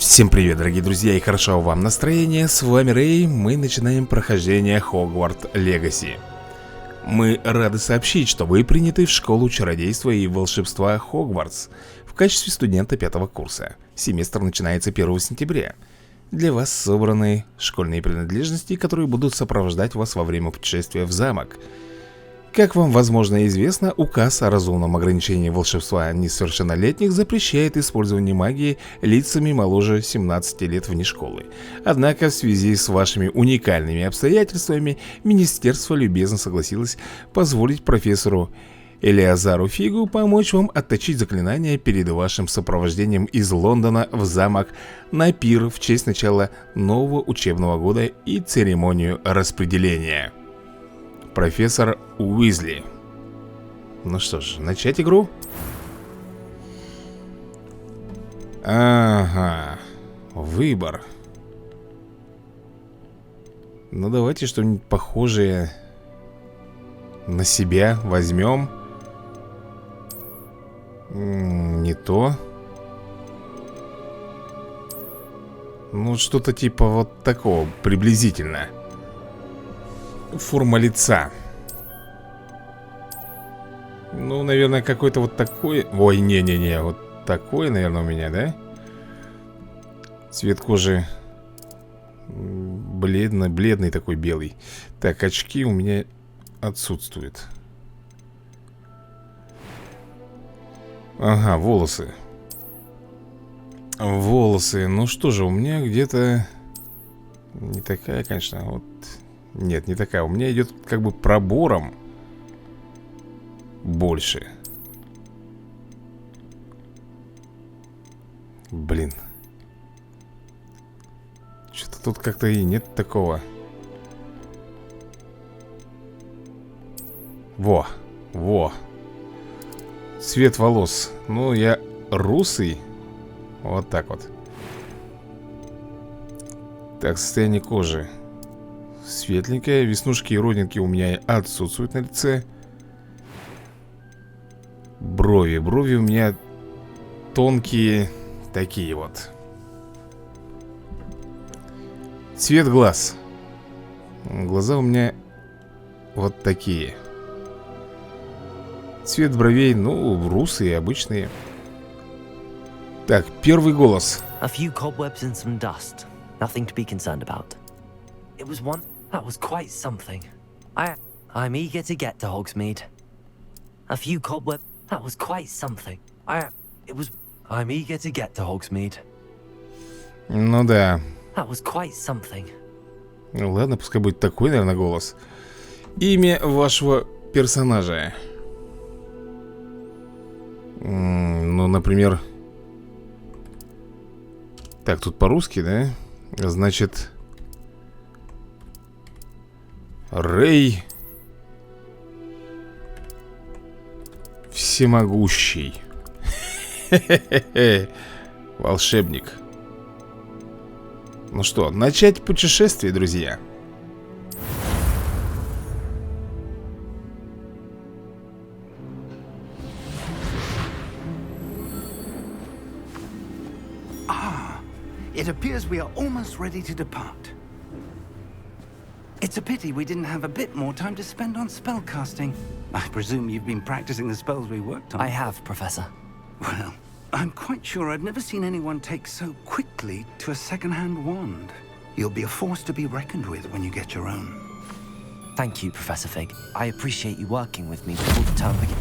Всем привет, дорогие друзья, и хорошо вам настроение. С вами Рэй, мы начинаем прохождение Hogwarts Legacy. Мы рады сообщить, что вы приняты в школу чародейства и волшебства Хогвартс в качестве студента 5-го курса. Семестр начинается 1 сентября. Для вас собраны школьные принадлежности, которые будут сопровождать вас во время путешествия в замок. Как вам, возможно, известно, указ о разумном ограничении волшебства несовершеннолетних запрещает использование магии лицами моложе 17 лет вне школы. Однако в связи с вашими уникальными обстоятельствами министерство любезно согласилось позволить профессору Элиазару Фигу помочь вам отточить заклинания перед вашим сопровождением из Лондона в замок на пир в честь начала нового учебного года и церемонию распределения. Профессор Уизли. Ну что ж, начать игру? Ага. Выбор. Ну давайте что-нибудь похожее на себя возьмем. Не то. Ну что-то типа вот такого, приблизительно. Форма лица. Ну, наверное, какой-то вот такой. Ой, не-не-не, вот такой, наверное, у меня, да? Цвет кожи бледный такой, белый. Так, очки у меня отсутствуют. Ага, волосы. Волосы, ну что же, у меня где-то не такая, конечно, вот. Нет, не такая. У меня идет как бы пробором больше. Блин. Что-то тут как-то и нет такого. Во. Цвет волос. Ну, я русый. Вот так вот. Так, состояние кожи. Светленькая, веснушки и родинки у меня отсутствуют на лице. Брови у меня тонкие, такие вот. Цвет глаз. Глаза у меня вот такие. Цвет бровей, ну, русые, обычные. Так, первый голос. A few cobwebs and some dust. Nothing to be concerned about. It was one that was quite something. I'm eager to get to Hogsmeade. A few cobwebs. That was quite something. I'm eager to get to Hogsmeade. Ну да. That was quite something. Ну ладно, пускай будет такой, наверное, голос. Имя вашего персонажа. Ну, например. Так, тут по-русски, да? Значит, Рэй Всемогущий. Волшебник. Ну что, начать путешествие, друзья. It appears we are almost ready to depart. It's a pity we didn't have a bit more time to spend on spellcasting. I presume you've been practicing the spells we worked on. I have, Professor. Well, I'm quite sure I've never seen anyone take so quickly to a second-hand wand. You'll be a force to be reckoned with when you get your own. Thank you, Professor Fig. I appreciate you working with me before the term begins.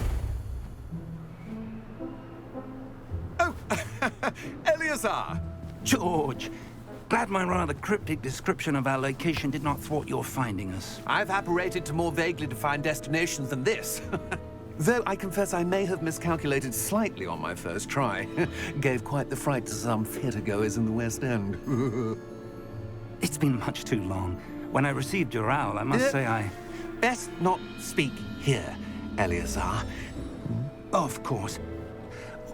Oh, Eleazar! George! Glad my rather cryptic description of our location did not thwart your finding us. I've apparated to more vaguely defined destinations than this. Though I confess I may have miscalculated slightly on my first try. Gave quite the fright to some theatre-goers in the West End. It's been much too long. When I received your owl, I must say I... Best not speak here, Eleazar. Of course.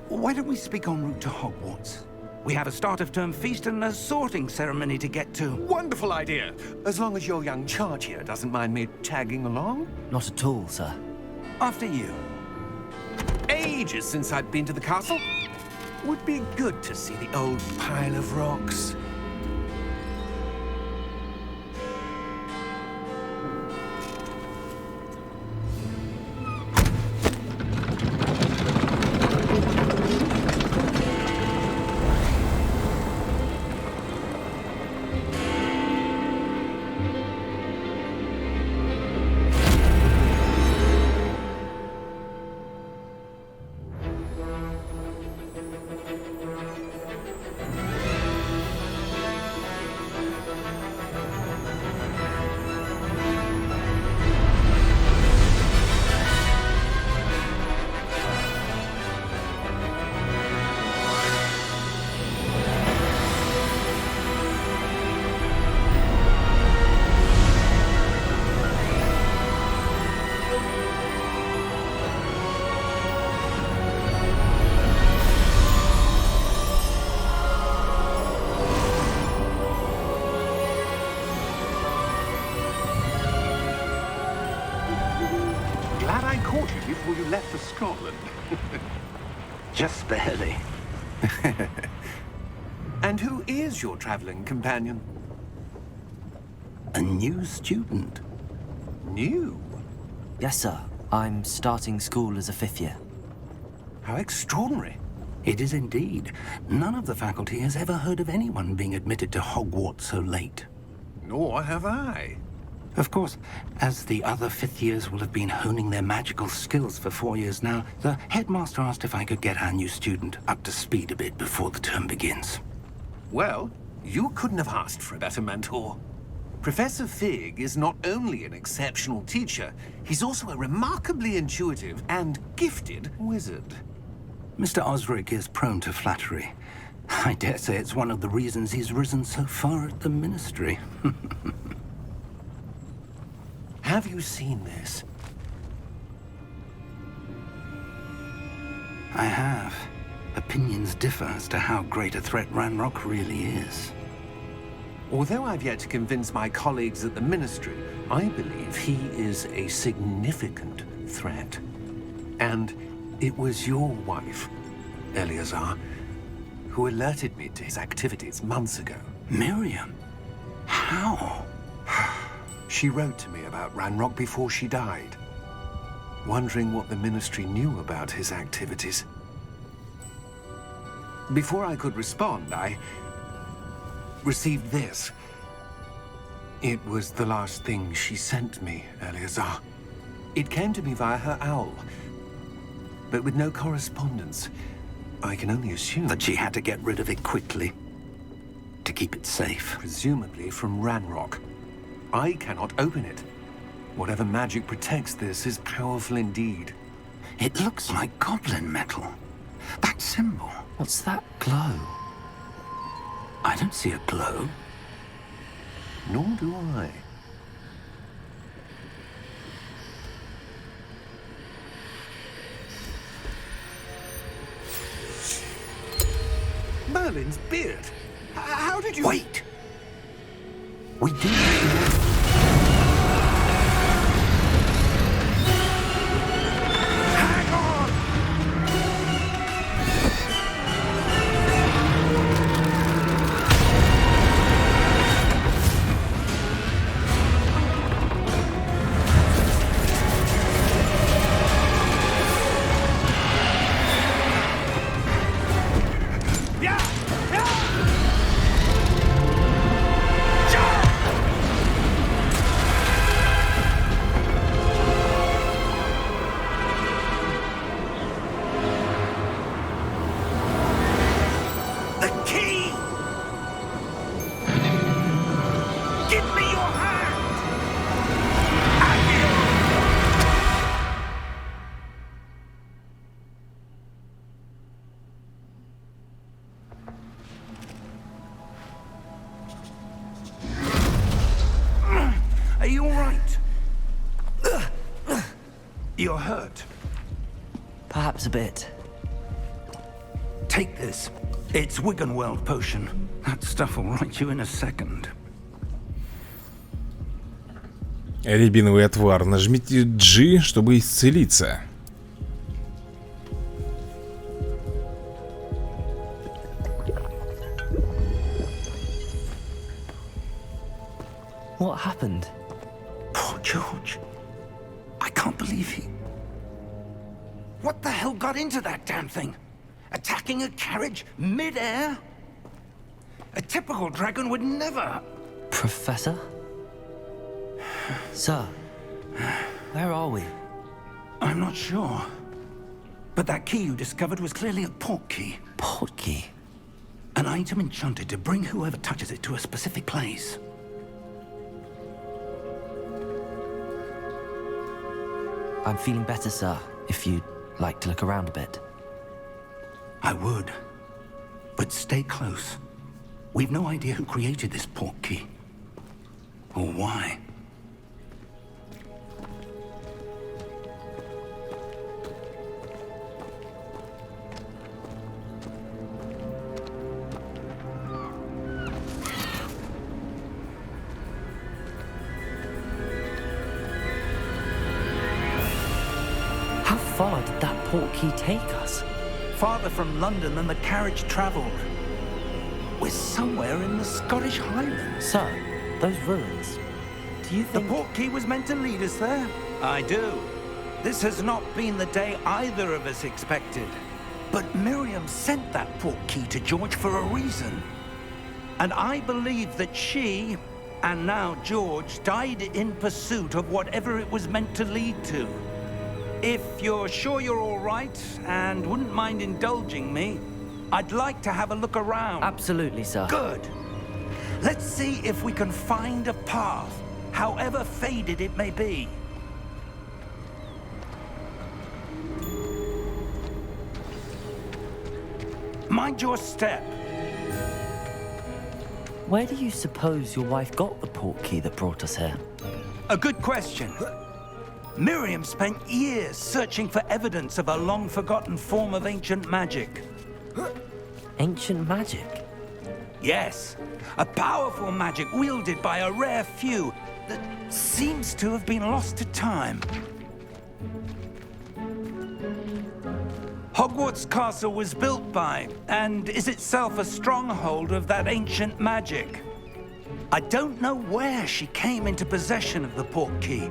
Why don't we speak en route to Hogwarts? We have a start-of-term feast and a sorting ceremony to get to. Wonderful idea! As long as your young charge here doesn't mind me tagging along. Not at all, sir. After you. Ages since I'd been to the castle. Would be good to see the old pile of rocks. Glad I caught you before you left for Scotland. Just barely. And who is your traveling companion? A new student. New? Yes, sir. I'm starting school as a 5th year. How extraordinary. It is indeed. None of the faculty has ever heard of anyone being admitted to Hogwarts so late. Nor have I. Of course, as the other 5th years will have been honing their magical skills for 4 years now, the headmaster asked if I could get our new student up to speed a bit before the term begins. Well, you couldn't have asked for a better mentor. Professor Fig is not only an exceptional teacher, he's also a remarkably intuitive and gifted wizard. Mr. Osric is prone to flattery. I dare say it's one of the reasons he's risen so far at the ministry. Have you seen this? I have. Opinions differ as to how great a threat Ranrock really is. Although I've yet to convince my colleagues at the Ministry, I believe he is a significant threat. And it was your wife, Eleazar, who alerted me to his activities months ago. Miriam? How? She wrote to me about Ranrock before she died, wondering what the Ministry knew about his activities. Before I could respond, I received this. It was the last thing she sent me, Eleazar. It came to me via her owl, but with no correspondence. I can only assume That she had to get rid of it quickly, to keep it safe. presumably from Ranrock. I cannot open it. Whatever magic protects this is powerful indeed. It looks like goblin metal. That symbol. What's that glow? I don't see a glow. Nor do I. Merlin's beard. How did you... Wait! We do. Hang on! Are you all right? You're hurt. Perhaps a bit. Take this. It's Wiggenweld potion. That stuff will right you in a second. Рябиновый отвар. Нажмите G, чтобы исцелиться. What happened? Poor George. I can't believe he... What the hell got into that damn thing? Attacking a carriage mid-air? A typical dragon would never... Professor? Sir, where are we? I'm not sure. But that key you discovered was clearly a portkey. Portkey? An item enchanted to bring whoever touches it to a specific place. I'm feeling better, sir, if you'd like to look around a bit. I would. But stay close. We've no idea who created this portkey. Or why. How far did that portkey take us? Farther from London than the carriage travelled. We're somewhere in the Scottish Highlands. Sir, those ruins. Do you The think... portkey was meant to lead us there? I do. This has not been the day either of us expected. But Miriam sent that portkey to George for a reason. And I believe that she, and now George, died in pursuit of whatever it was meant to lead to. If you're sure you're all right and wouldn't mind indulging me, I'd like to have a look around. Absolutely, sir. Good. Let's see if we can find a path, however faded it may be. Mind your step. Where do you suppose your wife got the portkey that brought us here? A good question. Miriam spent years searching for evidence of a long-forgotten form of ancient magic. Ancient magic? Yes, a powerful magic wielded by a rare few that seems to have been lost to time. Hogwarts Castle was built by, and is itself a stronghold of that ancient magic. I don't know where she came into possession of the portkey,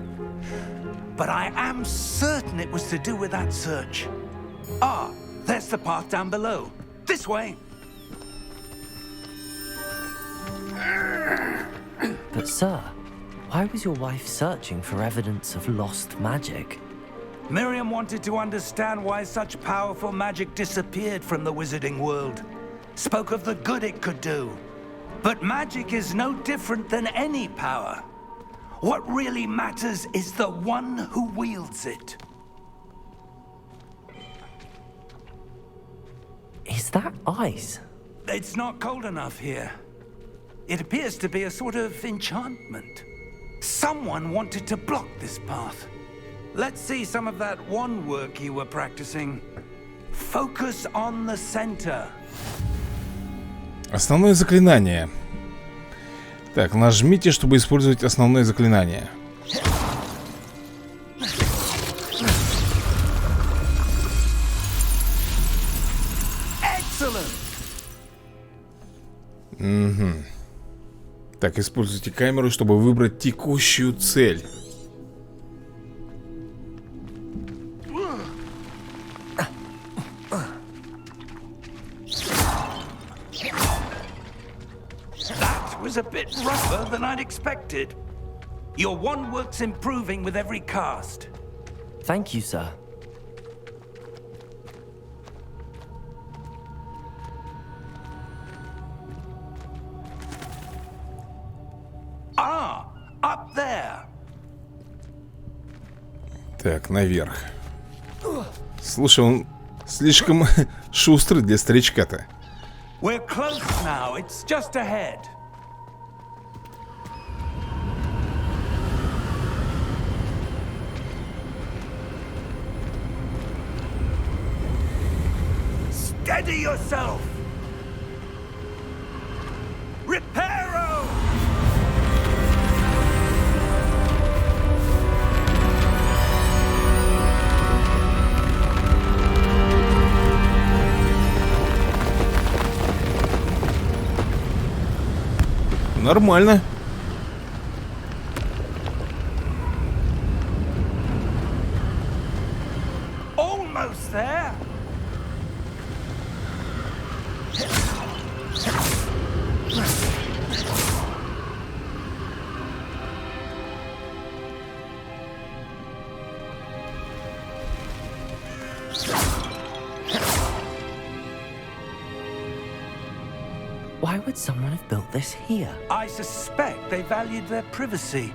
but I am certain it was to do with that search. Ah, there's the path down below. This way. But sir, why was your wife searching for evidence of lost magic? Miriam wanted to understand why such powerful magic disappeared from the wizarding world. Spoke of the good it could do. But magic is no different than any power. What really matters is the one who wields it. Is that ice? It's not cold enough here. It appears to be a sort of enchantment. Someone wanted to block this path. Let's see some of that wand work you were practicing. Focus on the center. Основное заклинание. Так, нажмите, чтобы использовать основное заклинание. Угу. Так, используйте камеру, чтобы выбрать текущую цель. Was a bit rougher than I'd expected. Your wand work's improving with every cast. Thank you, sir. Ah, up there. Так, наверх. Слушай, он слишком шустрый для старичка-то. We're close now. It's just ahead. Steady yourself! Reparo! Нормально. Why would someone have built this here? I suspect they valued their privacy.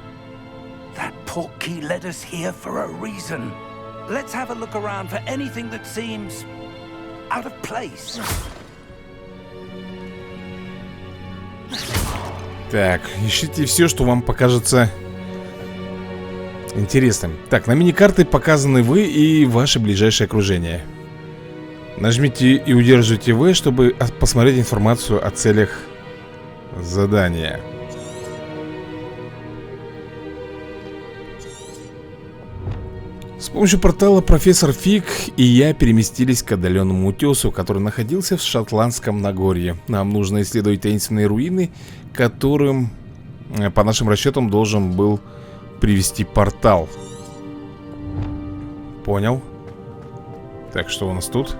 That portkey led us here for a reason. Let's have a look around for anything that seems out of place. Так, ищите все, что вам покажется интересным. Так, на миникарты показаны вы и ваше ближайшее окружение. Нажмите и удерживайте В, чтобы посмотреть информацию о целях задания. С помощью портала профессор Фиг и я переместились к отдаленному утесу, который находился в Шотландском Нагорье. Нам нужно исследовать таинственные руины, которым, по нашим расчетам, должен был привести портал. Понял. Так, что у нас тут?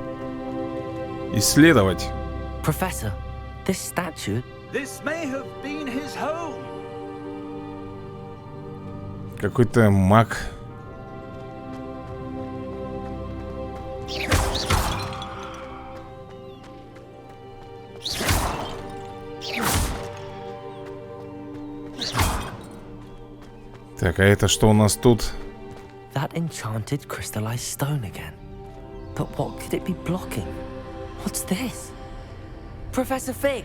Исследовать. Professor, this statue... This may have been his home. Какой-то маг. Так, а это что у нас тут? That enchanted crystallized stone again. But what could it be blocking? What's this? Professor Fig!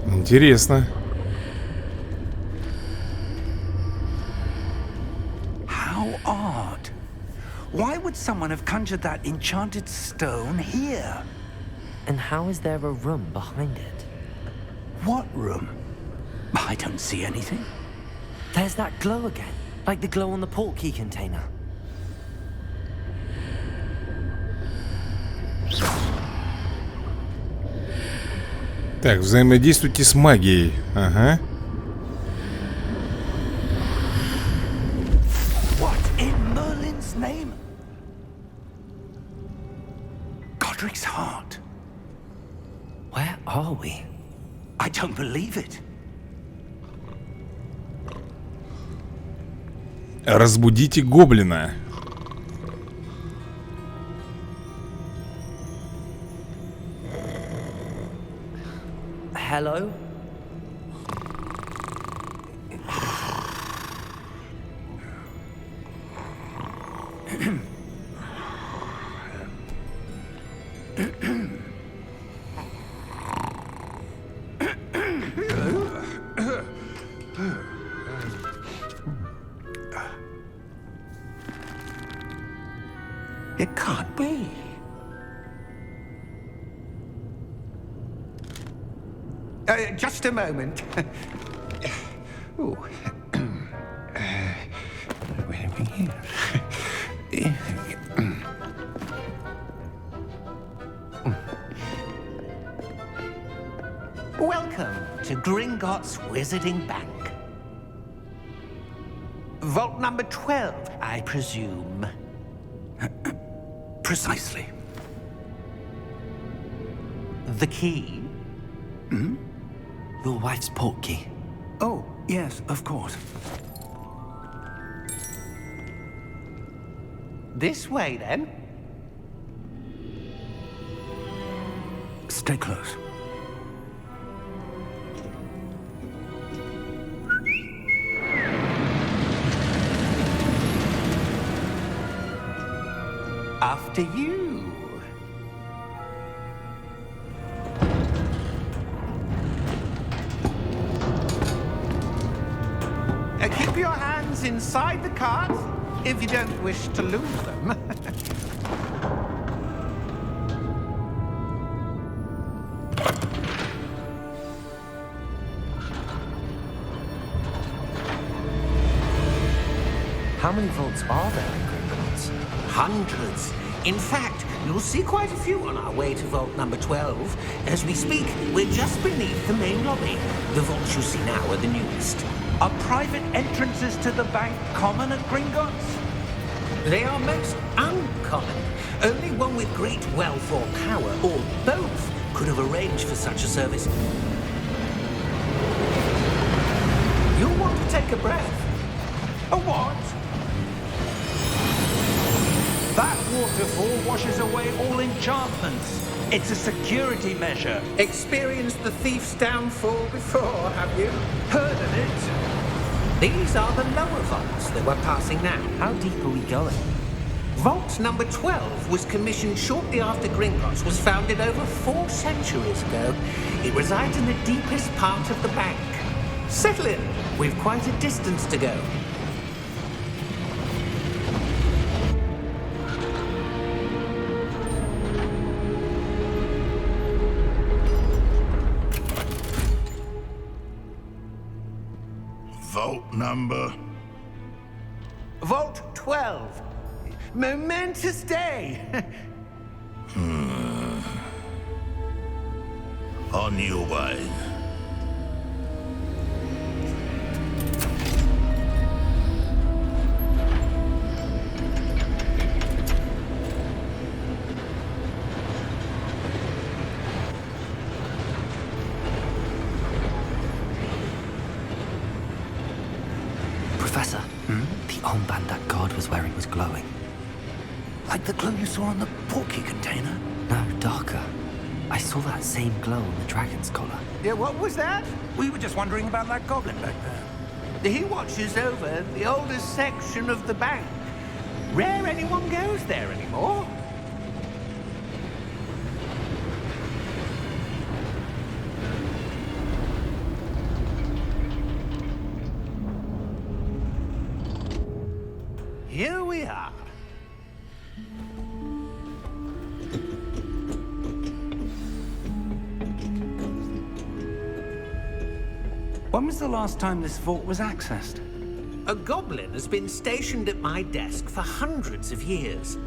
Интересно. How odd. Why would someone have conjured that enchanted stone here? And how is there a room behind it? What room? I don't see anything. There's that glow again, like the glow on the portkey container. Так, взаимодействуйте с магией. Ага. What in Merlin's name? Godric's heart. Where are we? I don't believe it. Разбудите гоблина. Hello? It can't be. Just a moment. Ooh. Where are we here? Welcome to Gringotts Wizarding Bank. Vault number 12, I presume. Precisely. The key? Your wife's portkey. Oh, yes, of course. This way, then. Stay close. After you. Keep your hands inside the cart if you don't wish to lose them. How many vaults are there in Gringotts? Hundreds. In fact, you'll see quite a few on our way to vault number 12. As we speak, we're just beneath the main lobby. The vaults you see now are the newest. Are private entrances to the bank common at Gringotts? They are most uncommon. Only one with great wealth or power, or both, could have arranged for such a service. You'll want to take a breath. A what? That waterfall washes away all enchantments. It's a security measure. Experienced the thief's downfall before, have you? Heard of it? These are the lower vaults that we're passing now. How deep are we going? Vault number 12 was commissioned shortly after Gringotts was founded over 4 centuries ago. It resides in the deepest part of the bank. Settle in. We've quite a distance to go. Vault number? Vault 12. Momentous day. On your way. Professor, the armband that guard was wearing was glowing. Like the glow you saw on the porky container? No, darker. I saw that same glow on the dragon's collar. Yeah, what was that? We were just wondering about that goblin back there. He watches over the oldest section of the bank. Rare anyone goes there anymore. Here we are. When was the last time this vault was accessed? A goblin has been stationed at my desk for hundreds of years.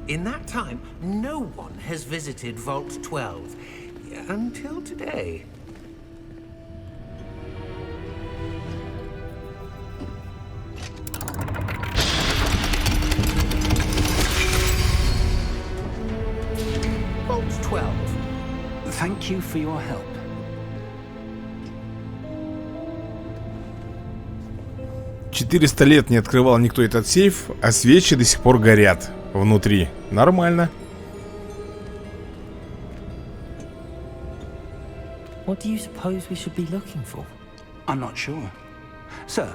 In that time, no one has visited Vault 12 until today. Vault 12. Thank you for your help. «400 лет не открывал никто этот сейф, а свечи до сих пор горят внутри». Нормально. What do you suppose we should be looking for? I'm not sure. Sir,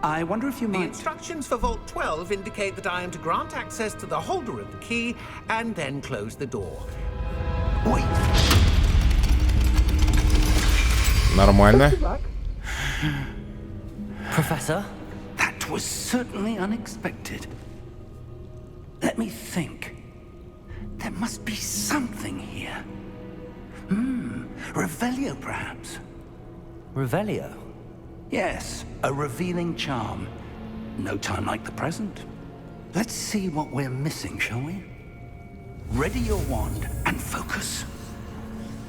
I wonder if you The might... instructions for Vault 12 indicate that I am to grant access to the holder of the key and then close the door. Wait. Нормально. Professor? That was certainly unexpected. Let me think. There must be something here. Revelio, perhaps. Revelio? Yes, a revealing charm. No time like the present. Let's see what we're missing, shall we? Ready your wand and focus.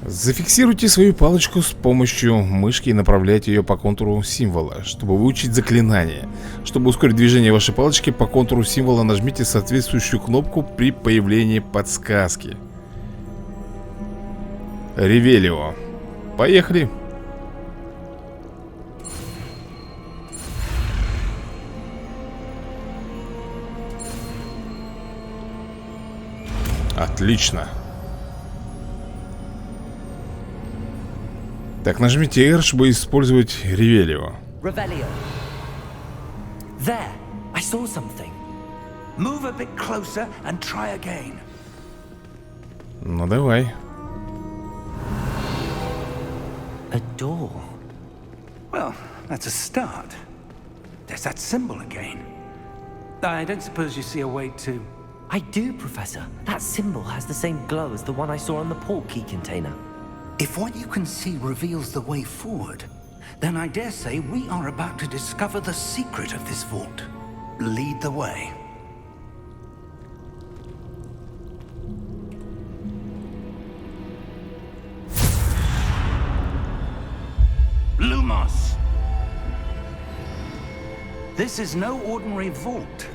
Зафиксируйте свою палочку с помощью мышки и направляйте ее по контуру символа, чтобы выучить заклинание. Чтобы ускорить движение вашей палочки по контуру символа, нажмите соответствующую кнопку при появлении подсказки. Ревелио. Поехали. Отлично. Так, нажмите R, чтобы использовать Ревелио. Revelio. There, I saw something. Move a bit closer and try again. Ну давай. A door. Well, that's a start. There's that symbol again. I don't suppose you see a way to... I do, Professor. That symbol has the same glow as the one I saw on the port key container. If what you can see reveals the way forward, then I dare say we are about to discover the secret of this vault. Lead the way. Lumos! This is no ordinary vault.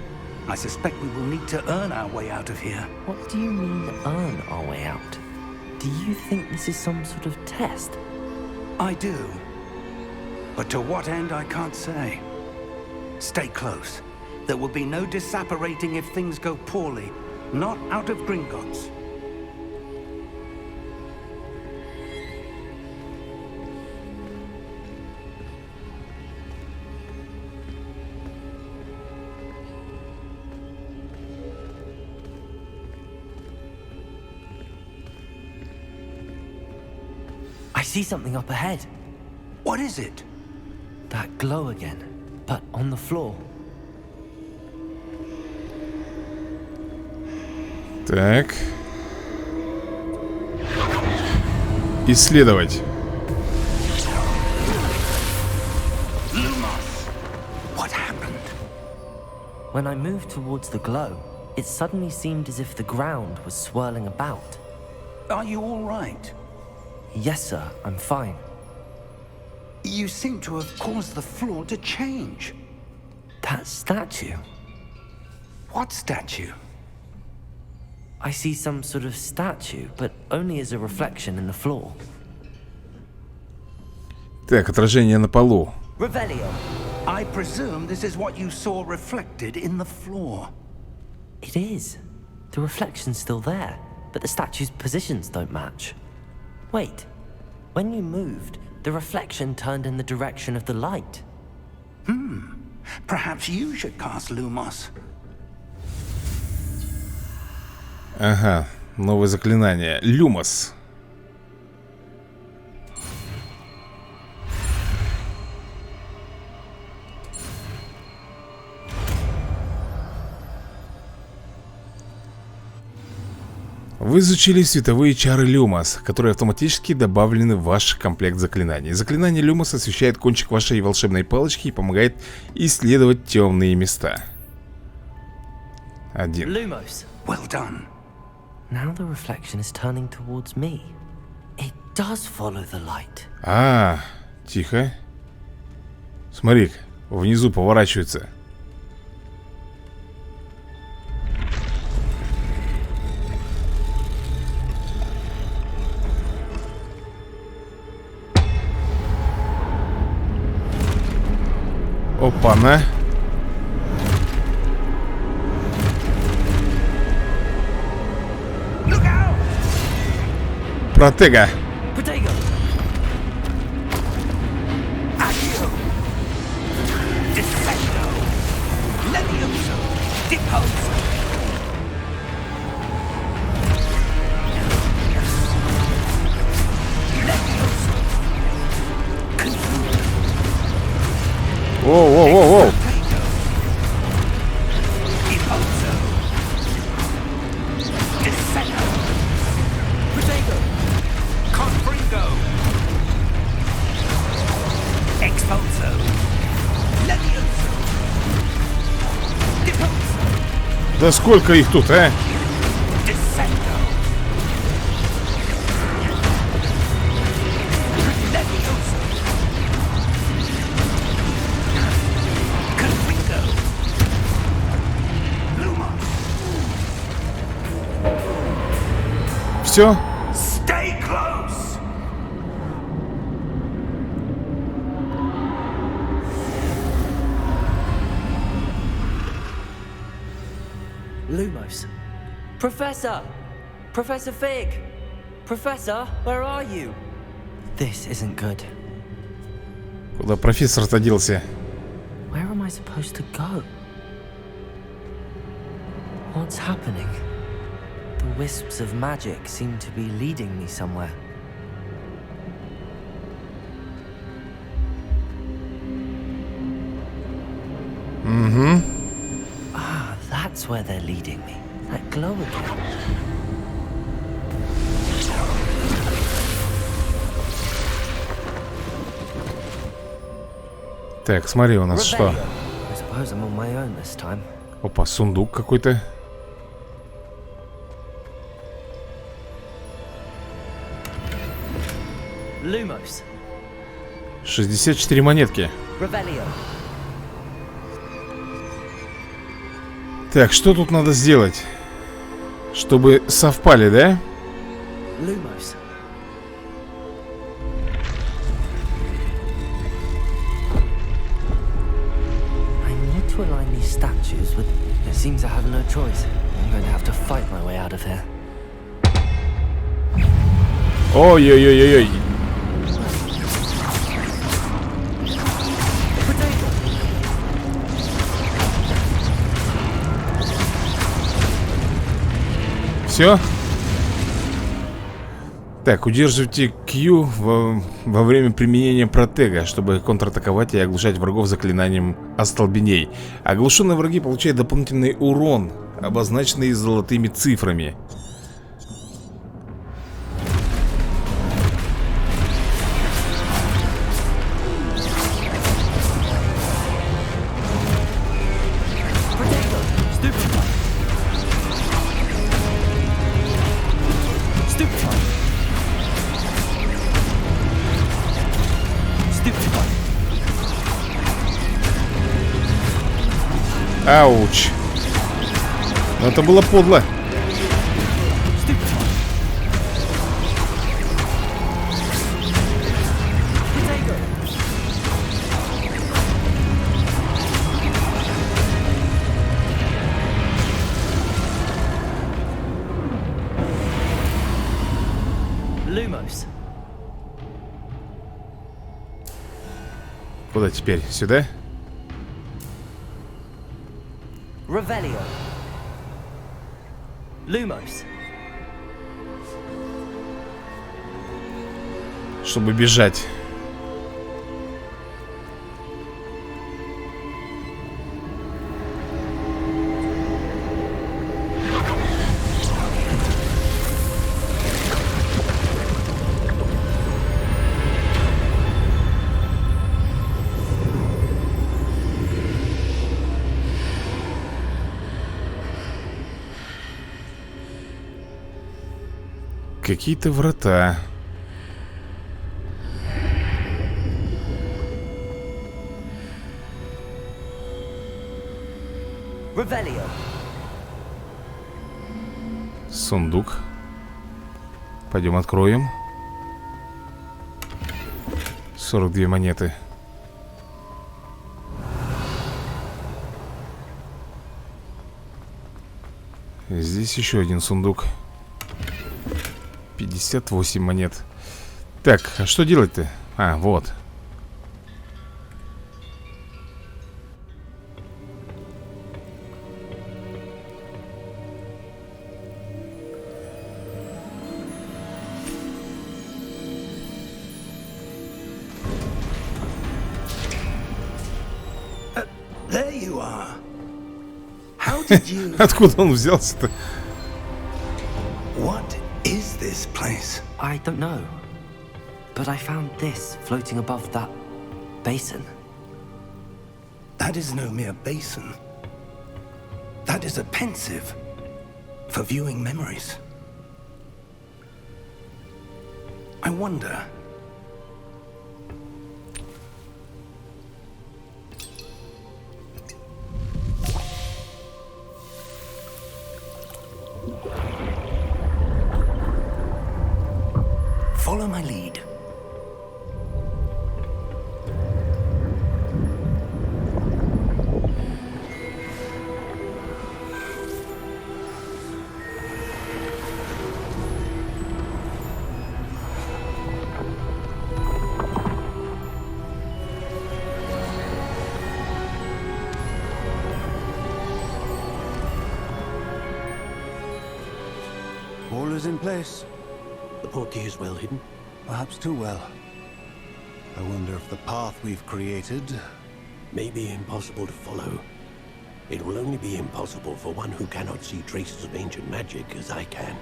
I suspect we will need to earn our way out of here. What do you mean, earn our way out? Do you think this is some sort of test? I do. But to what end, I can't say. Stay close. There will be no disapparating if things go poorly. Not out of Gringotts. I see something up ahead. What is it? That glow again, but on the floor. Так. Исследовать. What happened? When I moved towards the glow, it suddenly seemed as if the ground was swirling about. Are you all right? Yes, sir, I'm fine. You seem to have caused the floor to change. That statue. What statue? I see some sort of statue, but only as a reflection in the floor. Так, отражение на полу. Revelio. I presume this is what you saw reflected in the floor. It is. The reflection's still there, but the statue's positions don't match. Wait. When you moved, the reflection turned in the direction of the light. Perhaps you should cast Lumos. Ага, новое заклинание. Люмос. Вы изучили световые чары Люмос, которые автоматически добавлены в ваш комплект заклинаний. Заклинание Люмос освещает кончик вашей волшебной палочки и помогает исследовать темные места. 1. Lumos. Well done. Now the reflection is turning towards me. It does follow the light. Тихо. Смотри, внизу поворачивается. Опа-на. Протега. Protego. Accio. Defendo. Levioso. Deposo. Levioso. Confuso. Воу-воу-воу-воу. Deposo. Defendo. Protego. Confringo. Expulso. Levioso. Deposo. Да сколько их тут, а? Descendo. Levioso. Confringo. Lumos. Все? Stay close. Lumos. Professor! Professor Fig! Professor, where are you? This isn't good. Куда профессор-то делся? Where am I supposed to go? What's happening? The wisps of magic seem to be leading me somewhere. That's where they're leading me. That glow again. Так, смотри, у нас что? I suppose I'm on my own this time. Опа, сундук какой-то. Lumos. 64 монетки. Revelio. Так, что тут надо сделать? Чтобы совпали, да? Lumos. I need to align these statues issues with... It seems I have no choice. I'm going to have to fight my way out of here. Ой-ой-ой-ой-ой. Все? Так, удерживайте Q во время применения протега, чтобы контратаковать и оглушать врагов заклинанием остолбеней. Оглушенные враги получают дополнительный урон, обозначенный золотыми цифрами. Ауч. Но это было подло. Куда теперь? Сюда? Revelio. Lumos. Чтобы бежать. Какие-то врата. Revelio. Сундук. Пойдем откроем. 42 монеты. Здесь еще один сундук. 58 монет. Так, а что делать-то? А, вот. There you are. How did you... Откуда он взялся-то? What is this place? I don't know. But I found this floating above that basin. That is no mere basin. That is a pensive for viewing memories. I wonder... Follow my lead. All is in place. The portkey is well hidden. Perhaps too well. I wonder if the path we've created... May be impossible to follow. It will only be impossible for one who cannot see traces of ancient magic as I can.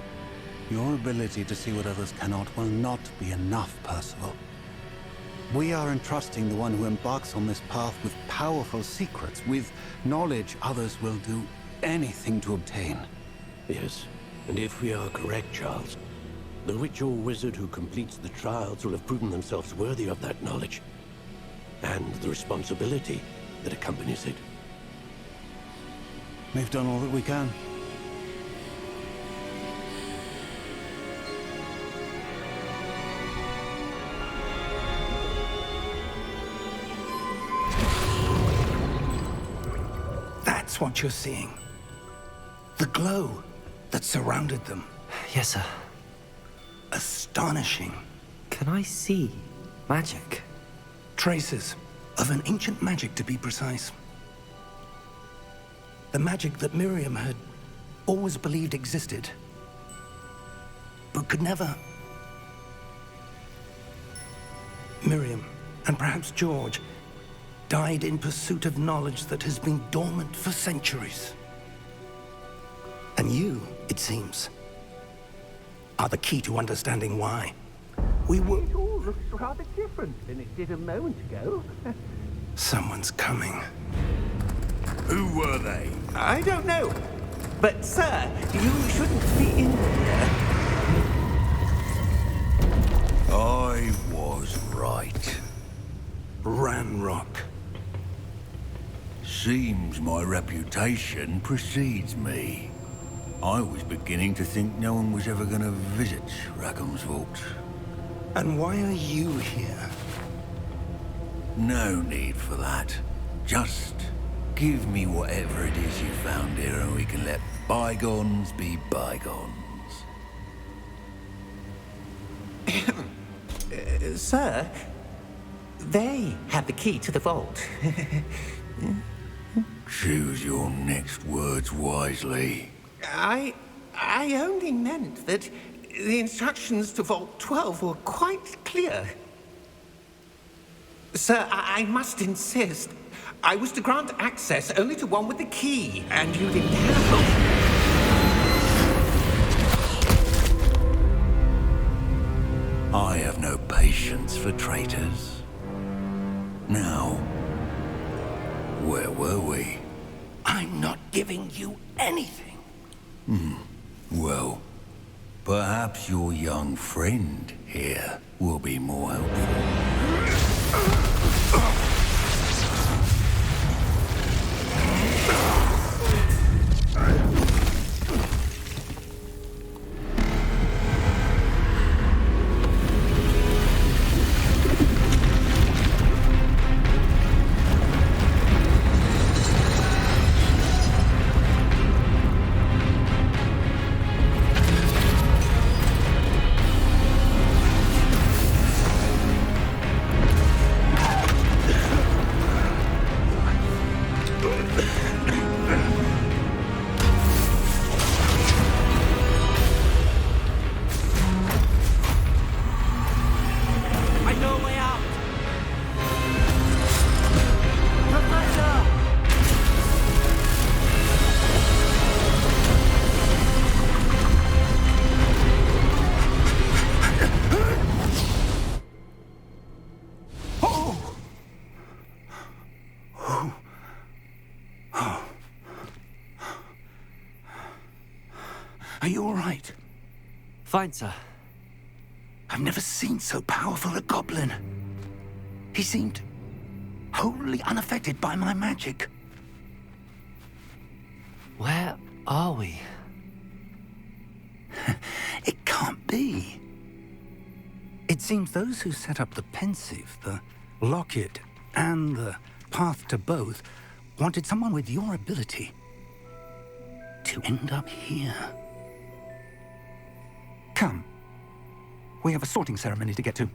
Your ability to see what others cannot will not be enough, Percival. We are entrusting the one who embarks on this path with powerful secrets, with knowledge others will do anything to obtain. Yes, and if we are correct, Charles, the witch or wizard who completes the trials will have proven themselves worthy of that knowledge, and the responsibility that accompanies it. We've done all that we can. That's That's what you're seeing. The glow that surrounded them. Yes, sir. Astonishing. Can I see magic? Traces of an ancient magic, to be precise. The magic that Miriam had always believed existed, but could never. Miriam, and perhaps George, died in pursuit of knowledge that has been dormant for centuries. And you, it seems, are the key to understanding why. It all looks rather different than it did a moment ago. Someone's coming. Who were they? I don't know. But, sir, you shouldn't be in here. I was right. Ranrock. Seems my reputation precedes me. I was beginning to think no one was ever going to visit Rackham's vault. And why are you here? No need for that. Just give me whatever it is you found here and we can let bygones be bygones. Sir, they have the key to the vault. Choose your next words wisely. I only meant that the instructions to Vault 12 were quite clear. Sir, I must insist. I was to grant access only to one with the key, and you didn't have. I have no patience for traitors. Now, where were we? I'm not giving you anything. Well, perhaps your young friend here will be more helpful. Are you all right? Fine, sir. I've never seen so powerful a goblin. He seemed wholly unaffected by my magic. Where are we? It can't be. It seems those who set up the pensive, the locket, and the path to both wanted someone with your ability to end up here. Come. We have a sorting ceremony to get to.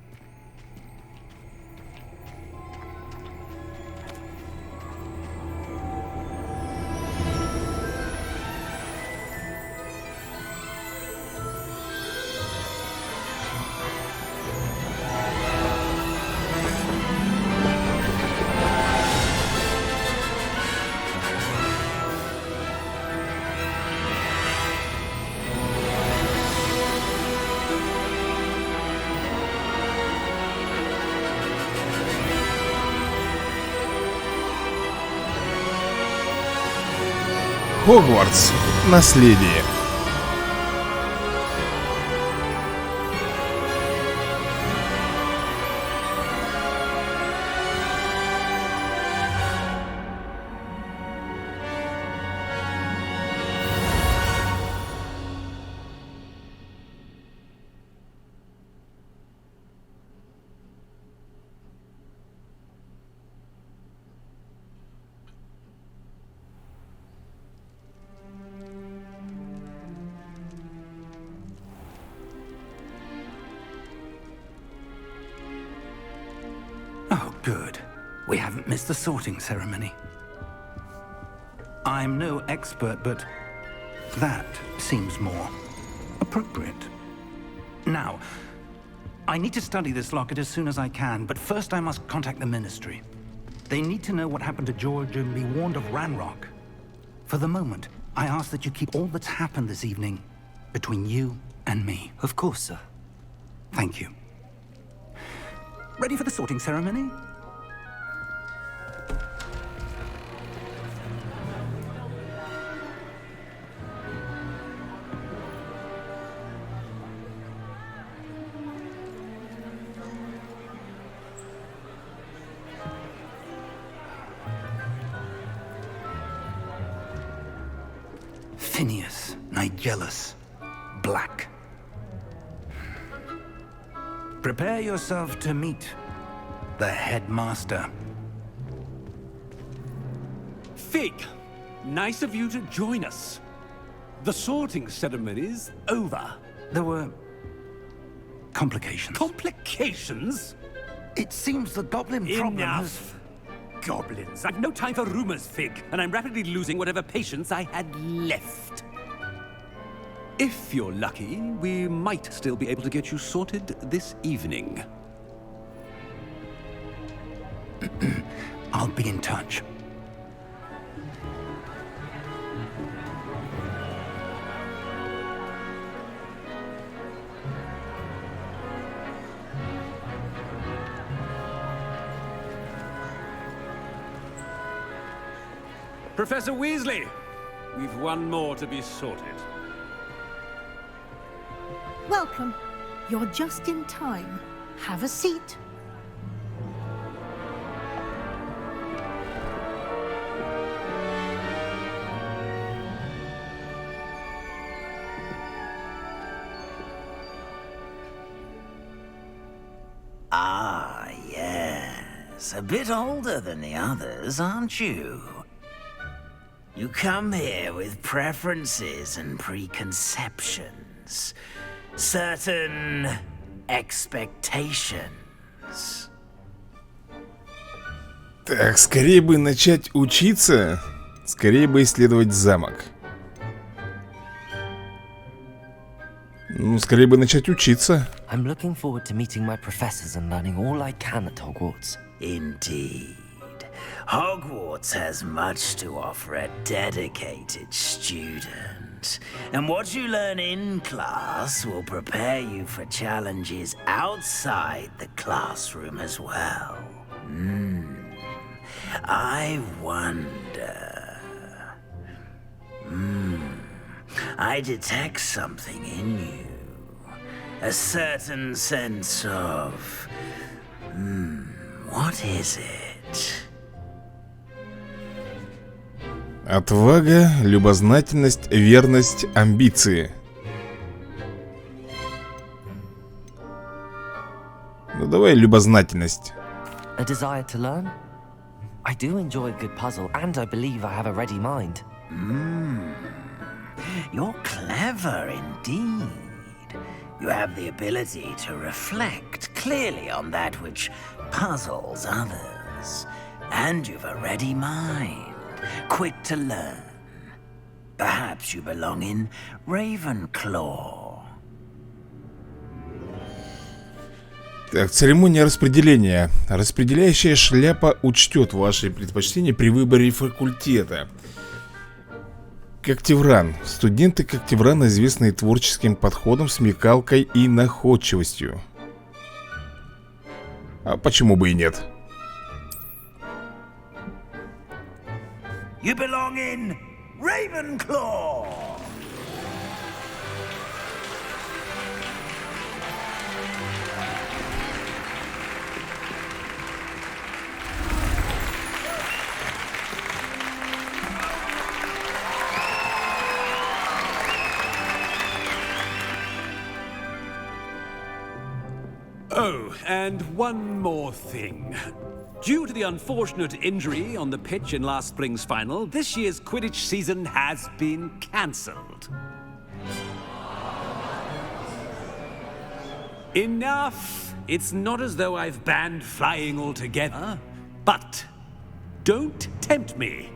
Хогвартс. Наследие. Good. We haven't missed the sorting ceremony. I'm no expert, but that seems more appropriate. Now, I need to study this locket as soon as I can, but first I must contact the Ministry. They need to know what happened to George and be warned of Ranrock. For the moment, I ask that you keep all that's happened this evening between you and me. Of course, sir. Thank you. Ready for the sorting ceremony? Phineas, Nigellus, Black. Prepare yourself to meet the headmaster. Fig, nice of you to join us. The sorting ceremony's over. There were complications. Complications? It seems the goblin problem has... Enough. Goblins. I've no time for rumors, Fig, and I'm rapidly losing whatever patience I had left. If you're lucky, we might still be able to get you sorted this evening. I'll be in touch. Professor Weasley, we've one more to be sorted. Welcome. You're just in time. Have a seat. Ah, yes. A bit older than the others, aren't you? You come here with preferences and preconceptions. Certain expectations. Так, скорее бы начать учиться, скорее бы исследовать замок. Ну, скорее бы начать учиться. I'm looking forward to meeting my professors and learning all I can at Hogwarts. Indeed. Hogwarts has much to offer a dedicated student. And what you learn in class will prepare you for challenges outside the classroom as well. I wonder... I detect something in you. A certain sense of... what is it? Отвага, любознательность, верность, амбиции. Ну давай любознательность. A desire to learn? I do enjoy a good puzzle, and I believe I have a ready mind. You're clever indeed. You have the ability to reflect clearly on that which puzzles others. And you've a ready mind. Quick to learn. Perhaps you belong in Ravenclaw. Так, церемония распределения. Распределяющая шляпа учтет ваши предпочтения при выборе факультета. Когтевран. Студенты Когтеврана известны творческим подходом, смекалкой и находчивостью. А почему бы и нет? You belong in Ravenclaw! Oh, and one more thing. Due to the unfortunate injury on the pitch in last spring's final, this year's Quidditch season has been cancelled. Enough It's not as though I've banned flying altogether, but don't tempt me.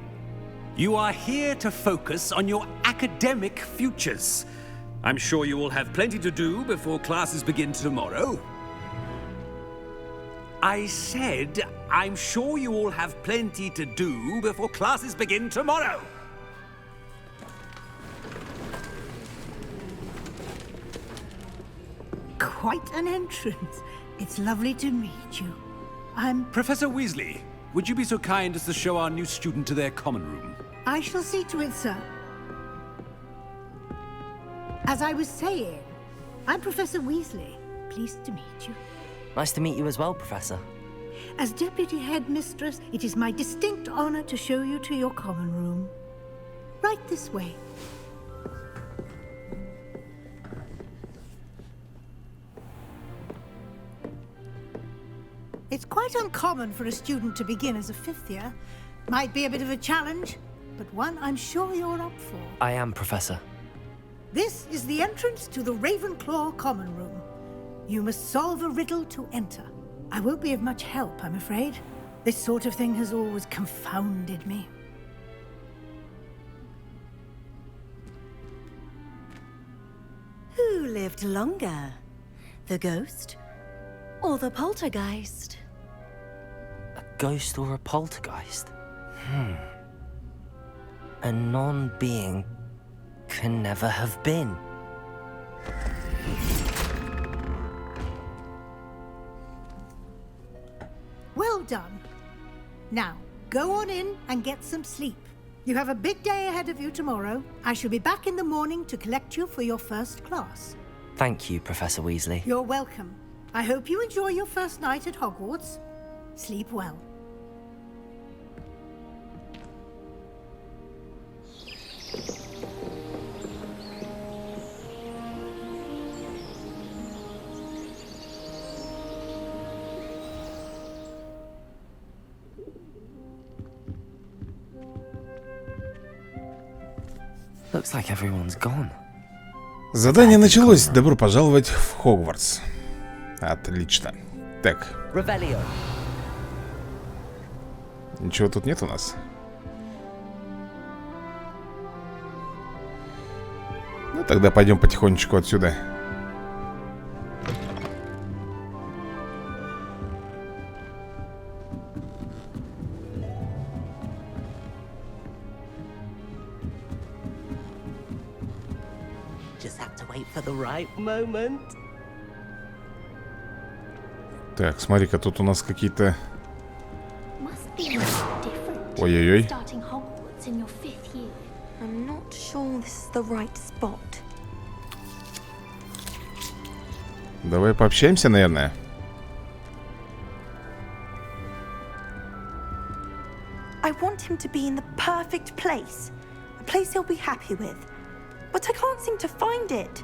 You are here to focus on your academic futures. I'm sure you will have plenty to do before classes begin tomorrow. I said, I'm sure you all have plenty to do before classes begin tomorrow. Quite an entrance. It's lovely to meet you. I'm... Professor Weasley, would you be so kind as to show our new student to their common room? I shall see to it, sir. As I was saying, I'm Professor Weasley. Pleased to meet you. Nice to meet you as well, Professor. As Deputy Headmistress, it is my distinct honor to show you to your common room. Right this way. It's quite uncommon for a student to begin as a fifth year. Might be a bit of a challenge, but one I'm sure you're up for. I am, Professor. This is the entrance to the Ravenclaw common room. You must solve a riddle to enter. I won't be of much help, I'm afraid. This sort of thing has always confounded me. Who lived longer? The ghost or the poltergeist? A ghost or a poltergeist? A non-being can never have been. Well done. Now, go on in and get some sleep. You have a big day ahead of you tomorrow. I shall be back in the morning to collect you for your first class. Thank you, Professor Weasley. You're welcome. I hope you enjoy your first night at Hogwarts. Sleep well. Looks like everyone's gone. Задание началось. Добро пожаловать в Хогвартс. Отлично. Так. Revelio. Ничего тут нет у нас. Ну тогда пойдем потихонечку отсюда. Just have to wait for the right moment. Так, смотри-ка, тут у нас какие-то... Ой-ой-ой. Starting Hogwarts in your 5th year. I'm not sure this is the right spot. Давай пообщаемся, наверное. I want him to be in the perfect place. A place he'll be happy with. But I can't seem to find it.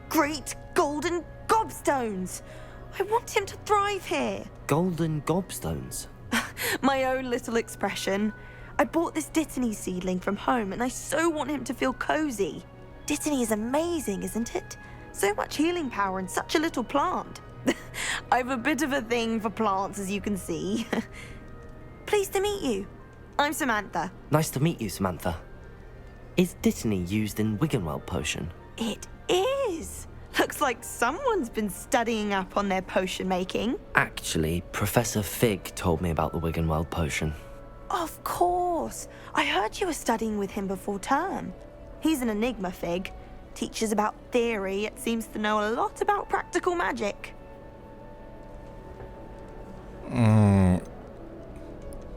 Great golden gobstones! I want him to thrive here. Golden gobstones? My own little expression. I bought this Dittany seedling from home and I so want him to feel cozy. Dittany is amazing, isn't it? So much healing power in such a little plant. I've a bit of a thing for plants, as you can see. Pleased to meet you. I'm Samantha. Nice to meet you, Samantha. Is Dittany used in Wiggenweld potion? It is. Looks like someone's been studying up on their potion making. Actually, Professor Fig told me about the Wiggenweld potion. Of course. I heard you were studying with him before term. He's an enigma, Fig. Teaches about theory, yet seems to know a lot about practical magic.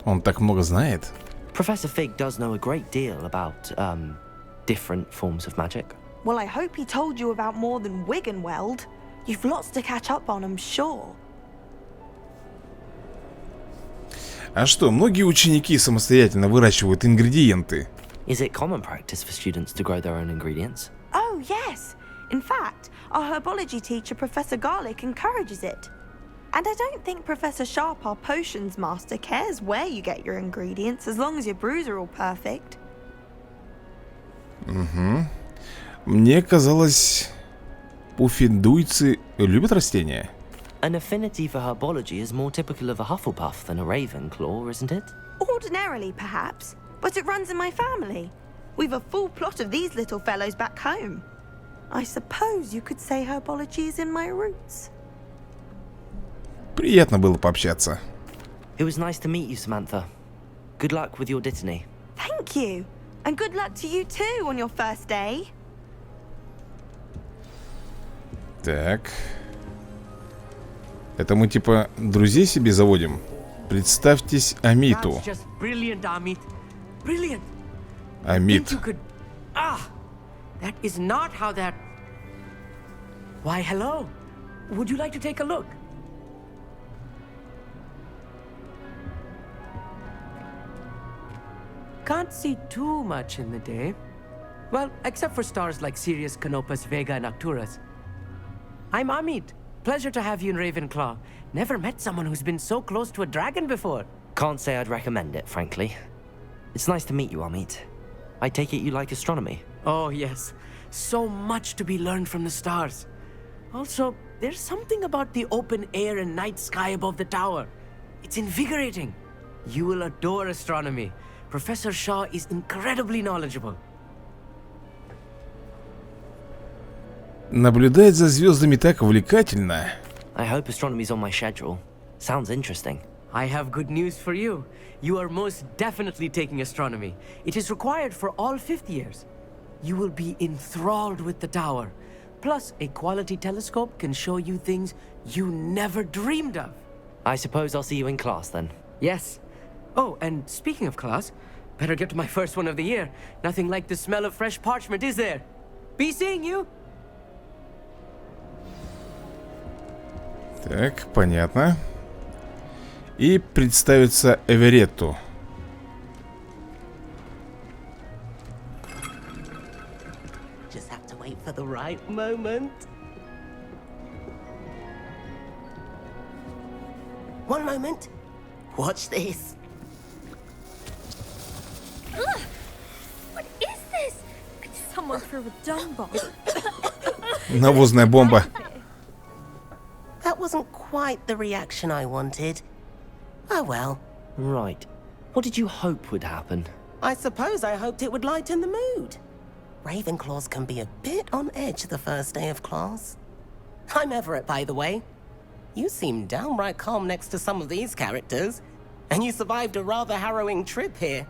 Он так много знает. Professor Fig does know a great deal about, different forms of magic. Well, I hope he told you about more than Wiggenweld. You've lots to catch up on, I'm sure. А что, многие ученики самостоятельно выращивают ингредиенты? Is it common practice for students to grow their own ingredients? Oh, yes. In fact, our herbology teacher, Professor Garlick, encourages it. And I don't think Professor Sharp, our potions master, cares where you get your ingredients, as long as your brews are all perfect. Мне казалось, пуффиндуйцы любят растения. An affinity for herbology is more typical of a Hufflepuff than a Ravenclaw, isn't it? Ordinarily, perhaps, but it runs in my family. We've a full plot of these little fellows back home. I suppose you could say herbology is in my roots. Приятно было пообщаться. It was nice to meet you, Samantha. Good luck with your Dittany. Thank you. And good luck to you too on your first day. Так. Это мы типа друзей себе заводим? Представьтесь Амиту. That's just brilliant, Amit. Brilliant. Амит. Think you could... that is not how that... Why, hello. Would you like to take a look? Can't see too much in the day. Well, except for stars like Sirius, Canopus, Vega, and Arcturus. I'm Amit. Pleasure to have you in Ravenclaw. Never met someone who's been so close to a dragon before. Can't say I'd recommend it, frankly. It's nice to meet you, Amit. I take it you like astronomy? Oh, yes. So much to be learned from the stars. Also, there's something about the open air and night sky above the tower. It's invigorating. You will adore astronomy. Professor Shaw is incredibly knowledgeable. Наблюдать за звездами так увлекательно. I hope astronomy's on my schedule. Sounds interesting. I have good news for you. You are most definitely taking astronomy. It is required for all 5th years. You will be enthralled with the tower. Plus, a quality telescope can show you things you never dreamed of. I suppose I'll see you in class then. Yes. Oh, and speaking of class, better get to my first one of the year. Nothing like the smell of fresh parchment, is there? Be seeing you. Так, понятно. И представиться Эверетту. Just have to wait for the right moment. One moment. Watch this. Ugh! What is this? Someone threw a dung bomb. Навозная бомба. That wasn't quite the reaction I wanted. Oh well. Right. What did you hope would happen? I suppose I hoped it would lighten the mood. Ravenclaws can be a bit on edge the first day of class. I'm Everett, by the way. You seem downright calm next to some of these characters, and you survived a rather harrowing trip here.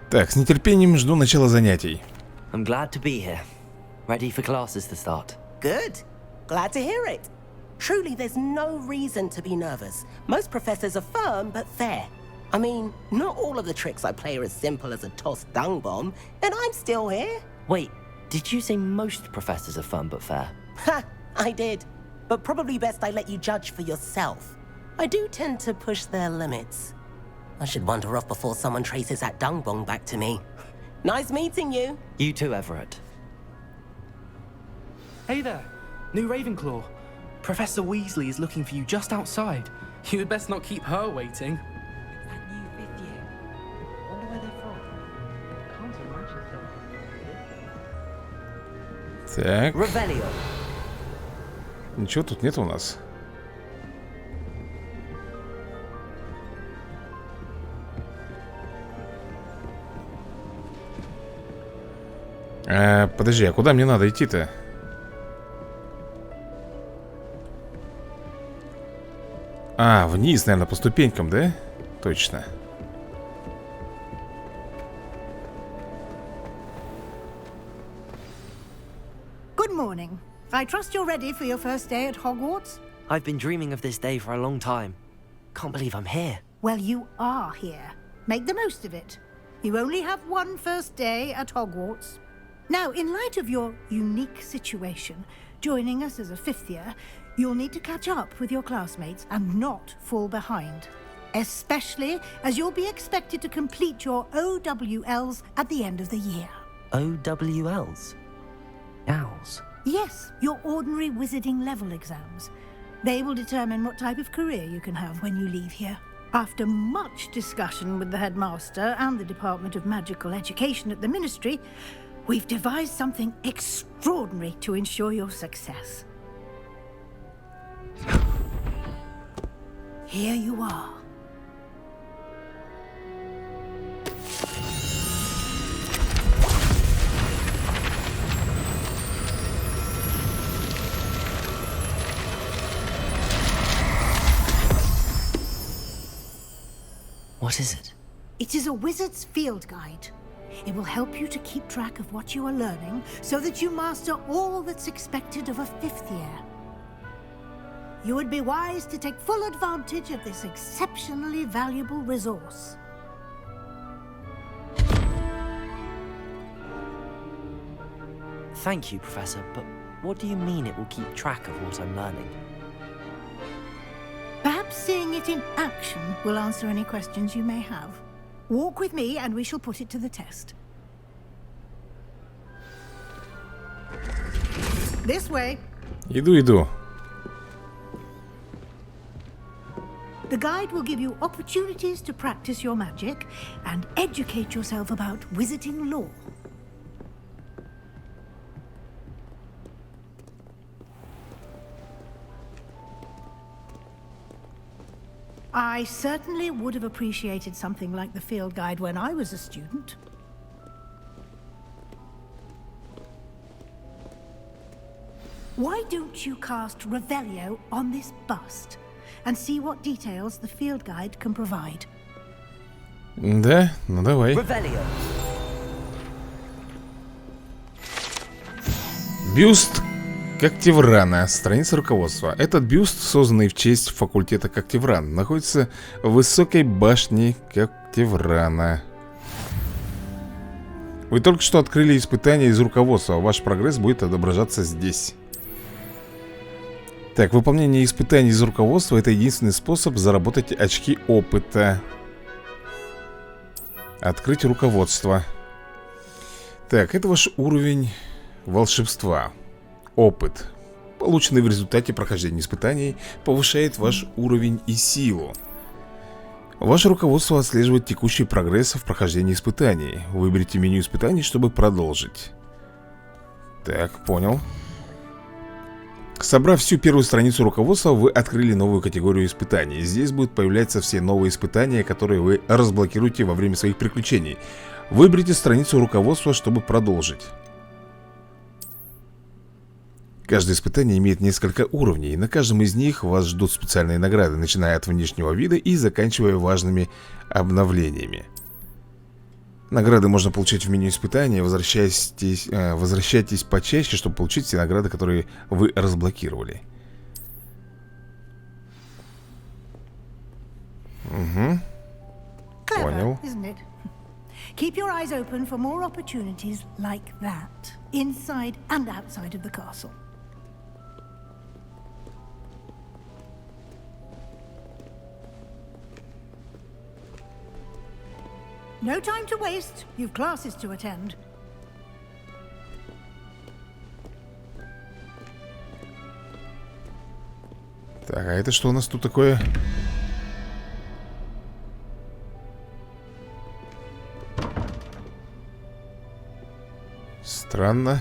Так, с нетерпением жду начала занятий. I'm glad to be here. Ready for classes to start. Good. Glad to hear it. Truly, there's no reason to be nervous. Most professors are firm but fair. I mean, not all of the tricks I play are as simple as a tossed dung bomb, and I'm still here. Wait, did you say most professors are firm but fair? Ha! I did. But probably best I let you judge for yourself. I do tend to push their limits. I should wander off before someone traces that dung bomb back to me. Nice meeting you. You too, Everett. Hey there, new Ravenclaw. Professor Weasley is looking for you just outside. You had best not keep her waiting. It's that new 5th year. Wonder where they're from. Can't imagine Так. Revelio. Ничего тут нет у нас. Подожди, а куда мне надо идти-то? А, вниз, наверное, по ступенькам, да? Точно. Good morning. I trust you're ready for your first day at Hogwarts? I've been dreaming of this day for a long time. Can't believe I'm here. Well, you are here. Make the most of it. You only have one first day at Hogwarts. Now, in light of your unique situation, joining us as a 5th year, you'll need to catch up with your classmates and not fall behind. Especially as you'll be expected to complete your OWLs at the end of the year. OWLs? Owls? Yes, your ordinary wizarding level exams. They will determine what type of career you can have when you leave here. After much discussion with the headmaster and the Department of Magical Education at the Ministry, we've devised something extraordinary to ensure your success. Here you are. What is it? It is a wizard's field guide. It will help you to keep track of what you are learning so that you master all that's expected of a 5th year. You would be wise to take full advantage of this exceptionally valuable resource. Thank you, Professor, but what do you mean it will keep track of what I'm learning? Perhaps seeing it in action will answer any questions you may have. Walk with me and we shall put it to the test. This way. Иду. The guide will give you opportunities to practice your magic and educate yourself about wizarding lore. I certainly would have appreciated something like the field guide when I was a student. Why don't you cast Revelio on this bust and see what details the field guide can provide? Да, ну давай. Revelio. Бюст Когтеврана. Страница руководства. Этот бюст, созданный в честь факультета Когтевран, находится в высокой башне Когтеврана. Вы только что открыли испытание из руководства. Ваш прогресс будет отображаться здесь. Так, выполнение испытаний из руководства — это единственный способ заработать очки опыта. Открыть руководство. Так, это ваш уровень волшебства. Опыт, полученный в результате прохождения испытаний, повышает ваш уровень и силу. Ваше руководство отслеживает текущий прогресс в прохождении испытаний. Выберите меню испытаний, чтобы продолжить. Так, понял. Собрав всю первую страницу руководства, вы открыли новую категорию испытаний. Здесь будут появляться все новые испытания, которые вы разблокируете во время своих приключений. Выберите страницу руководства, чтобы продолжить. Каждое испытание имеет несколько уровней, и на каждом из них вас ждут специальные награды, начиная от внешнего вида и заканчивая важными обновлениями. Награды можно получать в меню испытания. Возвращайтесь почаще, чтобы получить все награды, которые вы разблокировали. Угу. Понял. Keep your eyes open for more opportunities like that, inside and outside of the castle. No time to waste. You've classes to attend. Так, а это что у нас тут такое? Странно.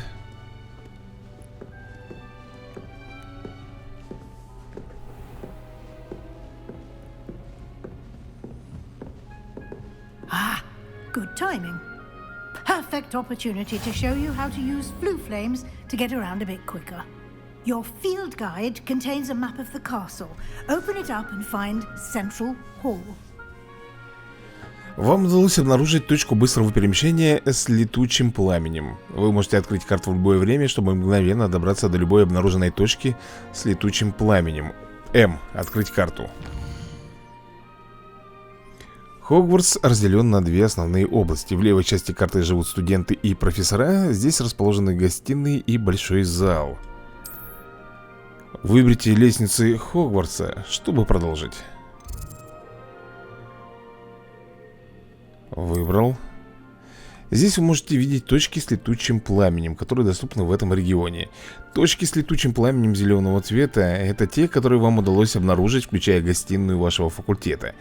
Good timing. Perfect opportunity to show you how to use flue flames to get around a bit quicker. Your field guide contains a map of the castle. Open it up and find Central Hall. Вам удалось обнаружить точку быстрого перемещения с летучим пламенем. Вы можете открыть карту в любое время, чтобы мгновенно добраться до любой обнаруженной точки с летучим пламенем. М. Открыть карту. Хогвартс разделен на две основные области. В левой части карты живут студенты и профессора. Здесь расположены гостиные и большой зал. Выберите лестницы Хогвартса, чтобы продолжить. Выбрал. Здесь вы можете видеть точки с летучим пламенем, которые доступны в этом регионе. Точки с летучим пламенем зеленого цвета — это те, которые вам удалось обнаружить, включая гостиную вашего факультета.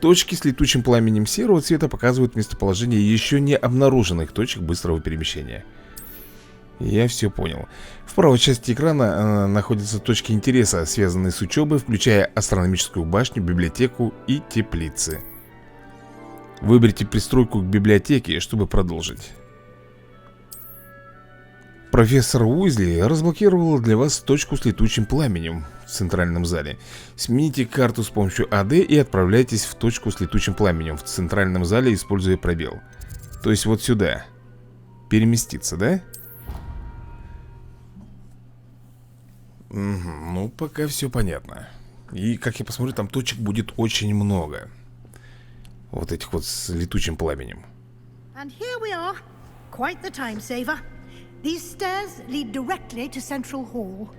Точки с летучим пламенем серого цвета показывают местоположение еще не обнаруженных точек быстрого перемещения. Я все понял. В правой части экрана находятся точки интереса, связанные с учебой, включая астрономическую башню, библиотеку и теплицы. Выберите пристройку к библиотеке, чтобы продолжить. Профессор Уизли разблокировал для вас точку с летучим пламенем в центральном зале. Смените карту с помощью АД и отправляйтесь в точку с летучим пламенем в центральном зале, используя пробел. То есть вот сюда. Переместиться, да? Угу, ну, пока все понятно. И, как я посмотрю, там точек будет очень много. Вот этих вот с летучим пламенем. And here we are. Quite the time saver. These stairs lead directly to Central Hall.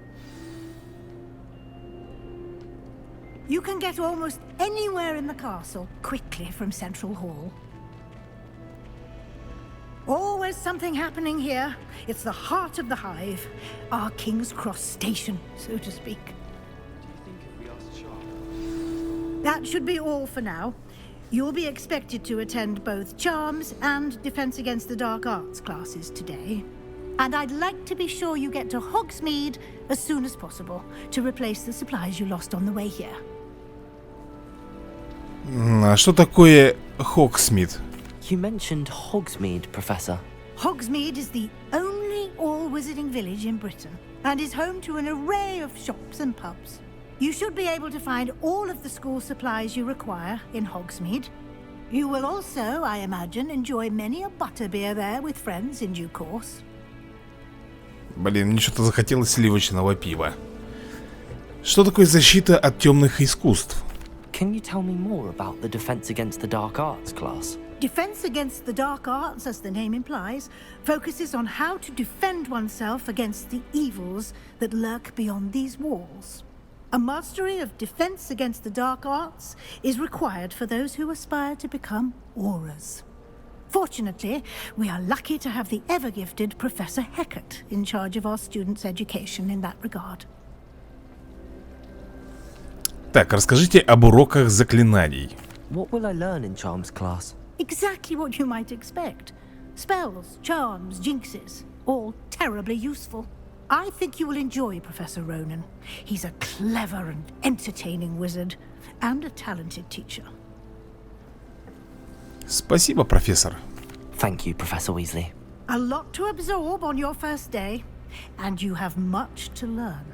You can get almost anywhere in the castle quickly from Central Hall. Always something happening here. It's the heart of the hive, our King's Cross station, so to speak. That should be all for now. You'll be expected to attend both Charms and Defense Against the Dark Arts classes today. And I'd like to be sure you get to Hogsmeade as soon as possible to replace the supplies you lost on the way here. А что такое Hogsmeade? You mentioned Hogsmeade, Professor. Hogsmeade is the only all-wizarding village in Britain and is home to an array of shops and pubs. You should be able to find all of the school supplies you require in Hogsmeade. You will also, I imagine, enjoy many a butterbeer there with friends in due course. Блин, мне что-то захотелось сливочного пива. Что такое защита от темных искусств? Can you tell me more about the Defense Against the Dark Arts class? Defense Against the Dark Arts, as the name implies, focuses on how to defend oneself against the evils that lurk beyond these walls. A mastery of Defense Against the Dark Arts is required for those who aspire to become auras. Fortunately, we are lucky to have the ever-gifted Professor Hecat in charge of our students' education in that regard. Так, расскажите об уроках заклинаний. What will I learn in Charms class? Exactly what you might expect. Spells, charms, jinxes, all terribly useful. I think you will enjoy Professor Ronan. He's a clever and entertaining wizard, and a talented teacher. Спасибо, профессор. Thank you, Professor Weasley. A lot to absorb on your first day, and you have much to learn.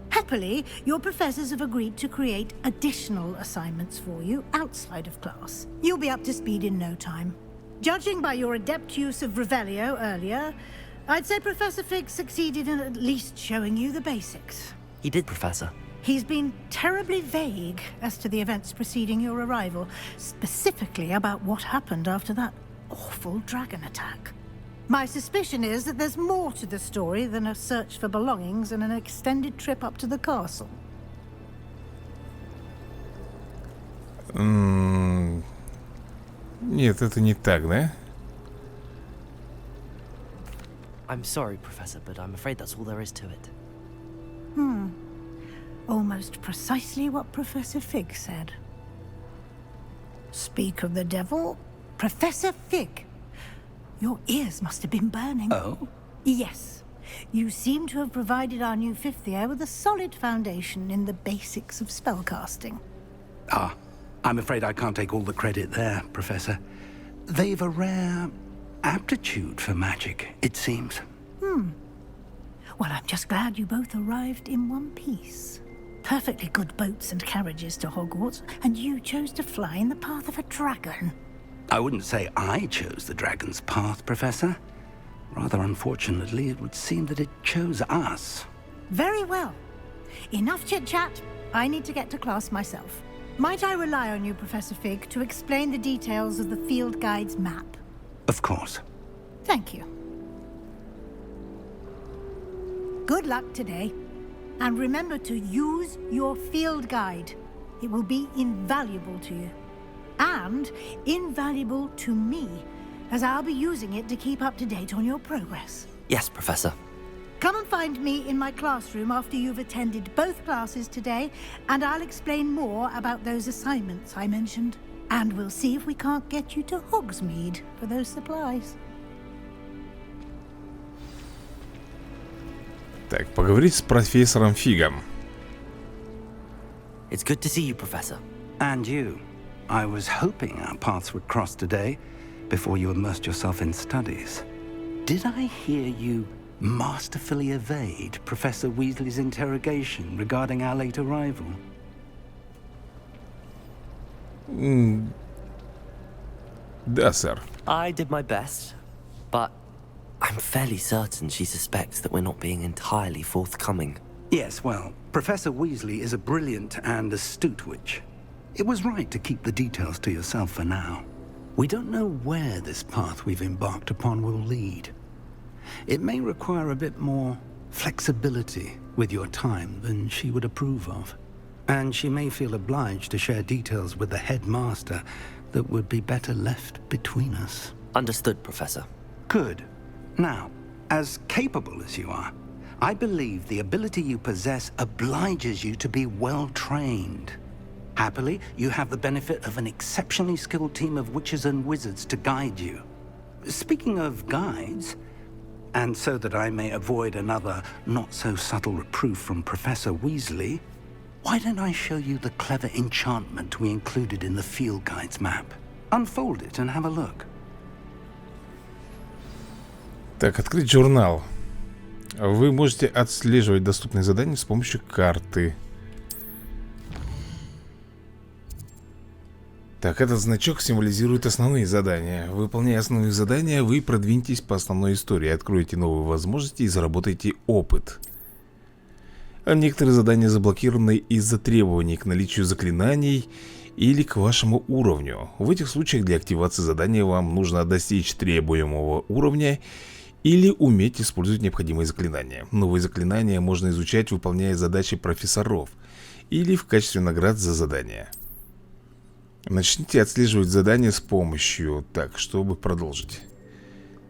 Happily, your professors have agreed to create additional assignments for you outside of class. You'll be up to speed in no time. Judging by your adept use of Revelio earlier, I'd say Professor Fig succeeded in at least showing you the basics. He did, Professor. He's been terribly vague as to the events preceding your arrival, specifically about what happened after that awful dragon attack. My suspicion is that there's more to the story than a search for belongings and an extended trip up to the castle. Нет, это не так, да? I'm sorry, Professor, but I'm afraid that's all there is to it. Almost precisely what Professor Fig said. Speak of the devil, Professor Fig. Your ears must have been burning. Oh? Yes. You seem to have provided our new fifth year with a solid foundation in the basics of spellcasting. Ah, I'm afraid I can't take all the credit there, Professor. They've a rare aptitude for magic, it seems. Well, I'm just glad you both arrived in one piece. Perfectly good boats and carriages to Hogwarts, and you chose to fly in the path of a dragon. I wouldn't say I chose the dragon's path, Professor. Rather unfortunately, it would seem that it chose us. Very well. Enough chit-chat. I need to get to class myself. Might I rely on you, Professor Fig, to explain the details of the field guide's map? Of course. Thank you. Good luck today. And remember to use your field guide. It will be invaluable to you. And invaluable to me, as I'll be using it to keep up to date on your progress. Yes, Professor. Come and find me in my classroom after you've attended both classes today, and I'll explain more about those assignments I mentioned. And we'll see if we can't get you to Hogsmeade for those supplies. Так, поговорить с профессором Фигом. It's good to see you, Professor. And you. I was hoping our paths would cross today, before you immersed yourself in studies. Did I hear you masterfully evade Professor Weasley's interrogation regarding our late arrival? Да, сэр. I did my best, but I'm fairly certain she suspects that we're not being entirely forthcoming. Yes, well, Professor Weasley is a brilliant and astute witch. It was right to keep the details to yourself for now. We don't know where this path we've embarked upon will lead. It may require a bit more flexibility with your time than she would approve of. And she may feel obliged to share details with the headmaster that would be better left between us. Understood, Professor. Good. Now, as capable as you are, I believe the ability you possess obliges you to be well trained. Happily, you have the benefit of an exceptionally skilled team of witches and wizards to guide you. Speaking of guides, and so that I may avoid another not-so-subtle reproof from Professor Weasley, why don't I show you the clever enchantment we included in the field guide's map? Unfold it and have a look. Так, открыть журнал. Вы можете отслеживать доступные задания с помощью карты. Так, этот значок символизирует основные задания. Выполняя основные задания, вы продвинетесь по основной истории, откроете новые возможности и заработаете опыт. А некоторые задания заблокированы из-за требований к наличию заклинаний или к вашему уровню. В этих случаях для активации задания вам нужно достичь требуемого уровня или уметь использовать необходимые заклинания. Новые заклинания можно изучать, выполняя задачи профессоров или в качестве наград за задания. Начните отслеживать задания с помощью... Так, чтобы продолжить.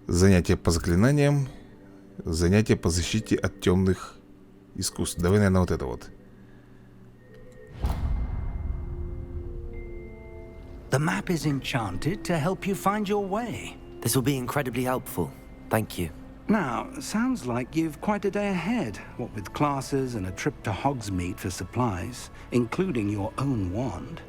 Занятия по заклинаниям. Занятия по защите от темных искусств. Давай, наверное, вот это вот. The map is enchanted to help you find your way. This will be incredibly helpful. Thank you. Now, sounds like you've quite a day ahead, what with classes and a trip to Hogsmeade for supplies, including your own wand.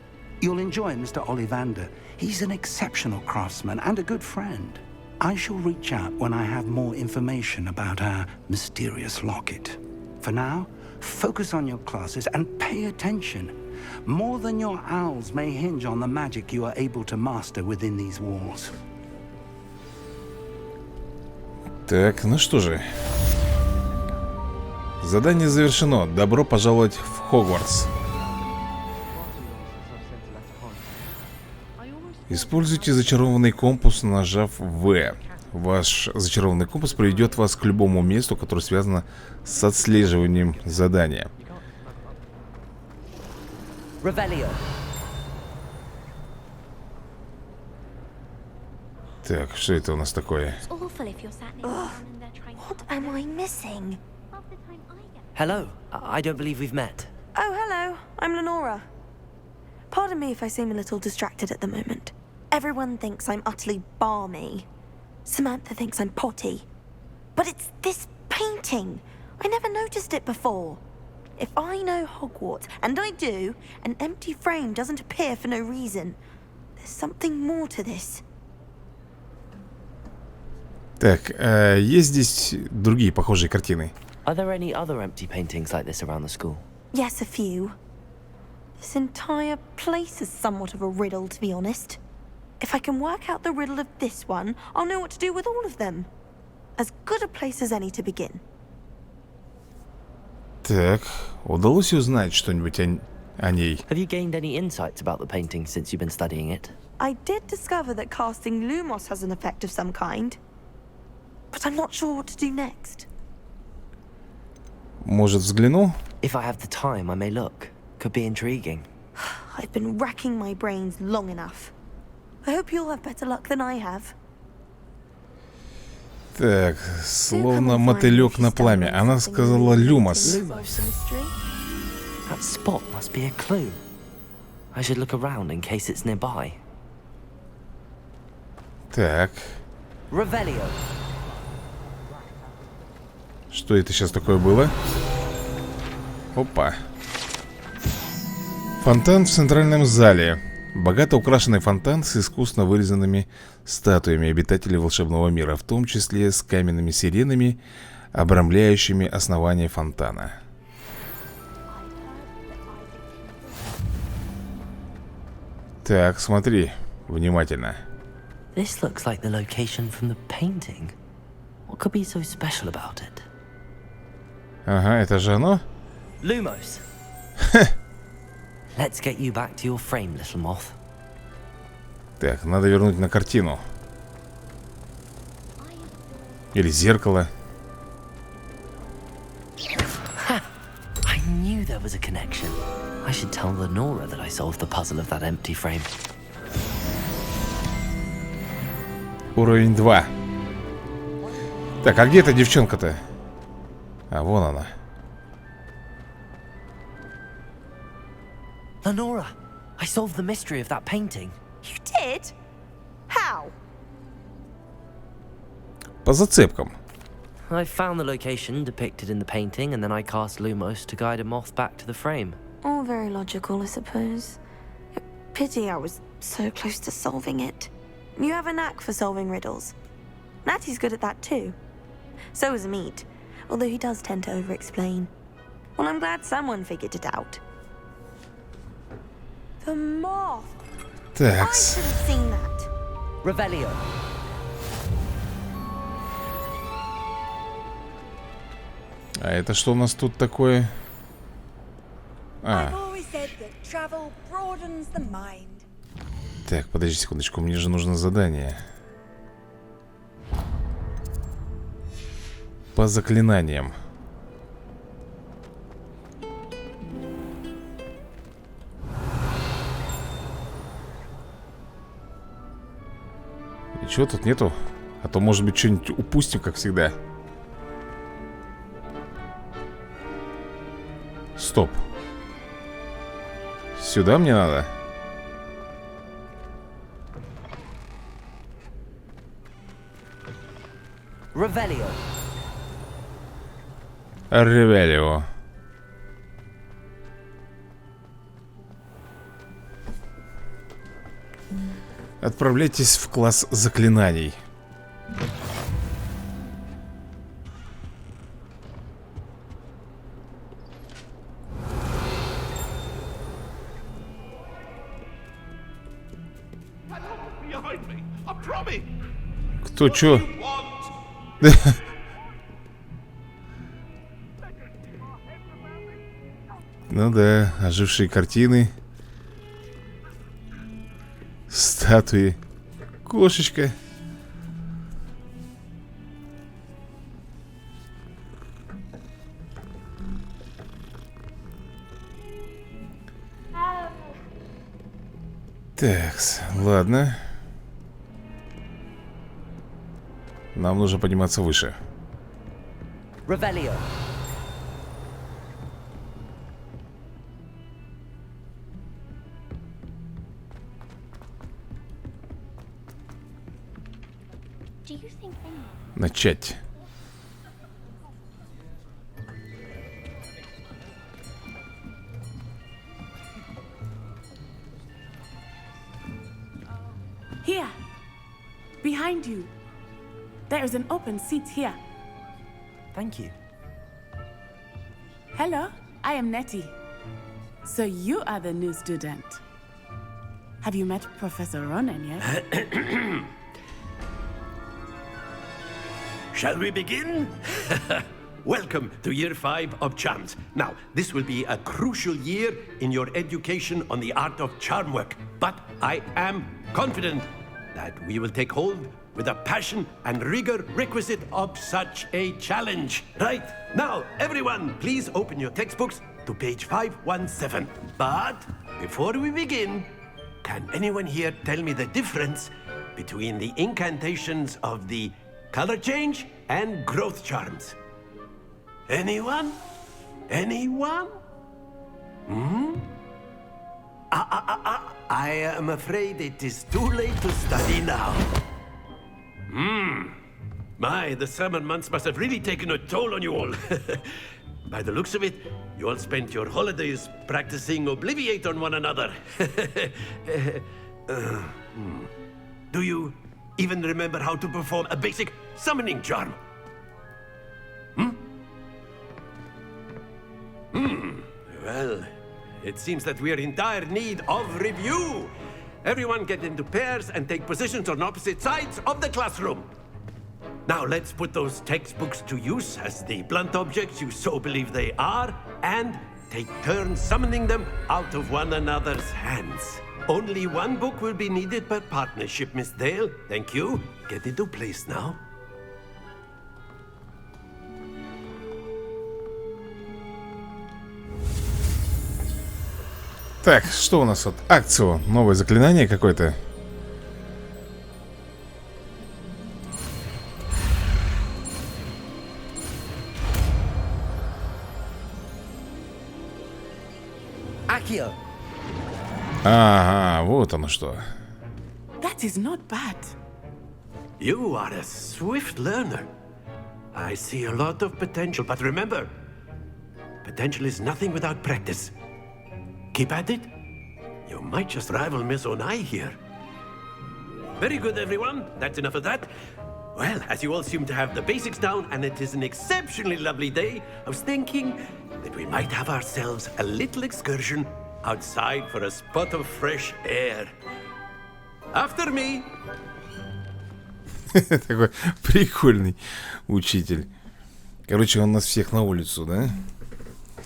You'll enjoy Mr. Ollivander. He's an exceptional craftsman and a good friend. I shall reach out when I have more information about our mysterious locket. For now, focus on your classes and pay attention. More than your owls may hinge on the magic you are able to master within these walls. Так, ну что же. Задание завершено. Добро пожаловать в Хогвартс. Используйте зачарованный компас, нажав В. Ваш зачарованный компас приведет вас к любому месту, которое связано с отслеживанием задания. Так, что это у нас такое? What am I missing? Hello. I don't believe we've met. Oh, hello. I'm Lenora. Pardon me if I seem a little distracted at the moment. Everyone thinks I'm utterly balmy. Samantha thinks I'm potty. But it's this painting. I never noticed it before. If I know Hogwarts, and I do, an empty frame doesn't appear for no reason. There's something more to this. Так, есть здесь другие похожие картины? Are there any other empty paintings like this around the school? Yes, a few. This entire place is somewhat of a riddle, to be honest. If I can work out the riddle of this one, I'll know what to do with all of them. As good a place as any to begin. Так, удалось узнать что-нибудь о ней? Have you gained any insights about the painting since you've been studying it? I did discover that casting Lumos has an effect of some kind. But I'm not sure what to do next. Может, взгляну? If I have the time, I may look. Could be intriguing. I've been racking my brains long enough. I hope you'll have better luck than I have. Так, словно мотылек на пламя. Она сказала люмос. That spot must be a clue. I should look around in case it's nearby. Так. Revelio. Что это сейчас такое было? Опа. Фонтан в центральном зале. Богато украшенный фонтан с искусно вырезанными статуями обитателей волшебного мира, в том числе с каменными сиренами, обрамляющими основание фонтана. Так, смотри внимательно. This looks like the location from the painting. What could be so special about it? Ага, это же оно? Lumos. Let's get you back to your frame, little moth. Так, надо вернуть на картину. Или зеркало. Ha! I knew there was a connection. I should tell Lenora that I solved the puzzle of that empty frame. Уровень 2. Так, а где эта девчонка-то? А, вон она. Lenora, I solved the mystery of that painting. You did? How? По зацепкам. I found the location depicted in the painting, and then I cast Lumos to guide a moth back to the frame. All very logical, I suppose. Pity I was so close to solving it. You have a knack for solving riddles. Natty's good at that too. So is Meat, although he does tend to over-explain. Well, I'm glad someone figured it out. The moth! I should have seen that. Revelio. А это что у нас тут такое? А. Так, подожди секундочку, мне же нужно задание. По заклинаниям. Ничего тут нету? А то, может быть, что-нибудь упустим, как всегда. Стоп. Сюда мне надо? Revelio. Ревелио. Отправляйтесь в класс заклинаний. Кто чё? Ну да, ожившие картины. Статуи. Кошечка. Такс, ладно. Нам нужно подниматься выше. Revelio. Начать. Here, behind you. There is an open seat here. Thank you. Hello, I am Nettie. So you are the new student. Have you met Professor Ronan yet? Shall we begin? Welcome to Year 5 of Charms. Now, this will be a crucial year in your education on the art of charm work. But I am confident that we will take hold with the passion and rigor requisite of such a challenge. Right, now, everyone, please open your textbooks to page 517. But before we begin, can anyone here tell me the difference between the incantations of the color change and growth charms? Anyone? Anyone? I am afraid it is too late to study now. My, the summer months must have really taken a toll on you all. By the looks of it, you all spent your holidays practicing Obliviate on one another. Do you even remember how to perform a basic summoning charm? Well, it seems that we are in dire need of review. Everyone get into pairs and take positions on opposite sides of the classroom. Now let's put those textbooks to use as the blunt objects you so believe they are, and take turns summoning them out of one another's hands. Only one book will be needed per partnership, Miss Dale. Thank you. Get into place now. Так, что у нас тут? Акцию. Новое заклинание какое-то. Ага, вот оно что. That is not bad. You are a swift learner. I see a lot of potential, but remember, potential is nothing without practice. Keep at it. You might just rival Miss Onai here. Very good, everyone. That's enough of that. Well, as you all seem to have the basics down, and it is an exceptionally lovely day, I was thinking that we might have ourselves a little excursion outside for a spot of fresh air. After me. Такой прикольный учитель. Короче, он нас всех на улицу, да?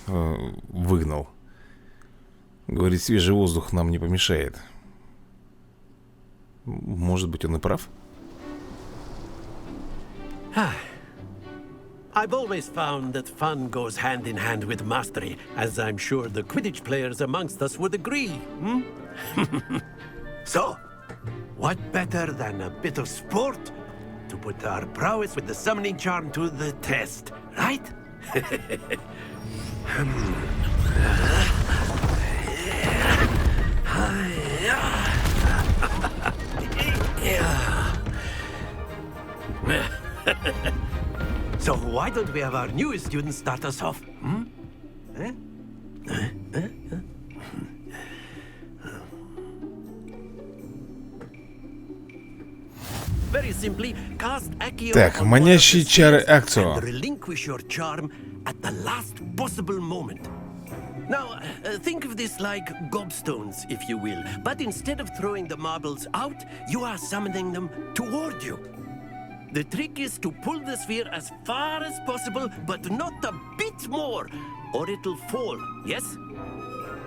Выгнал. Говорит, свежий воздух нам не помешает. Может быть, он и прав? I've always found that fun goes hand in hand with mastery, as I'm sure the Quidditch players amongst us would agree. So, what better than a bit of sport to put our prowess with the summoning charm to the test, right? So why don't we have our newest student start us off? Very simply, cast Accio Так, on манящие one of the чары spheres Акцио. and relinquish your charm at the last possible moment. Now, think of this like gobstones, if you will. But instead of throwing the marbles out, you are summoning them toward you. The trick is to pull the sphere as far as possible, but not a bit more, or it'll fall, yes?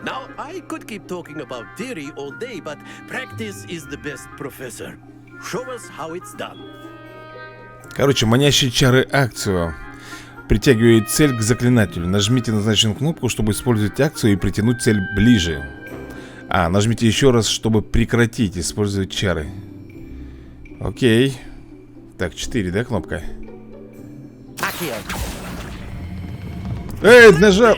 Now, I could keep talking about theory all day, but practice is the best professor. Show us how it's done. Короче, манящие чары Акцио. Притягивает цель к заклинателю. Нажмите назначенную кнопку, чтобы использовать акцию и притянуть цель ближе. Нажмите еще раз, чтобы прекратить использовать чары. Окей. Так, 4, да, кнопка? Эй, нажал!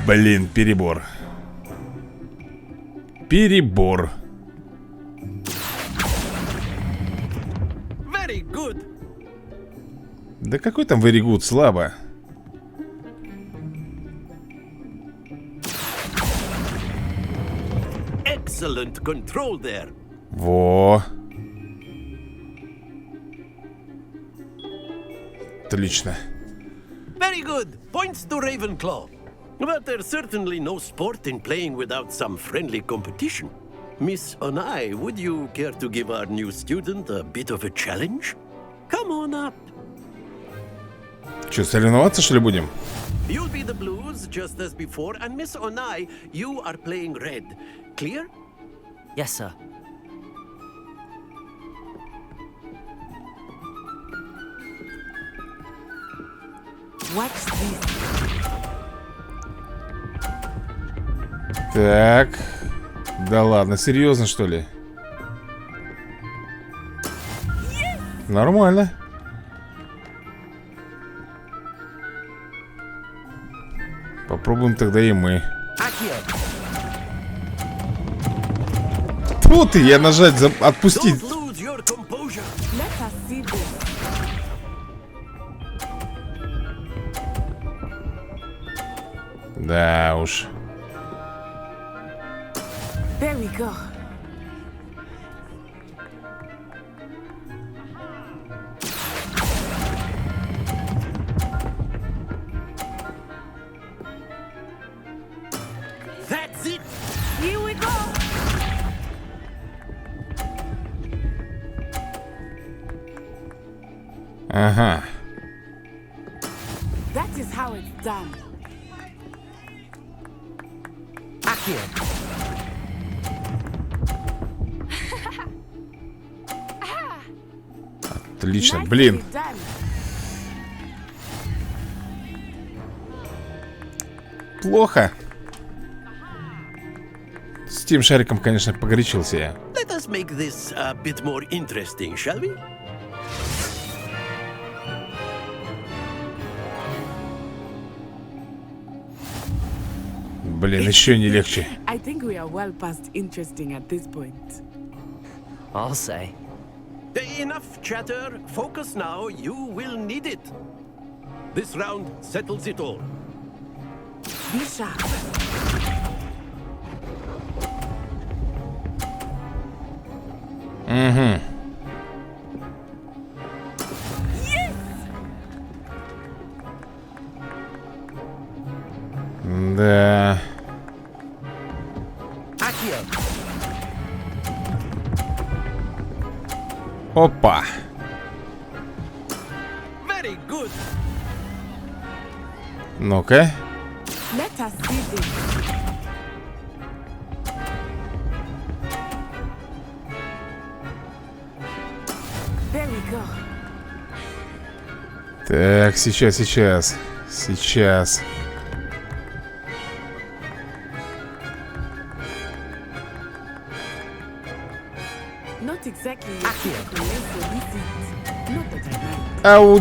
Блин, перебор. Перебор. Да какой там very good, слабо. Excellent control there. Во. Отлично. Very good. Points to Ravenclaw. But there's certainly no sport in playing without some friendly competition. Miss Onai, would you care to give our new student a bit of a challenge? Come on up. Что, соревноваться, что ли, будем? You'll be the blues, just as before, and Miss Onai, you are playing red. Clear? Yes, sir. What's this? Так. Да ладно, серьезно, что ли? Нормально. Попробуем тогда и мы. Фу ты, я нажать, отпустить. Да уж. There we go. That's it. Here we go. Ага. That is how it's done. Отлично, блин. Плохо. С тем шариком, конечно, погорячился я. Let us make this a bit more interesting, shall we? Блин, еще не легче. I think we are well past interesting at this point. I'll say. Enough chatter. Focus now. You will need it. This round settles it all. Be sharp. Угу. Да. Опа. Very good. Ну-ка. Let us see this. There we go. Так, сейчас. Not exactly. Not that I mind.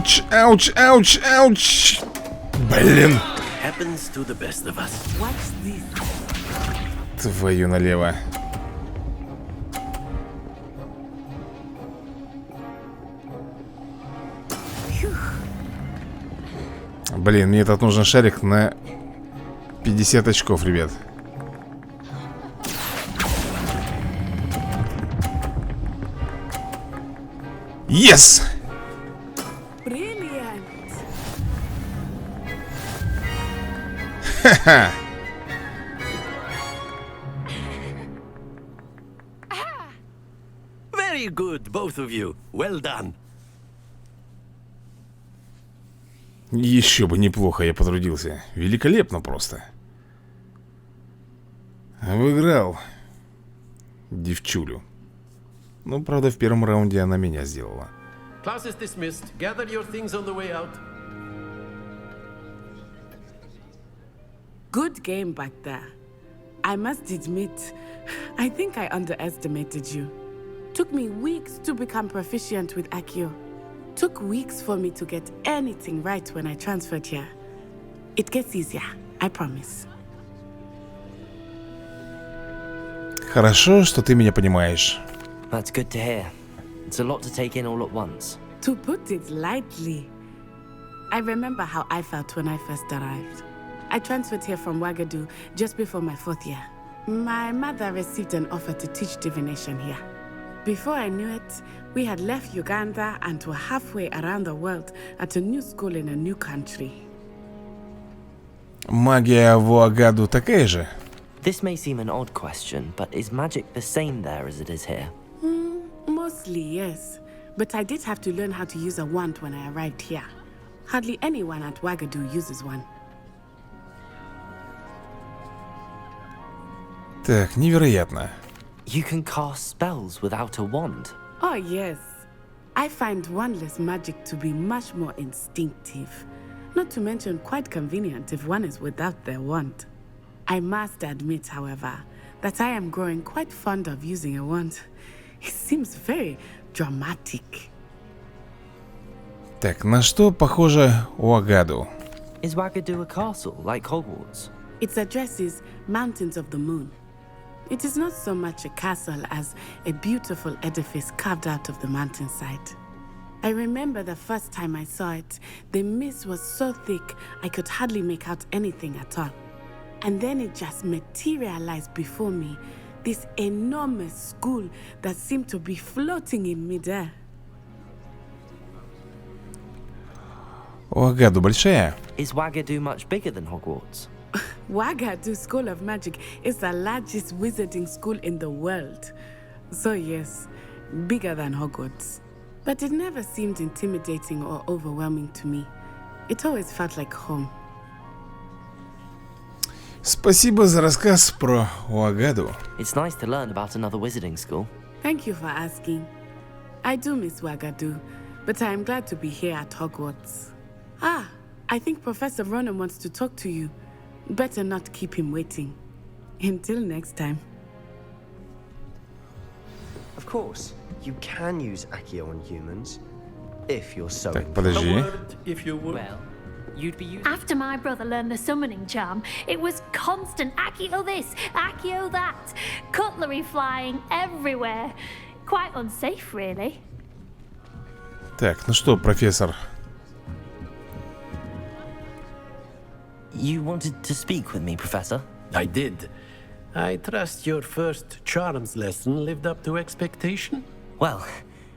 Ауч. Блин. Happens to the best of us. Watch this. Твою налево. Блин, мне этот нужен шарик на 50 очков, ребят. Yes! Brilliant. Ха-ха. Very good, both of you. Well done. Еще бы неплохо я потрудился. Великолепно просто. Выиграл девчулю. Ну, правда, в первом раунде она меня сделала. Class is dismissed. Gather your things on the way out. Good game back there. I must admit, I think I underestimated you. Took me weeks to become proficient with Accio. Took weeks for me to get anything right when I transferred here. It gets easier, I promise. Хорошо, что ты меня понимаешь. That's good to hear. It's a lot to take in all at once. To put it lightly, I remember how I felt when I first arrived. I transferred here from Ouagadougou just before my 4th year. My mother received an offer to teach divination here. Before I knew it, we had left Uganda and were halfway around the world at a new school in a new country. Магия в Ouagadougou такая же? This may seem an odd question, but is magic the same there as it is here? Mostly, yes. But I did have to learn how to use a wand when I arrived here. Hardly anyone at Ouagadougou uses one. Так, невероятно. You can cast spells without a wand. Oh, yes. I find wandless magic to be much more instinctive. Not to mention quite convenient if one is without their wand. I must admit, however, that I am growing quite fond of using a wand. It seems very dramatic. Так, на что похоже Ouagadougou? Is Ouagadougou a castle like Hogwarts? Its address is Mountains of the Moon. It is not so much a castle as a beautiful edifice carved out of the mountainside. I remember the first time I saw it, the mist was so thick I could hardly make out anything at all. And then it just materialized before me, this enormous school that seemed to be floating in midair. Вагadu большая? Is Wagadu much bigger than Hogwarts? Wagadu School of Magic is the largest wizarding school in the world. So yes, bigger than Hogwarts. But it never seemed intimidating or overwhelming to me. It always felt like home. Спасибо за рассказ про Вагаду. It's nice to learn about another wizarding school. Thank you for asking. I do miss Wagadu, but I am glad to be here at Hogwarts. Ah, I think Professor Ronan wants to talk to you. Better not keep him waiting. Until next time. Of course, you can use Accio on humans, if you're so Так, подожди. if you would. Well, you'd be using... After my brother learned the summoning charm, it was constant Accio this, Accio that, cutlery flying everywhere. Quite unsafe, really. Так, ну что, профессор? You wanted to speak with me, Professor? I did. I trust your first charms lesson lived up to expectation? Well,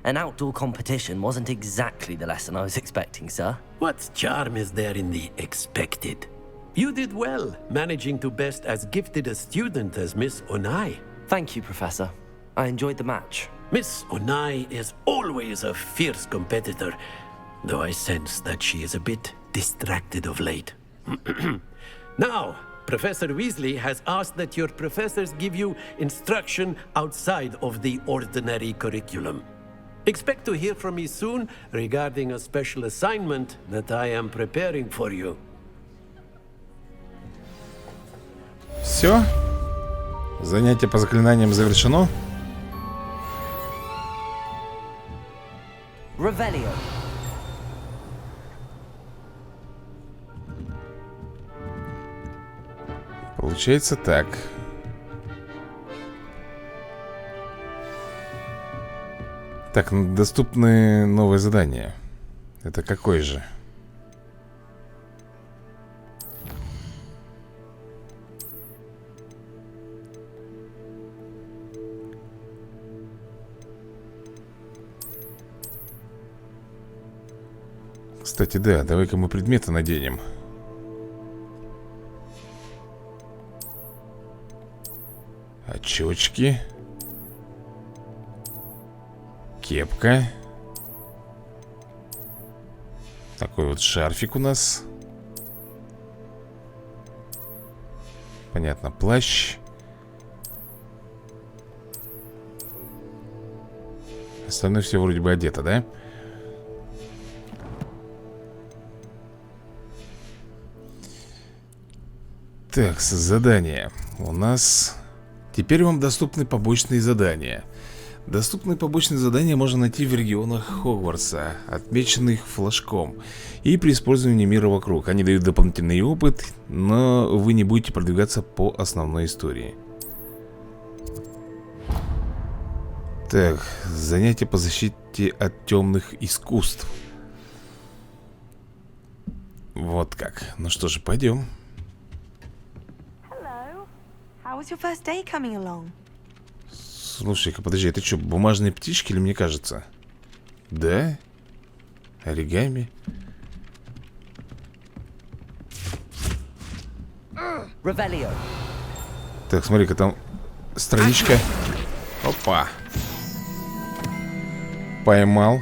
an outdoor competition wasn't exactly the lesson I was expecting, sir. What charm is there in the expected? You did well, managing to best as gifted a student as Miss Onai. Thank you, Professor. I enjoyed the match. Miss Onai is always a fierce competitor, though I sense that she is a bit distracted of late. Now, Professor Weasley has asked that your professors give you instruction outside of the ordinary curriculum. Expect to hear from me soon regarding a special assignment that I am preparing for you. Все? Занятие по заклинаниям завершено? Revelio. Получается так. Так, доступны новые задания. Это какое же? Кстати, да, давай-ка мы предметы наденем. Очечки. Кепка. Такой вот шарфик у нас. Понятно, плащ. Остальное все вроде бы одето, да? Так, задание. У нас... Теперь вам доступны побочные задания. Доступные побочные задания можно найти в регионах Хогвартса, отмеченных флажком, и при использовании мира вокруг. Они дают дополнительный опыт, но вы не будете продвигаться по основной истории. Так, занятие по защите от темных искусств. Вот как. Ну что же, пойдем. How was your first day coming along? Слушай-ка, подожди, это что, бумажные птички или мне кажется? Да? Оригами? Revelio. Так, смотри-ка, там страничка. Опа. Поймал.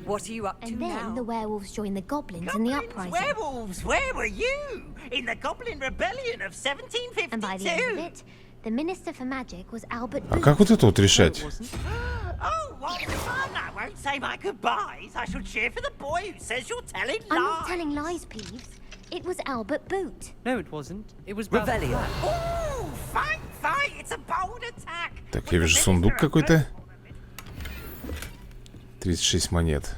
What are you up to And then now? the werewolves joined the goblins in the uprising. Werewolves, where were you? In the Goblin Rebellion of 1752. And by the end of it, the Minister for Magic was Albert А Booth. как вот это вот решать? Oh, what fun! I won't say my goodbyes. I shall cheer for the boy who says you're telling lies. I'm not telling lies, Peeves. It was Albert Boot. No, it wasn't. It was Revelio. Oh, fight, fight! It's a bold attack. Так, я вижу сундук какой-то. 36 монет.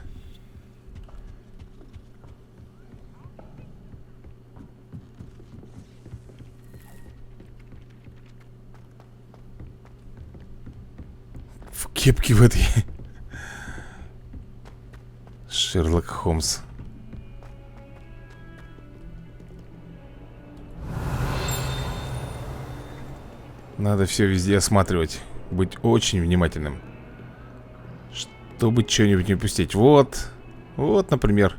кепки в этой. Шерлок Холмс. Надо все везде осматривать. Быть очень внимательным. Чтобы что-нибудь не упустить. Вот. Вот, например.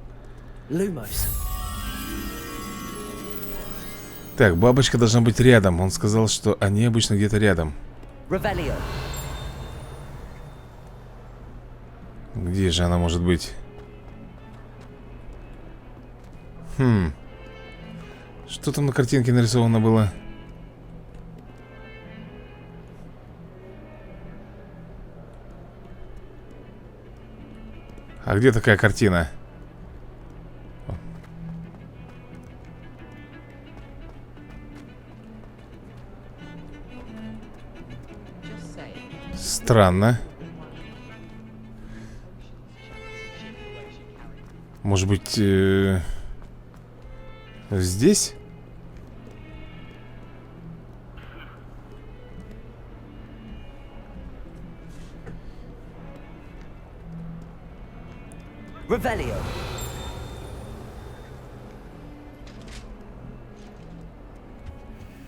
Так, бабочка должна быть рядом. Он сказал, что они обычно где-то рядом. Где же она может быть? Что там на картинке нарисовано было? А где такая картина? Странно. Может быть, здесь? Revelio.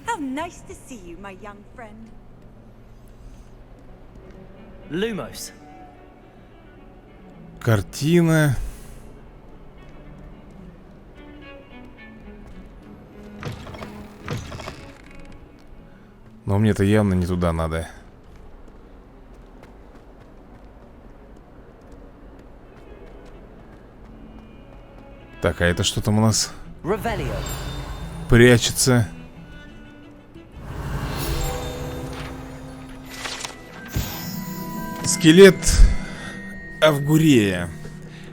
How nice to see you, my young friend. Lumos. Картина. Но мне-то явно не туда надо. Так, а это что там у нас? Revelio. Прячется. Скелет Авгурея.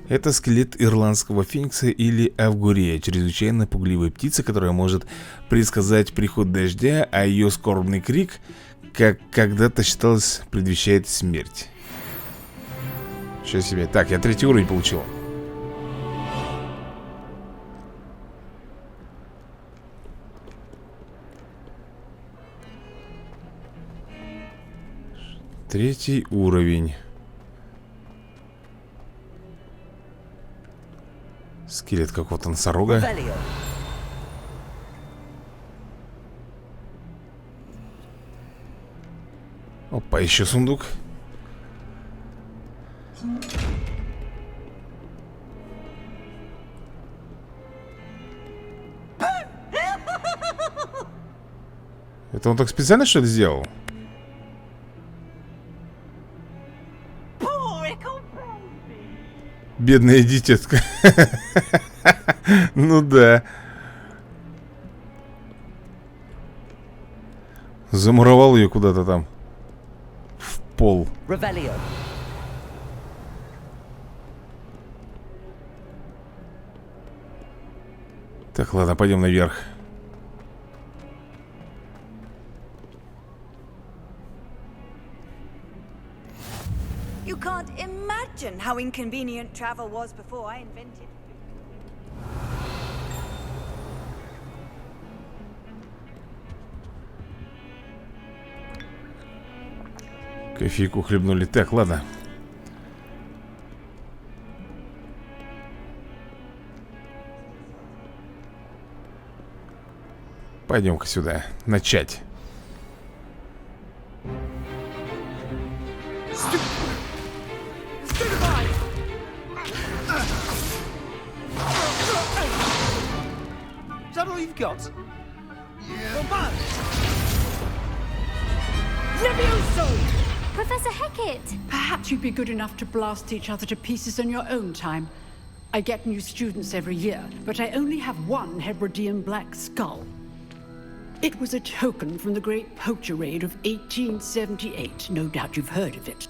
Это скелет ирландского феникса или авгурея, чрезвычайно пугливая птица, которая может предсказать приход дождя, а ее скорбный крик, как когда-то считалось, предвещает смерть. Ничего себе. Так, я 3-й уровень получил. Третий уровень. Скелет какого-то носорога. Опа, еще сундук. Это он так специально, что ли, сделал? Бедная дитятка. Ну да. Замуровал ее куда-то там в пол. Так, ладно, пойдем наверх. You can't imagine how inconvenient travel was before I invented. Кофейку хлебнули. Так, ладно. Пойдем-ка сюда. Начать. Is that all you've got? Yeah. Levioso! Professor Hecat! Perhaps you'd be good enough to blast each other to pieces on your own time. I get new students every year, but I only have one Hebridean black skull. It was a token from the Great Poacher Raid of 1878. No doubt you've heard of it.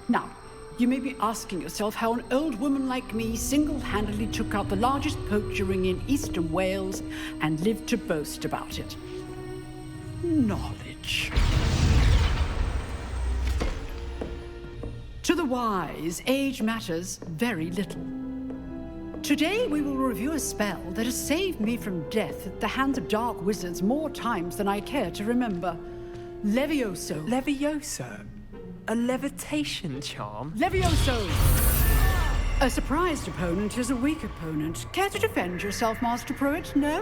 Now, you may be asking yourself how an old woman like me single-handedly took out the largest poacher ring in eastern Wales and lived to boast about it. Knowledge. To the wise, age matters very little. Today we will review a spell that has saved me from death at the hands of dark wizards more times than I care to remember. Levioso. Levioso? A levitation charm? Levioso! A surprised opponent is a weak opponent. Care to defend yourself, Master Pruitt? No?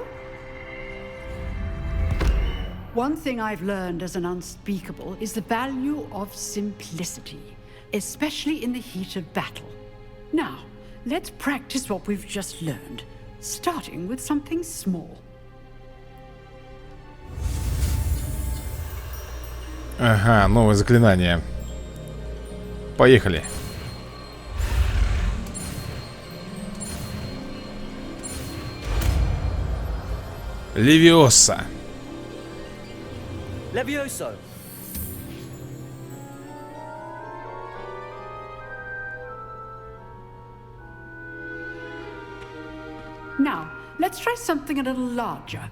One thing I've learned as an unspeakable is the value of simplicity, especially in the heat of battle. Now, let's practice what we've just learned, starting with something small. Ага, новое заклинание. Поехали. Левиоса. Levioso! Now, let's try something a little larger.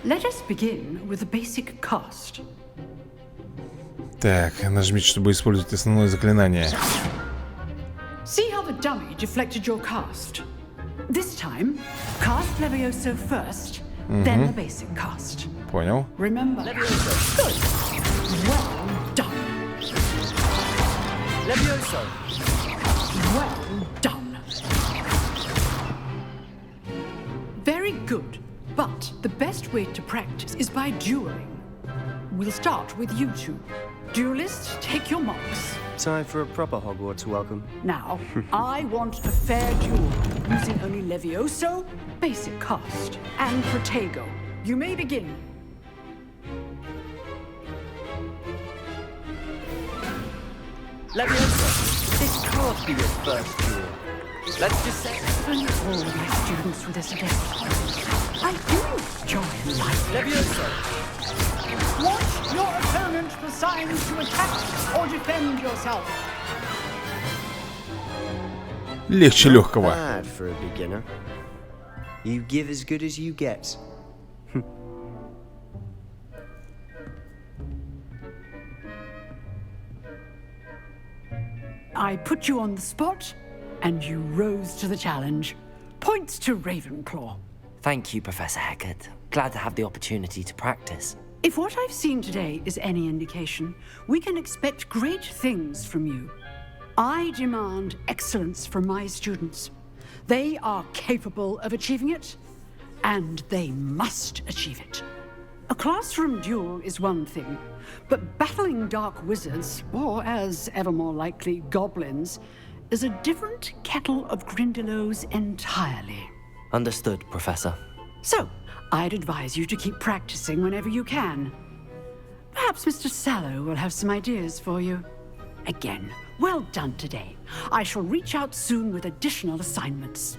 Let us begin with the basic cast. Так, нажмите, чтобы использовать основное заклинание. See how the dummy deflected your cast? This time, cast Levioso first, then the basic cast. Понял. Remember. Levioso. Good. Well done. Levioso! Well done. Very good. But the best way to practice is by dueling. We'll start with you two. Duelists, take your marks. Time for a proper Hogwarts welcome. Now, I want a fair duel, using only Levioso, basic cast, and Protego. You may begin. Levioso! This can't be your first duel. Let's just say... All these students with this death. I do enjoy life. Levioso! Watch your opponent for signs to attack or defend yourself. Легче легкого. Bad for a beginner. You give as good as you get. I put you on the spot, and you rose to the challenge. Points to Ravenclaw. Thank you, Professor Hecat. Glad to have the opportunity to practice. If what I've seen today is any indication, we can expect great things from you. I demand excellence from my students. They are capable of achieving it, and they must achieve it. A classroom duel is one thing, but battling dark wizards, or as ever more likely, goblins, is a different kettle of Grindylows entirely. Understood, Professor. So, I'd advise you to keep practicing whenever you can. Perhaps Mr. Sallow will have some ideas for you. Again, well done today. I shall reach out soon with additional assignments.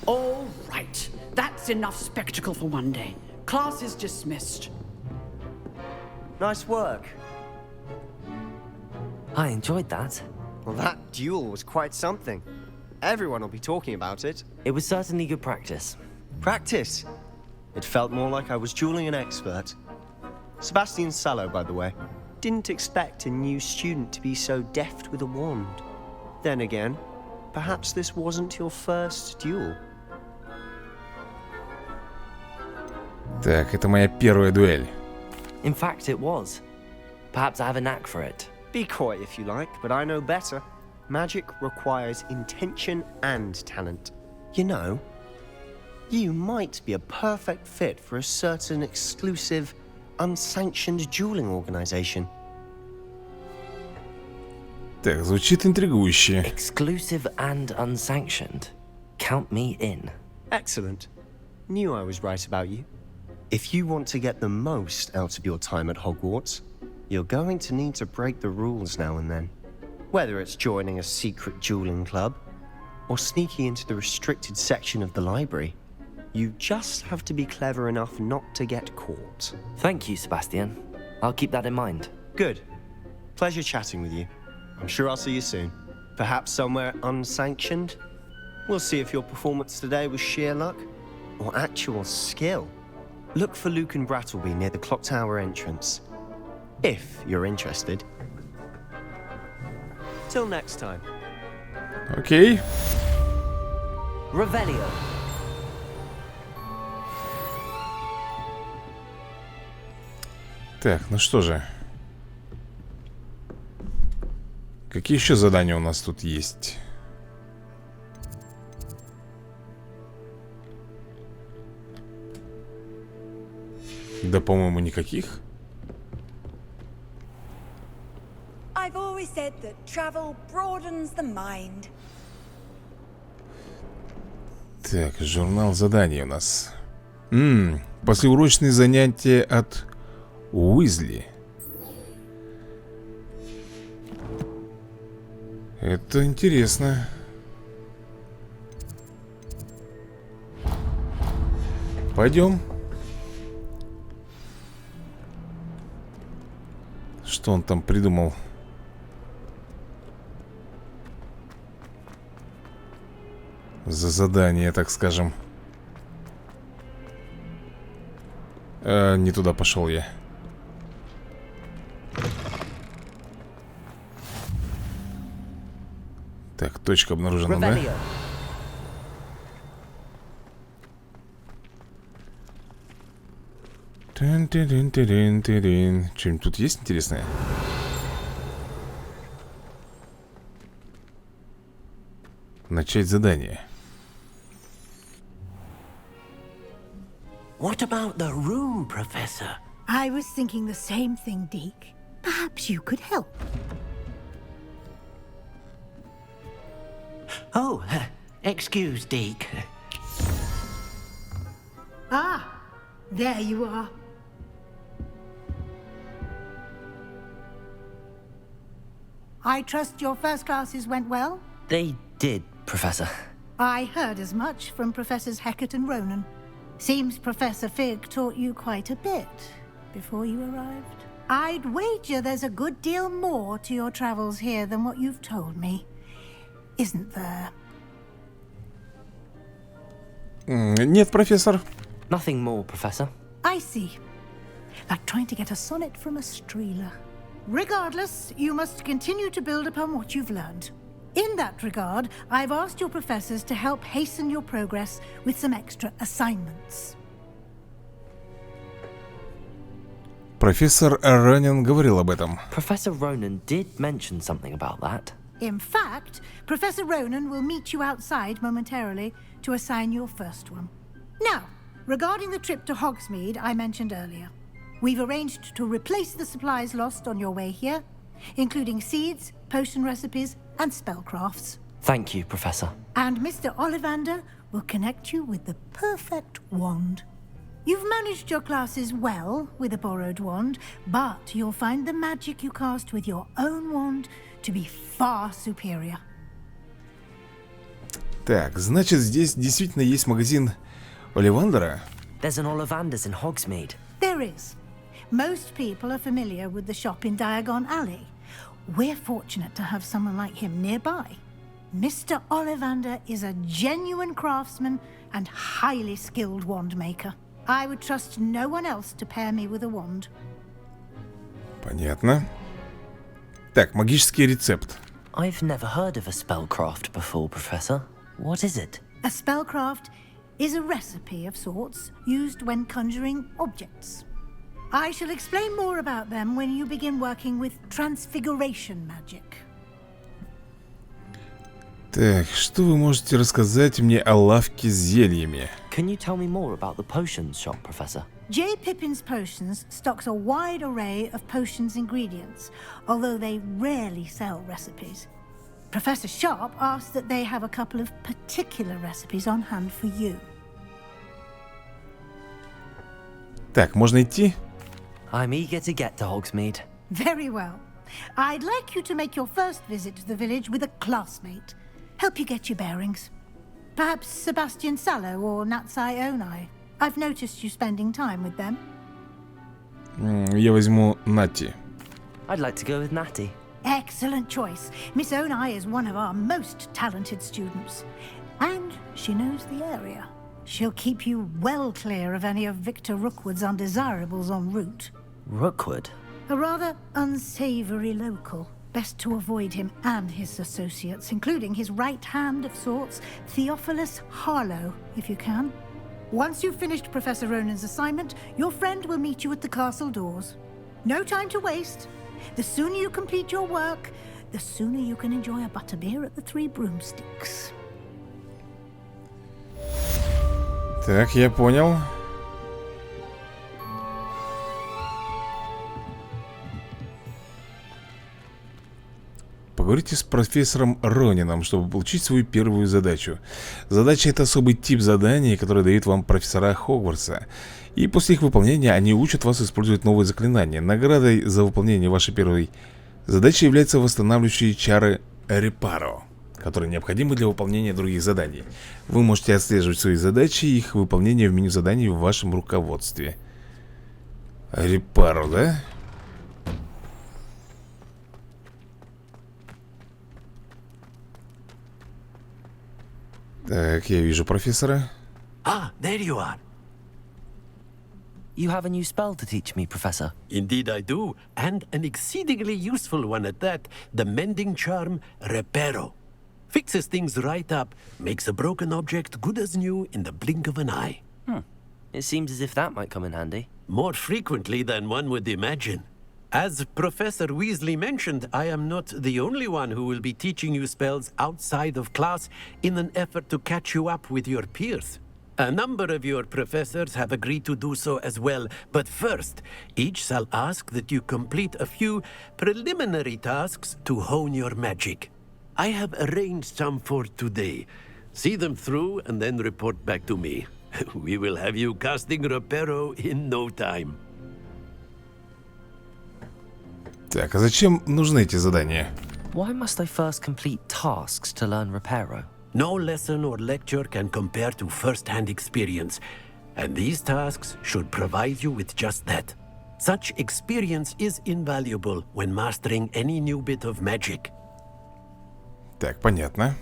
All right. That's enough spectacle for one day. Class is dismissed. Nice work. I enjoyed that. Well, that duel was quite something. Everyone will be talking about it. It was certainly good practice. Practice? It felt more like I was dueling an expert. Sebastian Sallow, by the way. Didn't expect a new student to be so deft with a wand. Then again, perhaps this wasn't your first duel. Так, это моя первая дуэль. In fact, it was. Perhaps I have a knack for it. Be coy if you like, but I know better. Magic requires intention and talent. You know, you might be a perfect fit for a certain exclusive, unsanctioned dueling organization. Так, звучит интригующе. Exclusive and unsanctioned. Count me in. Excellent. Knew I was right about you. If you want to get the most out of your time at Hogwarts, you're going to need to break the rules now and then. Whether it's joining a secret dueling club, or sneaking into the restricted section of the library, you just have to be clever enough not to get caught. Thank you, Sebastian. I'll keep that in mind. Good. Pleasure chatting with you. I'm sure I'll see you soon. Perhaps somewhere unsanctioned? We'll see if your performance today was sheer luck or actual skill. Look for Luke and Brattleby near the clock tower entrance. If you're interested. Till next time. Окей. Revelio. Так, ну что же. Какие еще задания у нас тут есть? Да, по-моему, никаких. I've always said that travel broadens the mind. Так, журнал заданий у нас. Послеурочные занятия от Уизли. Это интересно. Пойдем. Что он там придумал? За задание, так скажем. Не туда пошел я. Так, точка обнаружена, да? Что-нибудь тут есть интересное? Начать задание. What about the room, Professor? I was thinking the same thing, Deke. Perhaps you could help. Oh, excuse, Deke. Ah, there you are. I trust your first classes went well? They did, Professor. I heard as much from Professors Hecat and Ronan. Seems Professor Fig taught you quite a bit before you arrived. I'd wager there's a good deal more to your travels here than what you've told me. Isn't there? Нет, профессор. Nothing more, Professor. I see. Like trying to get a sonnet from a streeler. Regardless, you must continue to build upon what you've learned. In that regard, I've asked your professors to help hasten your progress with some extra assignments. Профессор Ронан говорил об этом. Professor Ronan did mention something about that. In fact, Professor Ronan will meet you outside momentarily to assign your first one. Now, regarding the trip to Hogsmeade I mentioned earlier, we've arranged to replace the supplies lost on your way here, including seeds, potion recipes, and spellcrafts. Thank you, Professor. And Mr. Ollivander will connect you with the perfect wand. You've managed your classes well with a borrowed wand, but you'll find the magic you cast with your own wand to be far superior. Так, значит, здесь действительно есть магазин Олливандера? There's an Ollivander's in Hogsmeade. There is. Most people are familiar with the shop in Diagon Alley. We're fortunate to have someone like him nearby. Mr. Ollivander is a genuine craftsman and highly skilled wand maker. I would trust no one else to pair me with a wand. Понятно. Так, магический рецепт. I've never heard of a spellcraft before, Professor. What is it? A spellcraft is a recipe of sorts used when conjuring objects. I shall explain more about them when you begin working with transfiguration magic. Так, что вы можете рассказать мне о лавке с зельями? Can you tell me more about the potions shop, Professor? J. Pippin's Potions stocks a wide array of potions ingredients, although they rarely sell recipes. Professor Sharp asked that they have a couple of particular recipes on hand for you. Так, можно идти? I'm eager to get to Hogsmeade. Very well. I'd like you to make your first visit to the village with a classmate. Help you get your bearings. Perhaps Sebastian Sallow or Natsai Onai. I've noticed you spending time with them. Я возьму Натти. I'd like to go with Natty. Excellent choice. Miss Onai is one of our most talented students. And she knows the area. She'll keep you well clear of any of Victor Rookwood's undesirables en route. Rookwood? A rather unsavory local. Best to avoid him and his associates, including his right hand of sorts, Theophilus Harlow, if you can. Once you've finished Professor Ronan's assignment, your friend will meet you at the castle doors. No time to waste. The sooner you complete your work, the sooner you can enjoy a butterbeer at the Three Broomsticks. Так, я понял. Поговорите с профессором Ронином, чтобы получить свою первую задачу. Задача — это особый тип заданий, который дают вам профессора Хогвартса. И после их выполнения они учат вас использовать новые заклинания. Наградой за выполнение вашей первой задачи являются восстанавливающие чары Репаро, которые необходимы для выполнения других заданий. Вы можете отслеживать свои задачи и их выполнение в меню заданий в вашем руководстве. Репаро, да? Так, я вижу профессора. Ah, there you are. You have a new spell to teach me, Professor. Indeed I do, and an exceedingly useful one at that. The mending charm, Reparo. Fixes things right up, makes a broken object good as new in the blink of an eye. It seems as if that might come in handy. More frequently than one would imagine. As Professor Weasley mentioned, I am not the only one who will be teaching you spells outside of class in an effort to catch you up with your peers. A number of your professors have agreed to do so as well, but first, each shall ask that you complete a few preliminary tasks to hone your magic. I have arranged some for today. See them through and then report back to me. We will have you casting Reparo in no time. Так, а зачем нужны эти задания? Why must I first complete tasks to learn Reparo? No lesson or lecture can compare to first-hand experience, and these tasks should provide you with just that. Such experience is invaluable when mastering any new bit of magic. Так, понятно.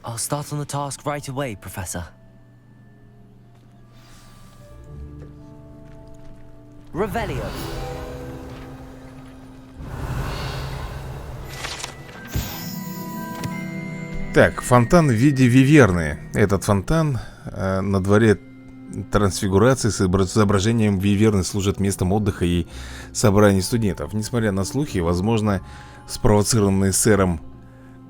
I'll start on the task right away, Professor. Revelio. Так, фонтан в виде виверны. Этот фонтан на дворе трансфигурации с изображением виверны служит местом отдыха и собраний студентов. Несмотря на слухи, возможно, спровоцированные сэром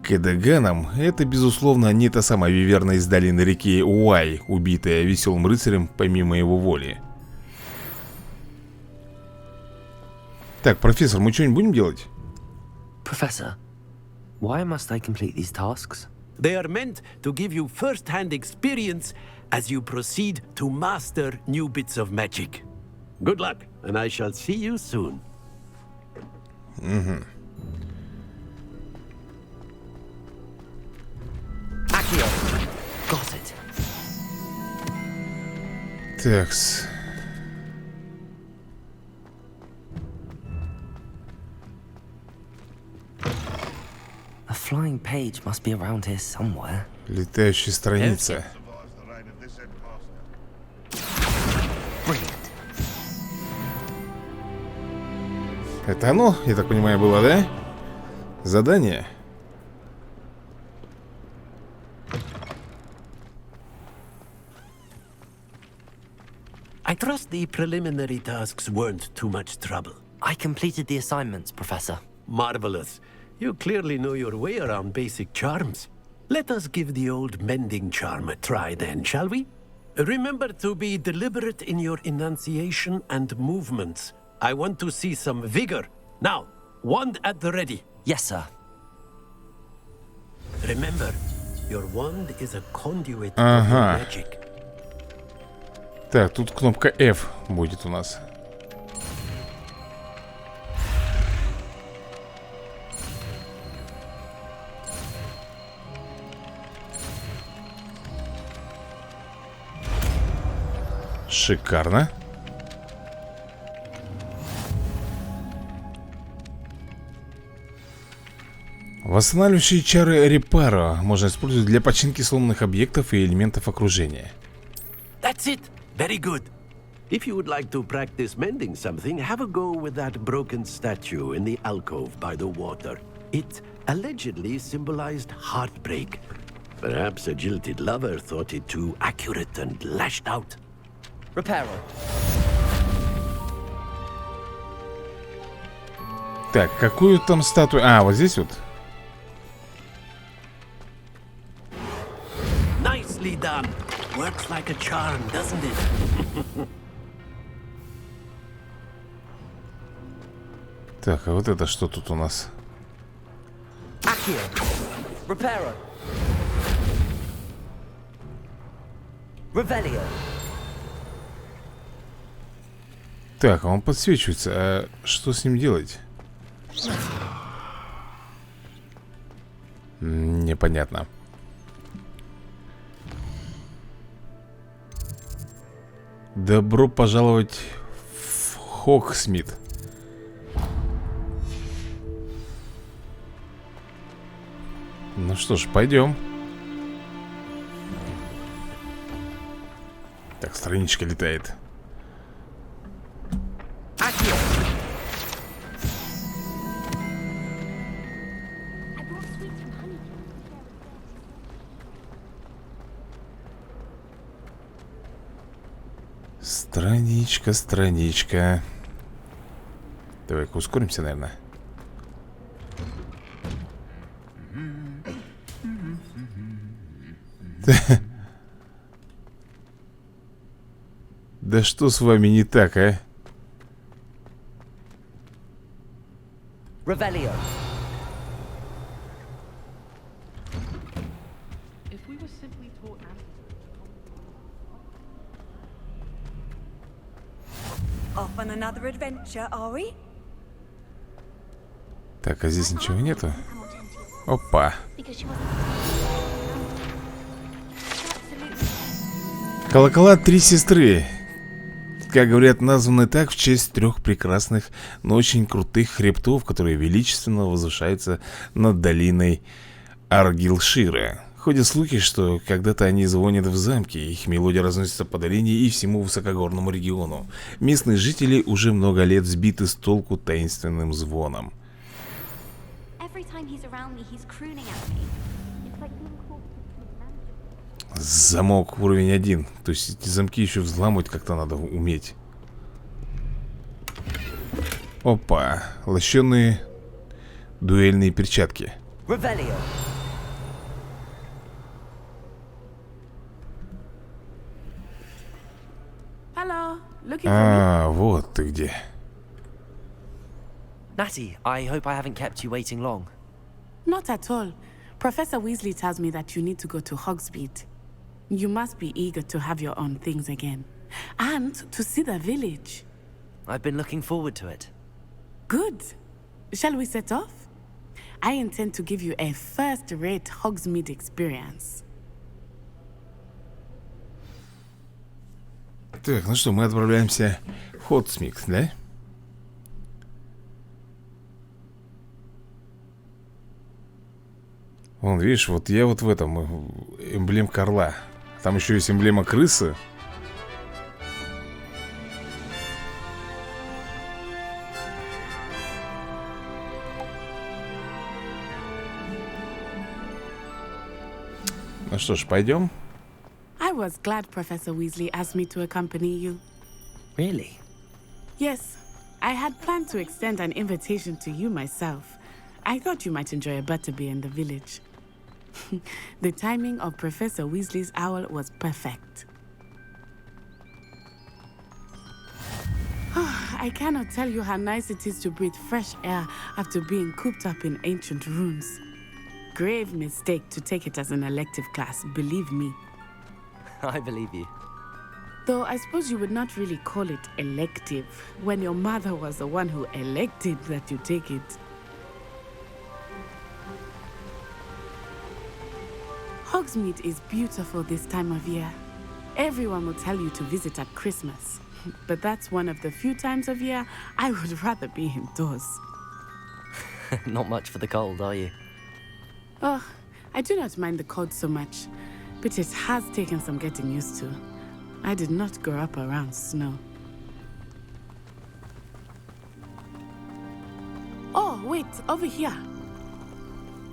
Кэдеганом, это, безусловно, не та самая виверна из долины реки Уай, убитая веселым рыцарем помимо его воли. Так, профессор, мы что-нибудь будем делать? Professor, why must I complete these tasks? They are meant to give you first-hand experience as you proceed to master new bits of magic. Good luck, and I shall see you soon. Accio. Got it. Такс. A flying page must be around here somewhere. Летающая страница. Brilliant. Это оно, я так понимаю, было, да? Задание. I trust the preliminary tasks weren't too much trouble. I completed the assignments, Professor. Marvelous. You clearly know your way around basic charms. Let us give the old mending charm a try then, shall we? Remember to be deliberate in your enunciation and movements. I want to see some vigor. Now, wand at the ready. Yes, sir. Remember, your wand is a conduit of Ага. your magic. Так, тут кнопка F будет у нас. Шикарно. Восстанавливающие чары Репаро можно использовать для починки сломанных объектов и элементов окружения. That's it. Very good. If you would like to practice mending something, have a go with that broken statue in the alcove by the water. It allegedly symbolized heartbreak. Perhaps a jilted lover thought it too accurate and lashed out. Repairer. Так, какую там статую? А, вот здесь вот. Nicely done. Works like a charm, doesn't it? Так, а вот это что тут у нас? Accio. Repairer. Revelio. Так, а он подсвечивается. А что с ним делать? Непонятно. Добро пожаловать в Хогсмит. Ну что ж, пойдем. Так, страничка летает. Страничка, страничка. Давай-ка ускоримся, наверное. Да что с вами не так, а? Revelio. Off on another adventure, are we? Так, а здесь ничего нету? Опа. Колокола три сестры. Как говорят, названы так в честь трех прекрасных, но очень крутых хребтов, которые величественно возвышаются над долиной Аргилшира. Ходят слухи, что когда-то они звонят в замке, их мелодия разносится по долине и всему высокогорному региону. Местные жители уже много лет сбиты с толку таинственным звоном. Замок уровень 1. То есть эти замки еще взламывать как-то надо уметь. Опа, лощеные дуэльные перчатки. Revelio. Hello, looking for me? Вот ты где. Natty, I hope I haven't kept you waiting long. Not at all. Professor Weasley tells me that you need to go to Hogsmeade. You must be eager to have your own things again. And to see the village. I've been looking forward to it. Good. Shall we set off? I intend to give you a first-rate Hogsmeade experience. Так, ну что, мы отправляемся в Хогсмит, да? Вон, видишь, вот я вот в этом эмблемка орла. Там еще есть эмблема крысы. Ну что ж, пойдем. I was glad Professor Weasley asked me to accompany you. Really? Yes, I had planned to extend an invitation to you myself. I thought you might enjoy a butterbeer in the village. The timing of Professor Weasley's owl was perfect. I cannot tell you how nice it is to breathe fresh air after being cooped up in ancient ruins. Grave mistake to take it as an elective class, believe me. I believe you. Though I suppose you would not really call it elective when your mother was the one who elected that you take it. Hogsmeade is beautiful this time of year. Everyone will tell you to visit at Christmas. But that's one of the few times of year I would rather be indoors. Not much for the cold, are you? Oh, I do not mind the cold so much. But it has taken some getting used to. I did not grow up around snow. Oh, wait, over here.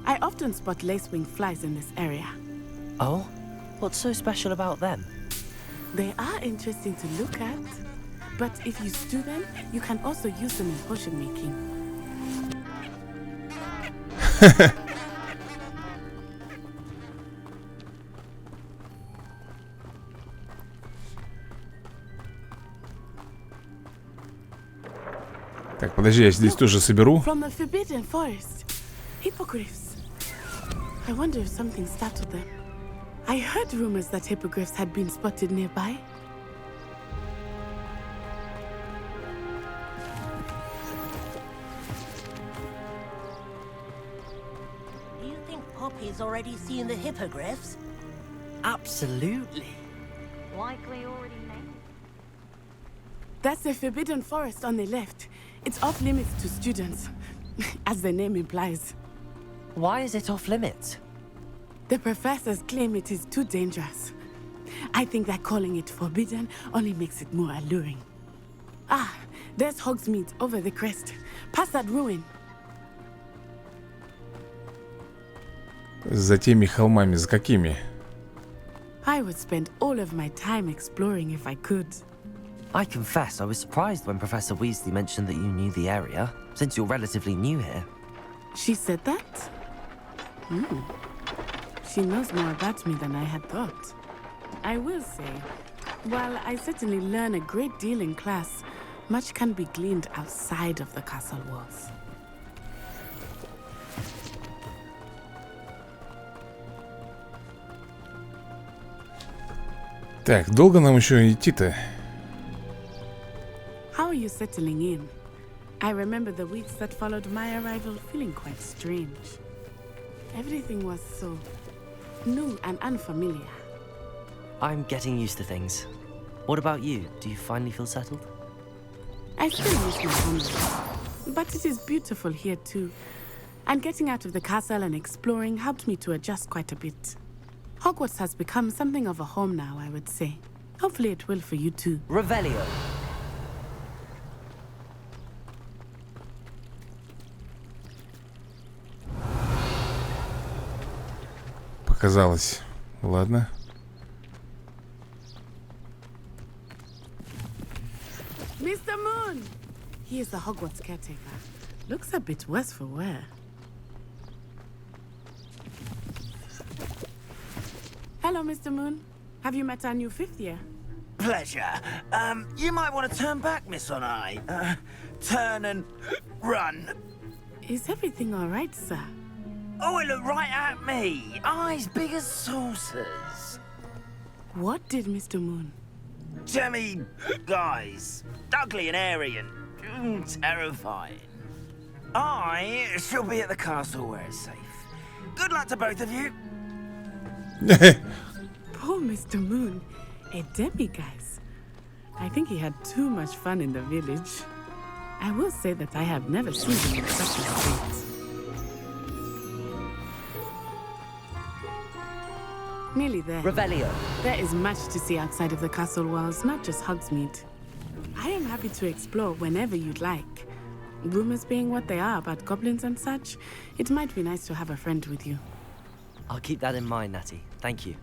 I often spot lacewing flies in this area. Oh? What's so special about them? They are interesting to look at, but if you stew them, you can also use them in potion making. Так, подожди, я здесь тоже соберу. From the forbidden forest. Hippogriffs. I wonder if something startled them. I heard rumors that hippogriffs had been spotted nearby. Do you think Poppy's already seen the hippogriffs? Absolutely. Likely already named. That's the forbidden forest on the left. It's off limits to students, as the name implies. Why is it off limits? The professors claim it is too dangerous. I think that calling it forbidden only makes it more alluring. Ah, there's Hogsmeade over the crest. Past that ruin. За теми холмами, за какими? I would spend all of my time exploring if I could. I confess I was surprised when Professor Weasley mentioned that you knew the area, since you're relatively new here. She said that? She knows more about me than I had thought. I will say, while I certainly learn a great deal in class, much can be gleaned outside of the castle walls. Так, долго нам еще идти-то? How are you settling in? I remember the weeks that followed my arrival feeling quite strange. Everything was so new and unfamiliar. I'm getting used to things. What about you? Do you finally feel settled? I still miss my homeland, but it is beautiful here too. And getting out of the castle and exploring helped me to adjust quite a bit. Hogwarts has become something of a home now, I would say. Hopefully it will for you too. Revelio. Показалось. Ладно. Mr. Moon! He is the Hogwarts caretaker. Looks a bit worse for wear. Hello, Mr. Moon. Have you met our new fifth year? Pleasure. You might want to turn back, Miss Onai. Turn and run. Is everything all right, sir? Oh, it looked right at me. Eyes big as saucers. What did Mr. Moon? Jemmy guys. Ugly and airy and terrifying. I shall be at the castle where it's safe. Good luck to both of you. Poor Mr. Moon. A demiguise. I think he had too much fun in the village. I will say that I have never seen him in such a state. Nearly there. Revelio. There is much to see outside of the castle walls, not just Hogsmeade. I am happy to explore whenever you'd like. Rumors being what they are about goblins and such, it might be nice to have a friend with you. I'll keep that in mind, Natty. Thank you.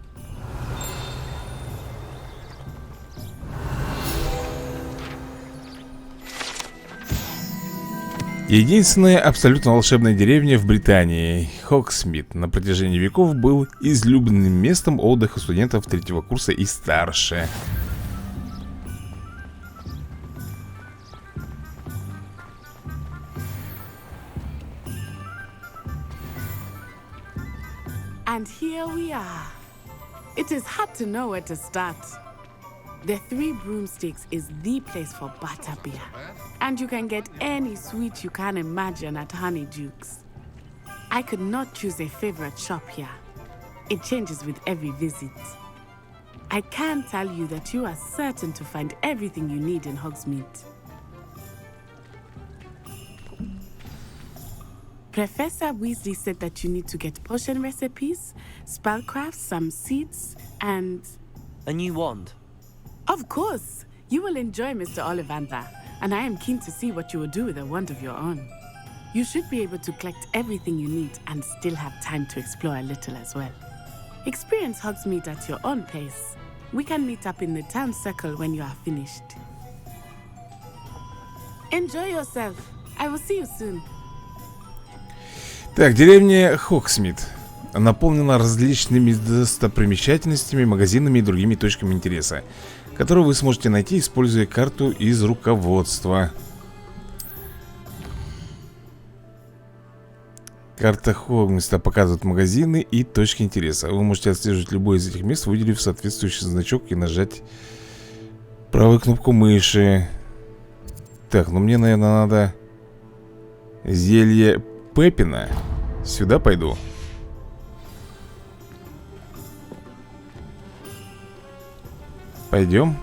Единственная абсолютно волшебная деревня в Британии, Хогсмид, на протяжении веков был излюбленным местом отдыха студентов третьего курса и старше. And here we are. It is hard to know where to start. The Three Broomsticks is the place for butterbeer. And you can get any sweet you can imagine at Honeyduke's. I could not choose a favorite shop here. It changes with every visit. I can tell you that you are certain to find everything you need in Hogsmeade. Professor Weasley said that you need to get potion recipes, spellcrafts, some seeds, and... A new wand. Of course. You will enjoy Mr. Ollivander, and I am keen to see what you will do with a wand of your own. You should be able to collect everything you need and still have time to explore a little as well. Experience Hogsmeade at your own pace. We can meet up in the town circle when you are finished. Enjoy yourself. I will see you soon. Так, деревня Хогсмит наполнена различными достопримечательностями, магазинами и другими точками интереса, которые вы сможете найти, используя карту из руководства. Карта Хогсмита показывает магазины и точки интереса. Вы можете отслеживать любое из этих мест, выделив соответствующий значок и нажать правую кнопку мыши. Так, ну мне, наверное, надо зелье Пеппина. Сюда пойду. Пойдем.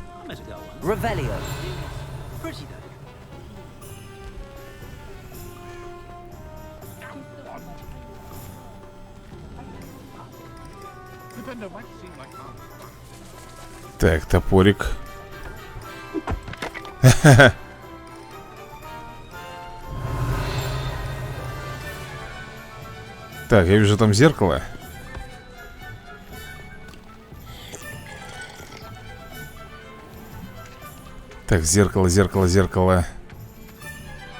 Так, топорик. Так, я вижу там зеркало. Так, зеркало, зеркало, зеркало.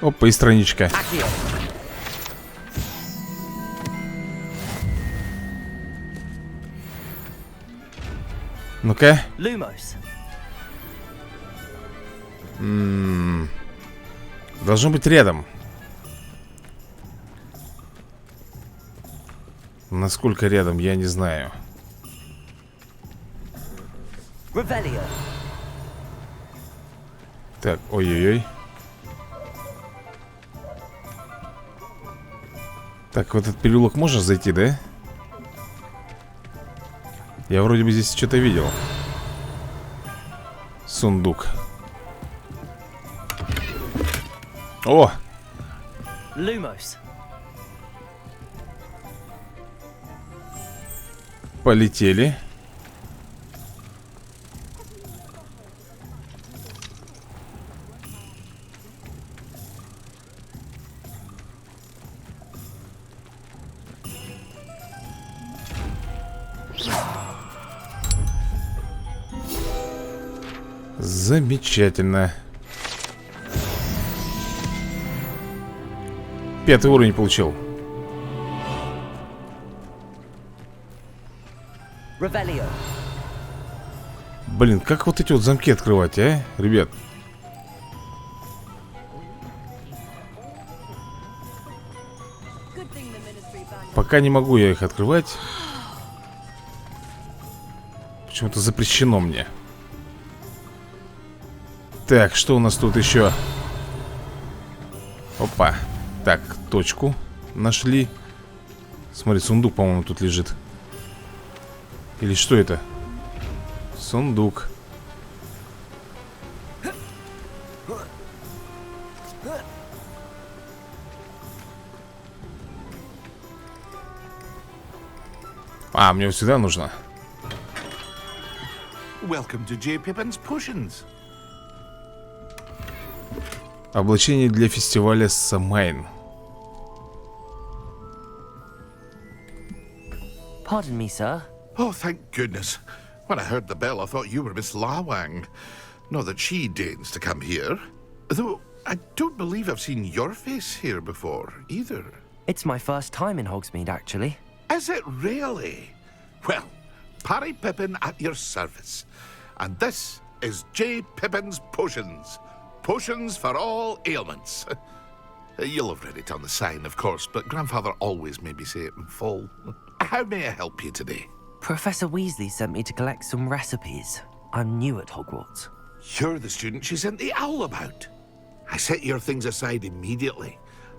Опа, и страничка. Ну-ка. Должно быть рядом. Насколько рядом, я не знаю. Так, ой-ой-ой. Так, в этот переулок можно зайти, да? Я вроде бы здесь что-то видел. Сундук. О! Полетели. Замечательно. 5-й уровень получил. Блин, как вот эти вот замки открывать, а, ребят? Пока не могу я их открывать. Почему-то запрещено мне. Так, что у нас тут еще? Опа. Так, точку нашли. Смотри, сундук, по-моему, тут лежит. Или что это? Сундук. А, мне вот сюда нужно. Welcome to J. Pippin's Potions. Облачение для фестиваля Самайн. Pardon me, sir. Oh, thank goodness. When I heard the bell, I thought you were Miss Lawang. Not that she deigns to come here. Though, I don't believe I've seen your face here before, either. It's my first time in Hogsmeade, actually. Is it really? Well, Parry Pippin at your service. And this is J. Pippin's Potions. Potions for all ailments. You'll have read it on the sign, of course, but Grandfather always made me say it in full. How may I help you today? Professor Weasley sent me to collect some recipes. I'm new at Hogwarts. You're the student she sent the owl about. I set your things aside immediately.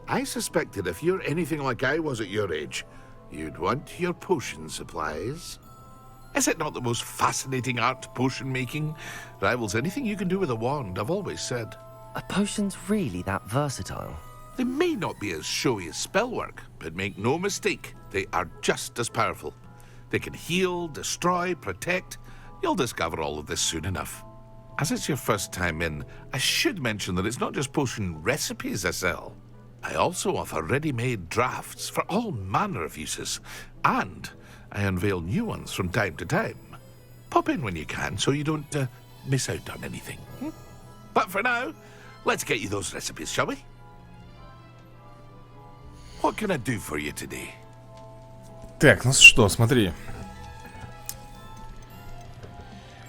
I suspected if you're anything like I was at your age, you'd want your potion supplies. Is it not the most fascinating art, potion making? Rivals anything you can do with a wand, I've always said. Are potions really that versatile? They may not be as showy as spellwork, but make no mistake, they are just as powerful. They can heal, destroy, protect. You'll discover all of this soon enough. As it's your first time in, I should mention that it's not just potion recipes I sell. I also offer ready-made drafts for all manner of uses, and I unveil new ones from time to time. Pop in when you can so you don't miss out on anything. But for now, let's get you those recipes, shall we? What can I do for you today? Так, ну что, смотри.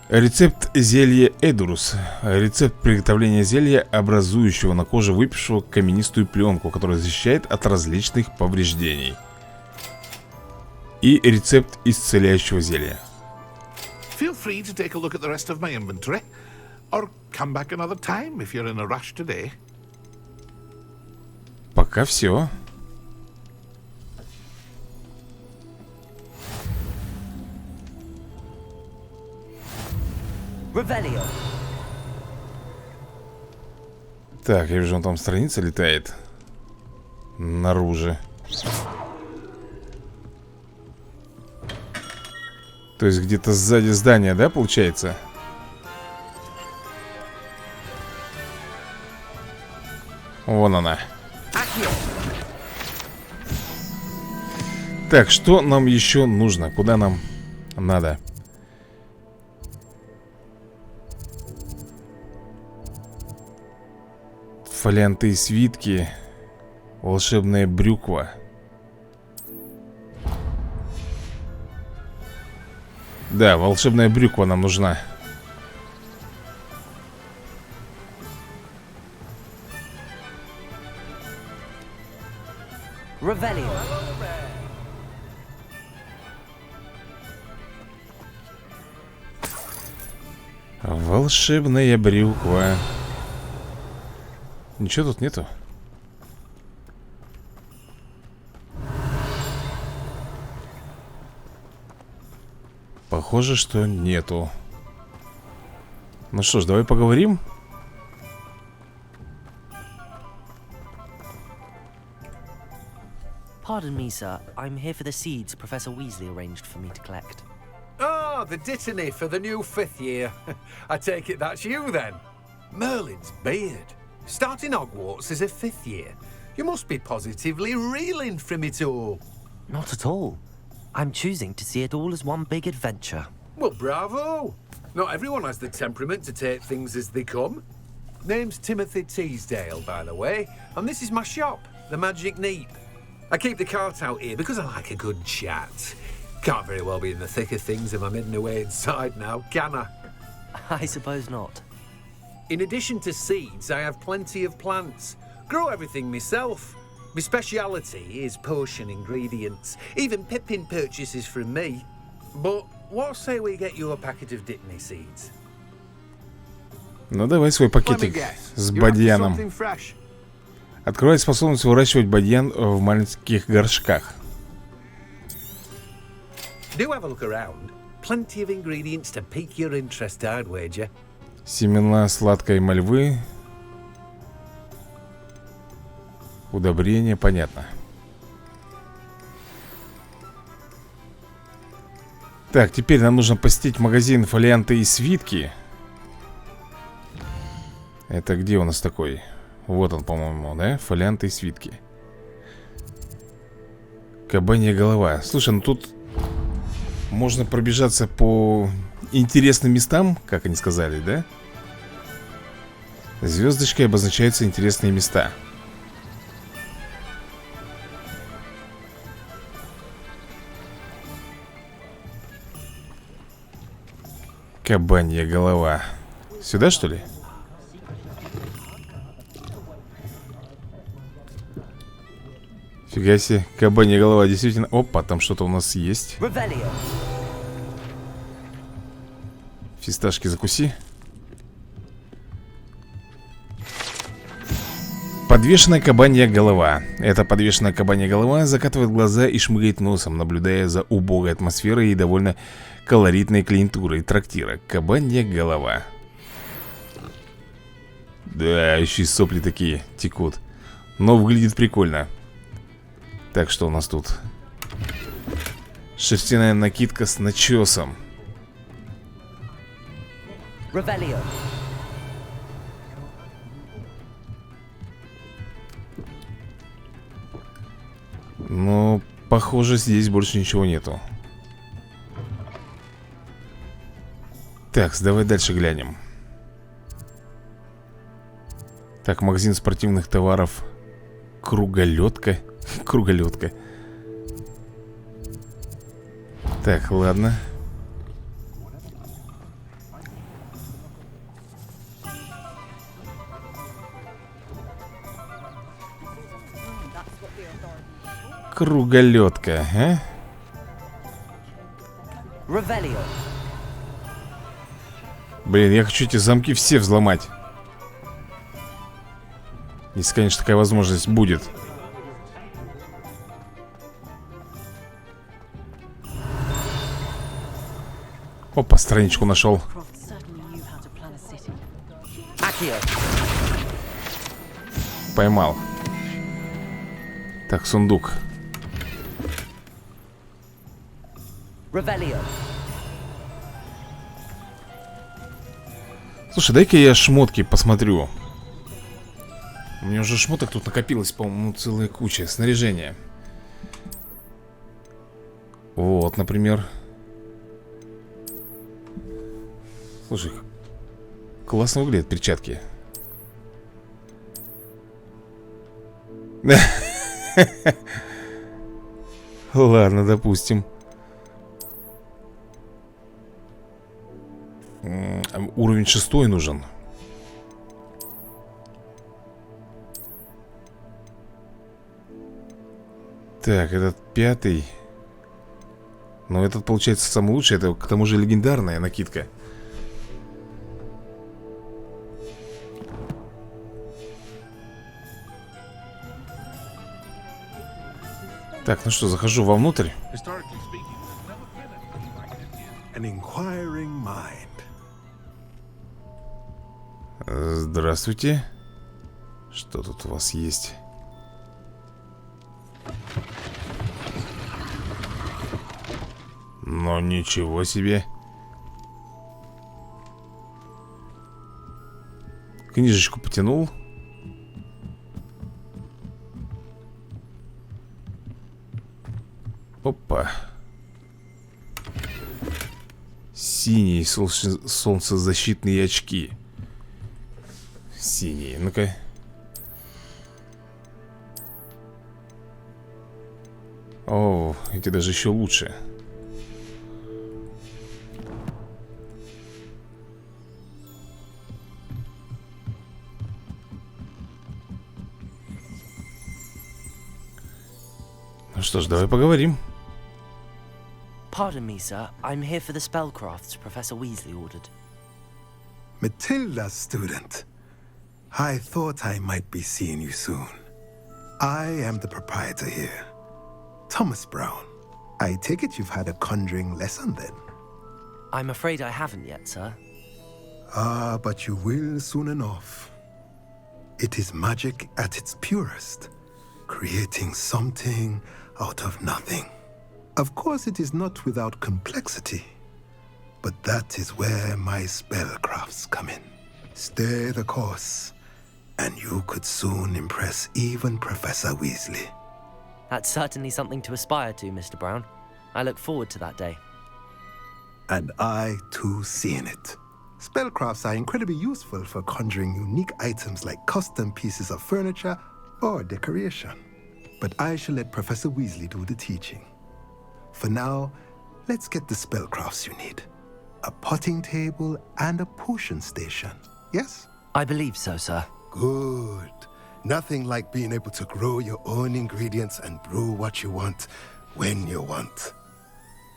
Рецепт зелья Эдурус. Рецепт приготовления зелья, образующего на коже выпившего каменистую пленку, которая защищает от различных повреждений. И рецепт исцеляющего зелья. Feel free to take a look at the rest of my inventory, or come back another time if you're in a rush today. Пока все. Так, я вижу, он там страница летает наружу. То есть где-то сзади здания, да, получается? Вон она. Так, что нам еще нужно? Куда нам надо? Фолианты и свитки. Волшебная брюква. Да, волшебная брюква нам нужна. Волшебная брюква. Ничего тут нету. Похоже, что нету. Ну что ж, давай поговорим. Pardon me, sir. I'm here for the seeds Professor Weasley arranged for me to collect. Oh, the dittany for the new 5th year. I take it that's you then. Merlin's beard. Starting Hogwarts as a 5th year. You must be positively reeling from it all. Not at all. I'm choosing to see it all as one big adventure. Well, bravo. Not everyone has the temperament to take things as they come. Name's Timothy Teasdale, by the way, and this is my shop, the Magic Neep. I keep the cart out here because I like a good chat. Can't very well be in the thick of things if I'm hidden away inside now, can I? I suppose not. In addition to seeds, I have plenty of plants. Grow everything myself. My speciality is potion ingredients. Even Pippin purchases from me. But what say we get you a packet of Dittany seeds? Ну давай свой пакетик с бадьяном. Открывает способность выращивать бадьян в маленьких горшках. Do have a look around. Plenty of ingredients to pique your interest, I'd wager. Семена сладкой мальвы. Удобрение, понятно. Так, теперь нам нужно посетить магазин фолианты и свитки. Это где у нас такой? Вот он, по-моему, да? Фолианты и свитки. Кабанья голова. Слушай, ну тут можно пробежаться по интересным местам, как они сказали, да? Звездочкой обозначаются интересные места. Кабанья голова. Сюда, что ли? Фига себе, кабанья голова, действительно. Опа, там что-то у нас есть. Фисташки закуси. Подвешенная кабанья голова. Эта подвешенная кабанья голова закатывает глаза и шмыгает носом, наблюдая за убогой атмосферой и довольно колоритной клиентурой трактира. Кабанья голова. Да, еще и сопли такие текут. Но выглядит прикольно. Так, что у нас тут? Шерстяная накидка с начесом. Но, похоже, здесь больше ничего нету. Так, давай дальше глянем. Так, магазин спортивных товаров. Круголетка. Круголетка. Так, ладно. Круголетка, а? Блин, я хочу эти замки все взломать. Если, конечно, такая возможность будет. Опа, страничку нашел. Поймал. Так, сундук. Слушай, дай-ка я шмотки посмотрю. У меня уже шмоток тут накопилось, по-моему, целая куча. Снаряжение. Вот, например. Слушай, классно выглядят перчатки. Ладно, допустим. Уровень 6 нужен. Так, этот 5. Но этот, получается, самый лучший. Это, к тому же, легендарная накидка. Так, ну что, захожу вовнутрь. Здравствуйте. Что тут у вас есть? Ну, ничего себе. Книжечку потянул. Опа. Синие солнцезащитные очки. Синие, ну-ка. О, эти даже еще лучше. Ну что ж, давай поговорим. Pardon me, sir. I'm here for the spellcrafts Professor Weasley ordered. Matilda, student. I thought I might be seeing you soon. I am the proprietor here, Thomas Brown. I take it you've had a conjuring lesson then? I'm afraid I haven't yet, sir. Ah, but you will soon enough. It is magic at its purest, creating something out of nothing. Of course, it is not without complexity, but that is where my spellcrafts come in. Stay the course, and you could soon impress even Professor Weasley. That's certainly something to aspire to, Mr. Brown. I look forward to that day. And I, too, seeing it. Spellcrafts are incredibly useful for conjuring unique items like custom pieces of furniture or decoration. But I shall let Professor Weasley do the teaching. For now, let's get the spellcrafts you need. A potting table and a potion station, yes? I believe so, sir. Good. Nothing like being able to grow your own ingredients and brew what you want, when you want.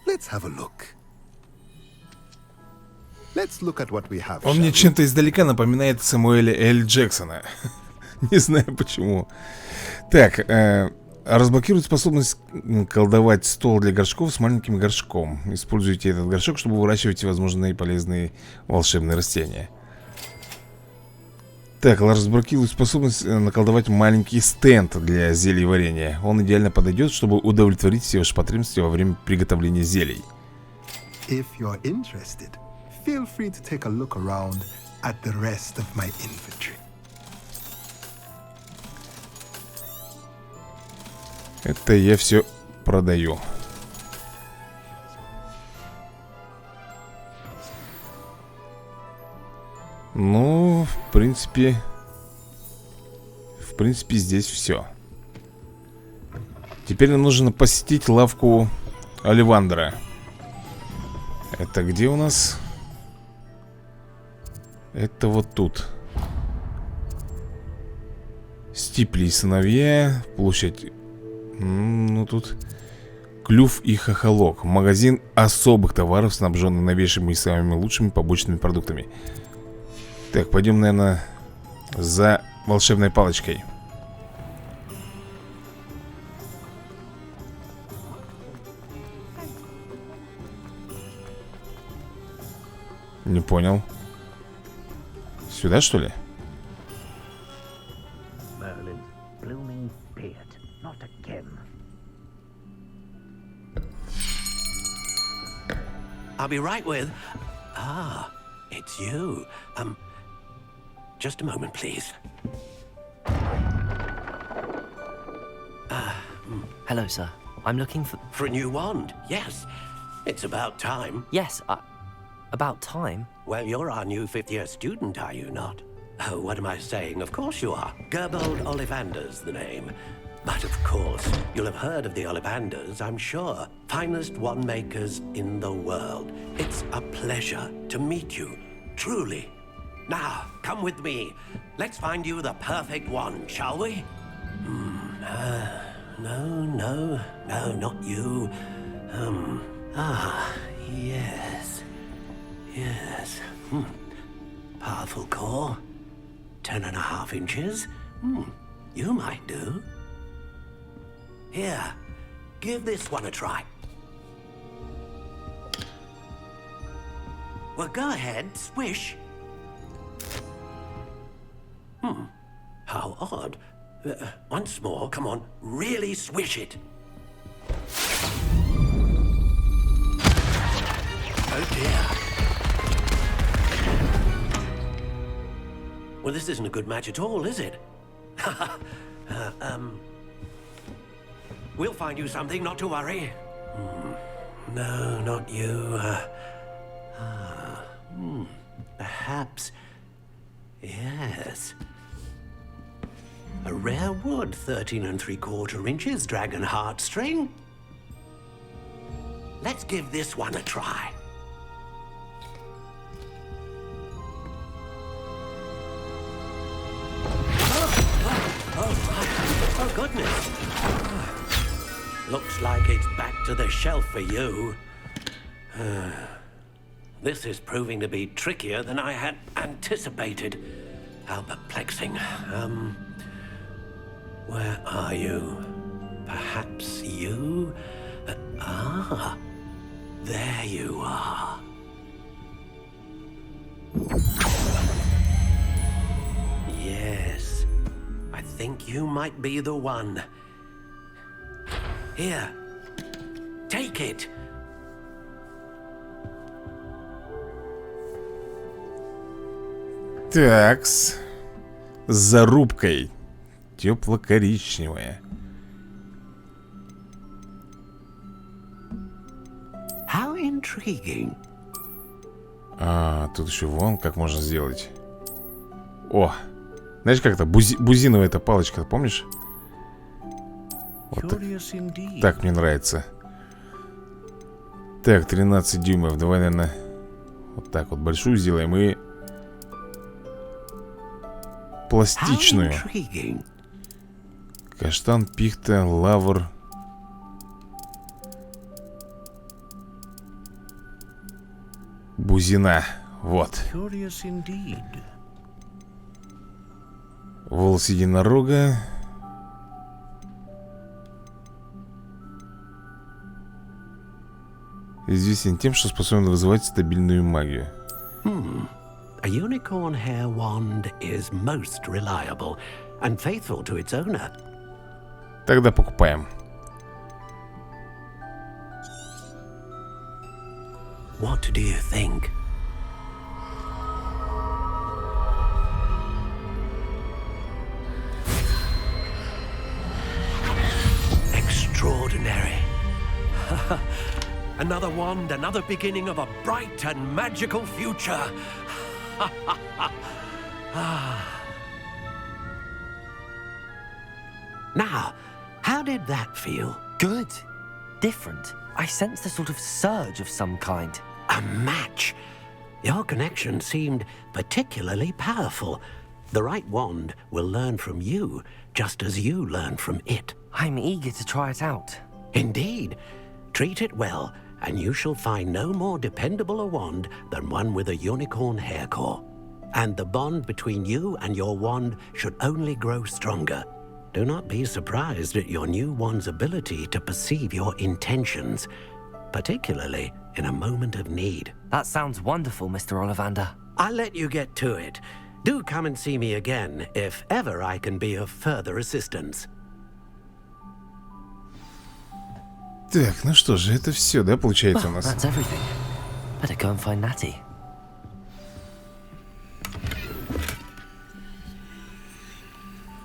Let's have a look. Let's look at what we have. Он мне чем-то издалека напоминает Самуэля Л. Джексона. Не знаю почему. Так, разблокирует способность колдовать стол для горшков с маленьким горшком. Используйте этот горшок, чтобы выращивать возможные полезные волшебные растения. Так, разблокирует способность наколдовать маленький стенд для зелий варенья. Он идеально подойдет, чтобы удовлетворить все ваши потребности во время приготовления зелий. If you're interested, feel free to take a look around at the rest of my inventory. Это я все продаю. Ну, в принципе, здесь все. Теперь нам нужно посетить лавку Оливандера. Это где у нас? Это вот тут. Стипли и сыновья. Площадь. Ну тут Клюв и хохолок. Магазин особых товаров, снабженный новейшими и самыми лучшими побочными продуктами. Так, пойдем, наверное, за волшебной палочкой. Не понял. Сюда, что ли? I'll be right with... Ah, it's you. Just a moment, please. Hello, sir. I'm looking for... For a new wand, yes. It's about time. Yes, about time? Well, you're our new fifth-year student, are you not? Oh, what am I saying? Of course you are. Gerbold Ollivander's the name. But of course, you'll have heard of the Ollivanders, I'm sure. Finest wand makers in the world. It's a pleasure to meet you, truly. Now, come with me. Let's find you the perfect wand, shall we? No, not you. Yes. Powerful core. 10.5 inches. You might do. Here, give this one a try. Well, go ahead, swish. How odd. Once more, come on, really swish it. Oh dear. Well, this isn't a good match at all, is it? We'll find you something, not to worry. No, not you. Perhaps. Yes. A rare wood, 13 3/4 inches, dragon heartstring. Let's give this one a try. Oh, goodness. Looks like it's back to the shelf for you. This is proving to be trickier than I had anticipated. How perplexing. Where are you? Perhaps you? There you are. Yes, I think you might be the one. Here, take it. Такс. С зарубкой. Тепло-коричневая. How intriguing. Тут еще вон как можно сделать. О, знаешь, как это? Бузиновая эта палочка, помнишь? Вот так мне нравится. Так, 13 дюймов. Давай, наверное, вот так вот большую сделаем и пластичную. Каштан, пихта, лавр. Бузина. Вот. Волос единорога. Известен тем, что способен вызывать стабильную магию. A unicorn hair wand is most reliable and faithful to its owner. Тогда покупаем. What do you think? extraordinary. Another wand, another beginning of a bright and magical future. Now, how did that feel? Good. Different. I sensed a sort of surge of some kind. A match. Your connection seemed particularly powerful. The right wand will learn from you, just as you learn from it. I'm eager to try it out. Indeed. Treat it well, and you shall find no more dependable a wand than one with a unicorn hair core. And the bond between you and your wand should only grow stronger. Do not be surprised at your new wand's ability to perceive your intentions, particularly in a moment of need. That sounds wonderful, Mr. Ollivander. I'll let you get to it. Do come and see me again if ever I can be of further assistance. Так, ну что же, это все, да, получается у нас? That's everything. Better go and find Natty.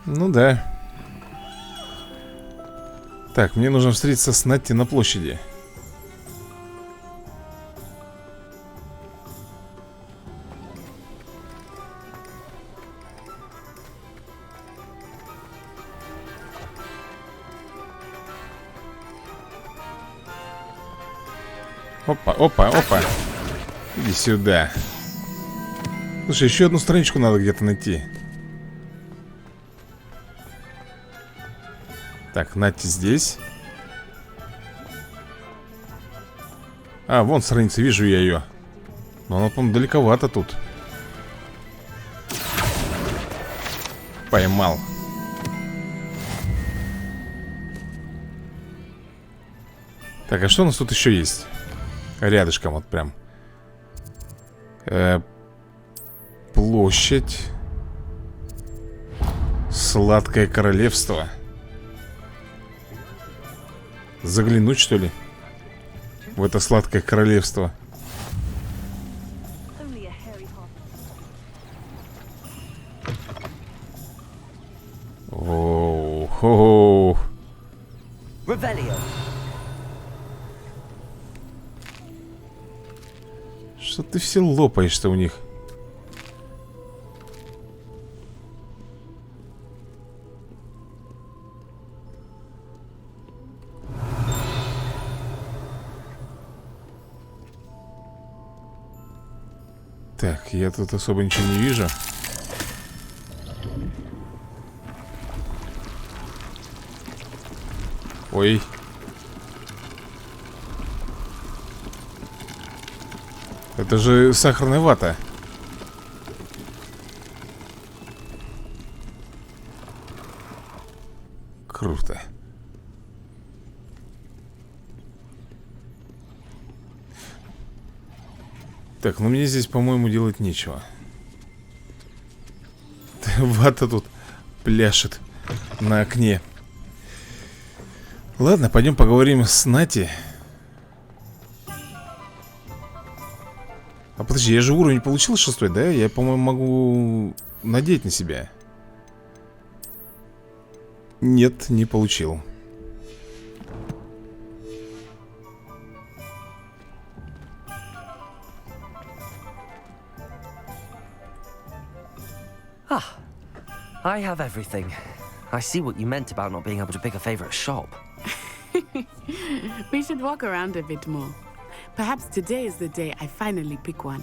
Ну да. Так, мне нужно встретиться с Натти на площади. Опа, опа, опа. Иди сюда. Слушай, еще одну страничку надо где-то найти. Так, Натти здесь. А, вон страница, вижу я ее. Но она, по-моему, далековато тут. Поймал. Так, а что у нас тут еще есть? Рядышком вот прям. Площадь. Сладкое королевство. Заглянуть, что ли? В это сладкое королевство. Оу-хо-хо. Что ты все лопаешь-то у них? Так, я тут особо ничего не вижу. Ой. Это же сахарная вата. Круто. Так, ну мне здесь, по-моему, делать нечего. Вата тут пляшет на окне. Ладно, пойдем поговорим с Натти. А подожди, я же уровень получил 6, да? Я, по-моему, могу надеть на себя. Нет, не получил. I have everything. I see what you meant about not being able to pick a favorite shop. We should walk around a bit more. Perhaps today is the day I finally pick one.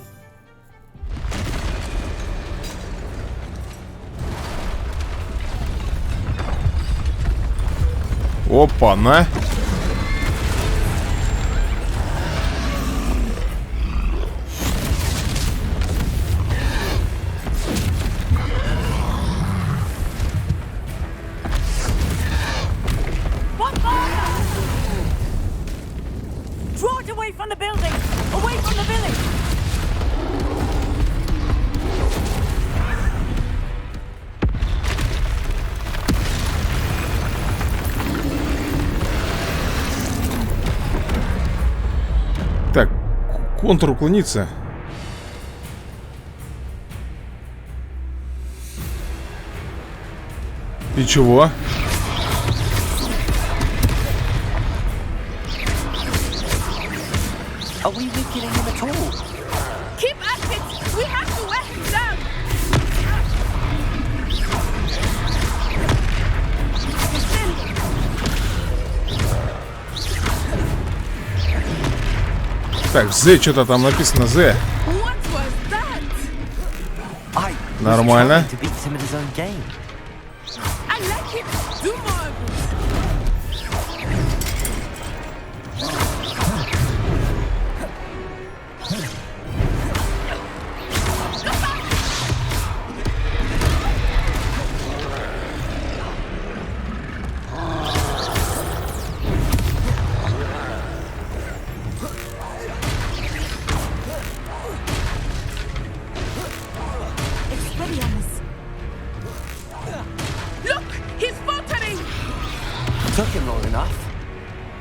Опа-на! Так, контур уклониться. И чего? Are we weakening him at all? Keep at it! We have to wear him down! Так, Z, что-то там написано Z. Нормально.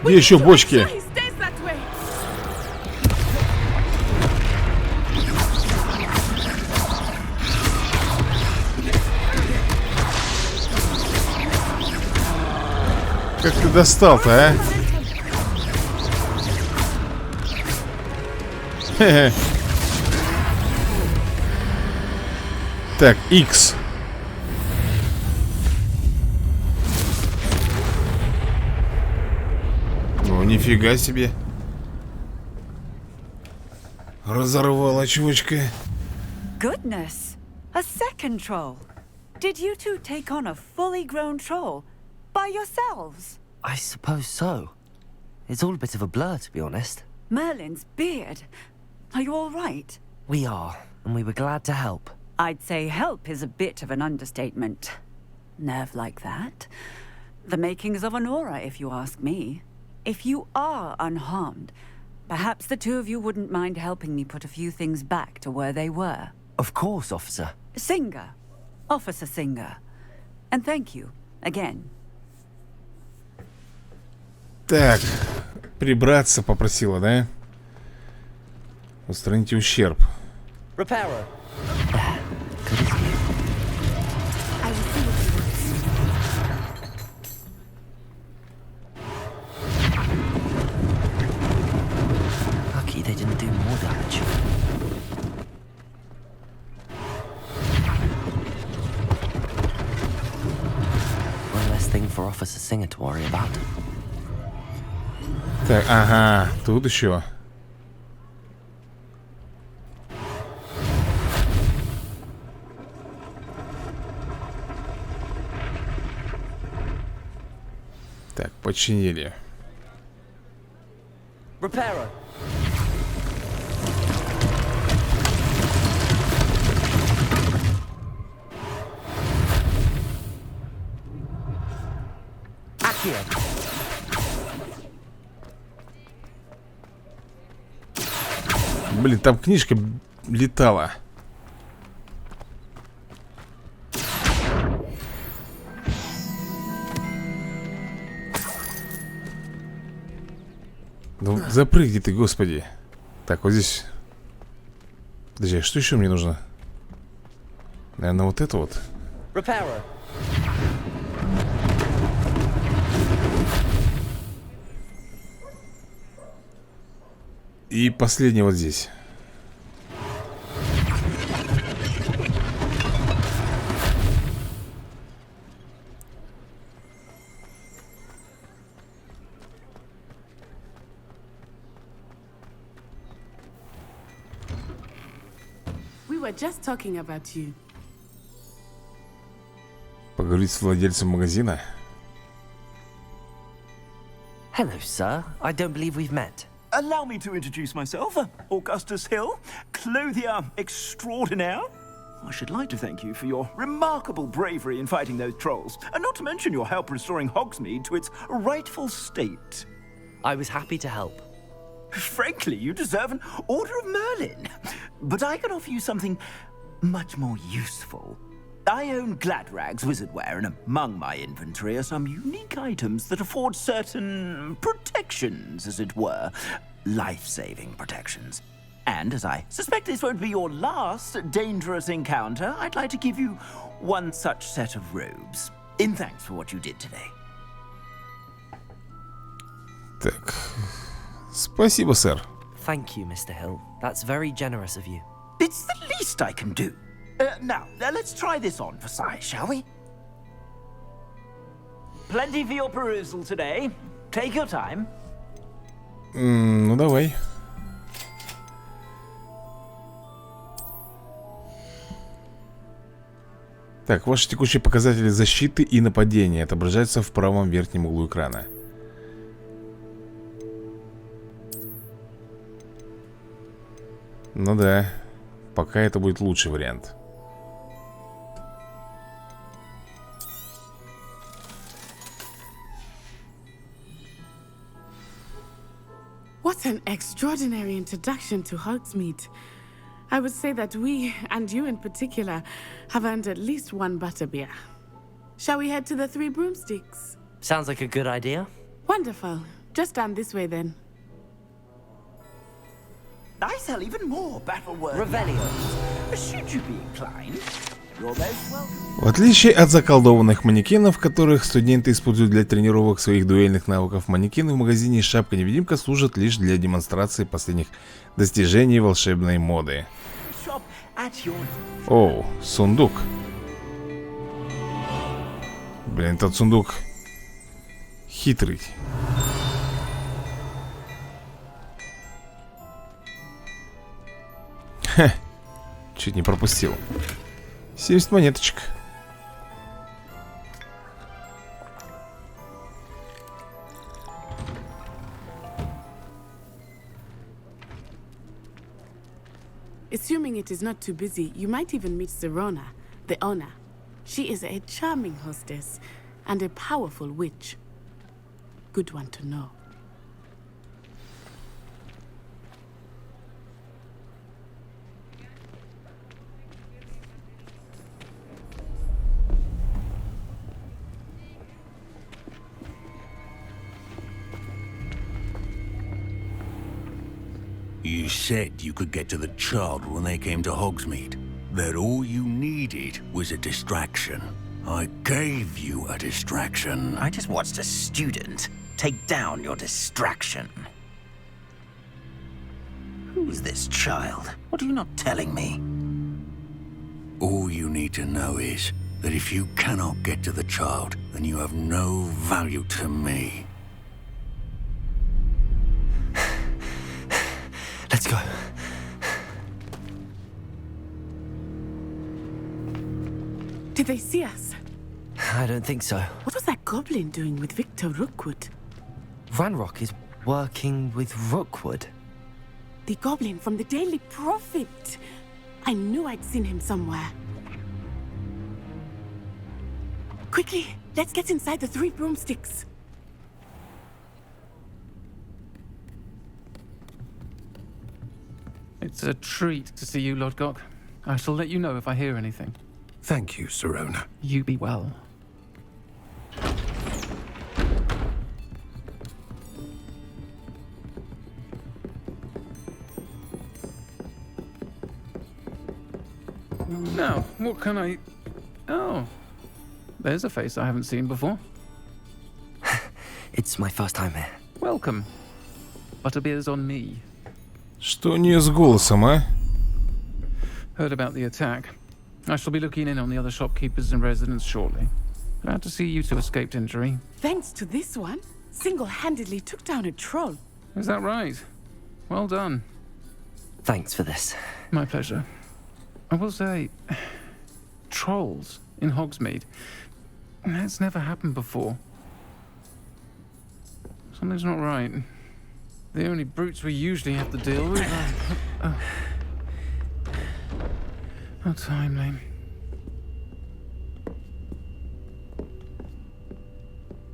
Где еще бочки? Как ты достал-то, а? Хе-хе. Так, X. Ну, нифига себе. Разорвала чувачка. Goodness, a second troll. Did you two take on a fully grown troll by yourselves? I suppose so. It's all a bit of a blur, to be honest. Merlin's beard. Are you all right? We are, and we were glad to help. I'd say help is a bit of an understatement. Nerve like that. The makings of an aura, if you ask me. If you are unharmed, perhaps the two of you wouldn't mind helping me put a few things back to where they were. Of course, officer. Singer. Officer Singer. And thank you, again. Так, прибраться попросила, да? Устраните ущерб. Repairer. Lucky they didn't do more damage. One less thing for Officer Singer to worry about. Так, ага, тут еще. Так, починили. Repairer. Accio. Блин, там книжка летала. Ну, запрыгни ты, господи. Так, вот здесь. Подожди, а что еще мне нужно? Наверное, вот это вот. Repairer. И последний вот здесь. We were just talking about you. Поговорить с владельцем магазина. Hello, sir. I don't believe we've met. Allow me to introduce myself, Augustus Hill, clothier extraordinaire. I should like to thank you for your remarkable bravery in fighting those trolls, and not to mention your help restoring Hogsmeade to its rightful state. I was happy to help. Frankly, you deserve an Order of Merlin. But I can offer you something much more useful. I own Gladrag's wizardware, and among my inventory are some unique items that afford certain protections, as it were. Life-saving protections. And as I suspect this won't be your last dangerous encounter, I'd like to give you one such set of robes, in thanks for what you did today. Так. Спасибо, сэр. Thank you, Mr. Hill. That's very generous of you. It's the least I can do. Now, let's try this on for size, shall we? Plenty for your perusal today. Take your time. Ну, давай. Так, ваши текущие показатели защиты и нападения отображаются в правом верхнем углу экрана. Ну да, пока это будет лучший вариант. What an extraordinary introduction to Hogsmeade. I would say that we, and you in particular, have earned at least one butterbeer. Shall we head to the Three Broomsticks? Sounds like a good idea. Wonderful. Just down this way then. I sell even more battle-worthy. Revelio. Should you be inclined, you're most welcome. В отличие от заколдованных манекенов, которых студенты используют для тренировок своих дуэльных навыков, манекены в магазине «Шапка-невидимка» служат лишь для демонстрации последних достижений волшебной моды. Оу, сундук. Блин, этот сундук хитрый. Ха, чуть не пропустил. 70 монеточек. Assuming it is not too busy, you might even meet Serona, the owner. She is a charming hostess and a powerful witch. Good one to know. You said you could get to the child when they came to Hogsmeade. That all you needed was a distraction. I gave you a distraction. I just watched a student take down your distraction. Who's this child? What are you not telling me? All you need to know is that if you cannot get to the child, then you have no value to me. Let's go. Did they see us? I don't think so. What was that goblin doing with Victor Rookwood? Ranrock is working with Rookwood. The goblin from the Daily Prophet. I knew I'd seen him somewhere. Quickly, let's get inside the Three Broomsticks. It's a treat to see you, Lodgok. I shall let you know if I hear anything. Thank you, Serona. You be well. Now, what can I... Oh, there's a face I haven't seen before. It's my first time here. Welcome. Butterbeer's on me. Что у нее с голосом, а? Heard about the attack. I shall be looking in on the other shopkeepers and residents shortly. Glad to see you two escaped injury. Thanks to this one, single-handedly took down a troll. Is that right? Well done. Thanks for this. My pleasure. I will say, trolls in Hogsmeade. That's never happened before. Something's not right. The only brutes we usually have to deal with are... How timely.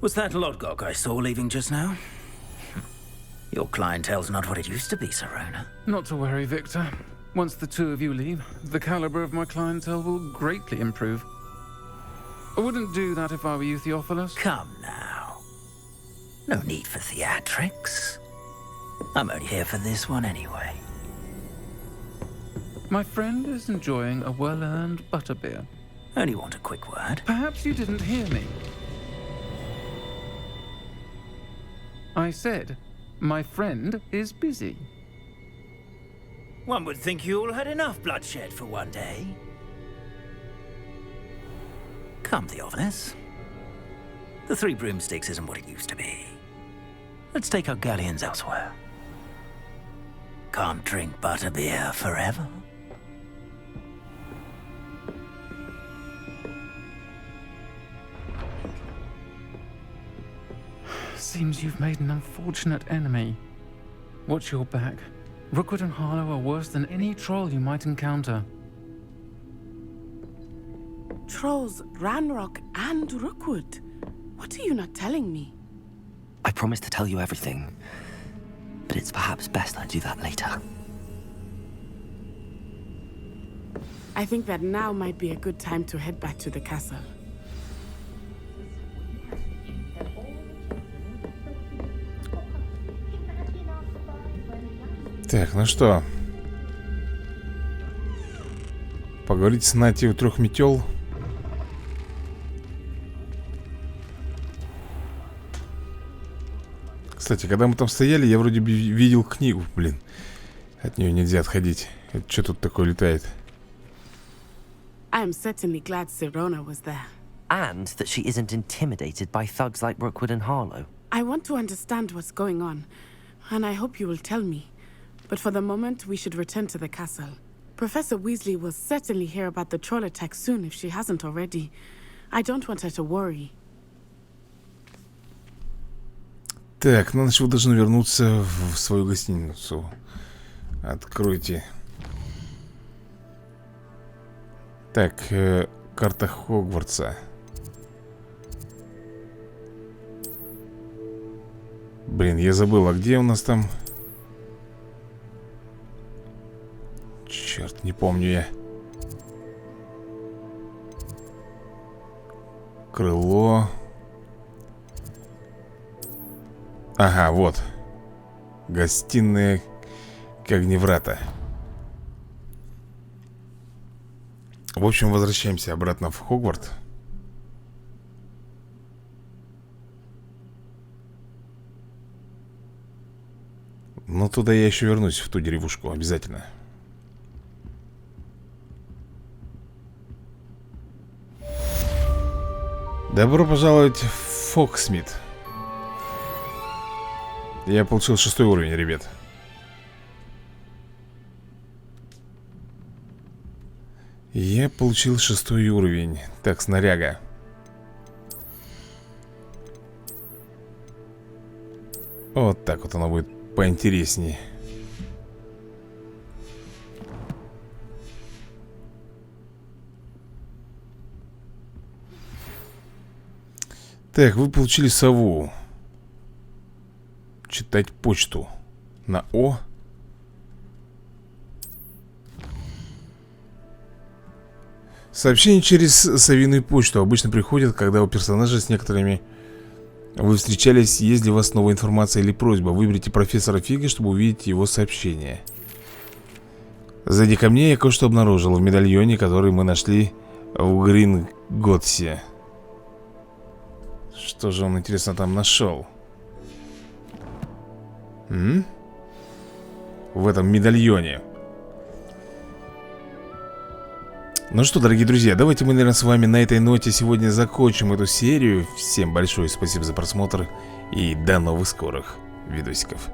Was that Lodgok I saw leaving just now? Your clientele's not what it used to be, Serona. Not to worry, Victor. Once the two of you leave, the caliber of my clientele will greatly improve. I wouldn't do that if I were you, Theophilus. Come now. No need for theatrics. I'm only here for this one anyway. My friend is enjoying a well-earned butterbeer. Only want a quick word. Perhaps you didn't hear me. I said, my friend is busy. One would think you all had enough bloodshed for one day. Come, Theophilus. The Three Broomsticks isn't what it used to be. Let's take our galleons elsewhere. Can't drink butterbeer forever. Seems you've made an unfortunate enemy. Watch your back. Rookwood and Harlow are worse than any troll you might encounter. Trolls, Ranrock, and Rookwood. What are you not telling me? I promised to tell you everything, but it's perhaps best I do that later. I think that now might be a good time to head back to the castle. Так, ну что? Поговорить с Нати у трех метел. Кстати, когда мы там стояли, я вроде бы видел книгу. Блин, от нее нельзя отходить. Это что тут такое летает? I am certainly glad Sirona was there. And that she isn't intimidated by thugs like Rookwood and Harlow. I want to understand what's going on, and I hope you will tell me. But for the moment, we should return to the castle. Professor Weasley will certainly hear about the troll attack soon if she hasn't already. I don't want her to worry. Так, ну значит, вы должны вернуться в свою гостиницу. Откройте. Так, карта Хогвартса. Блин, я забыл, а где у нас там? Черт, не помню я. Крыло. Ага, вот. Гостиная Когневрата. В общем, возвращаемся обратно в Хогвартс. Но туда я еще вернусь, в ту деревушку, обязательно. Добро пожаловать в Фоксмит. Я получил 6 уровень, ребят. Я получил 6 уровень. Так, снаряга. Вот так вот оно будет поинтереснее. Так, вы получили сову. Читать почту. На О. Сообщение через совиную почту обычно приходит, когда у персонажа с некоторыми вы встречались. Если у вас новая информация или просьба, выберите профессора Фига, чтобы увидеть его сообщение. Сзади ко мне я кое-что обнаружил в медальоне, который мы нашли в Гринготсе. Что же он, интересно, там нашел? В этом медальоне. Ну что, дорогие друзья, давайте мы, наверное, с вами на этой ноте сегодня закончим эту серию. Всем большое спасибо за просмотр и до новых скорых видосиков.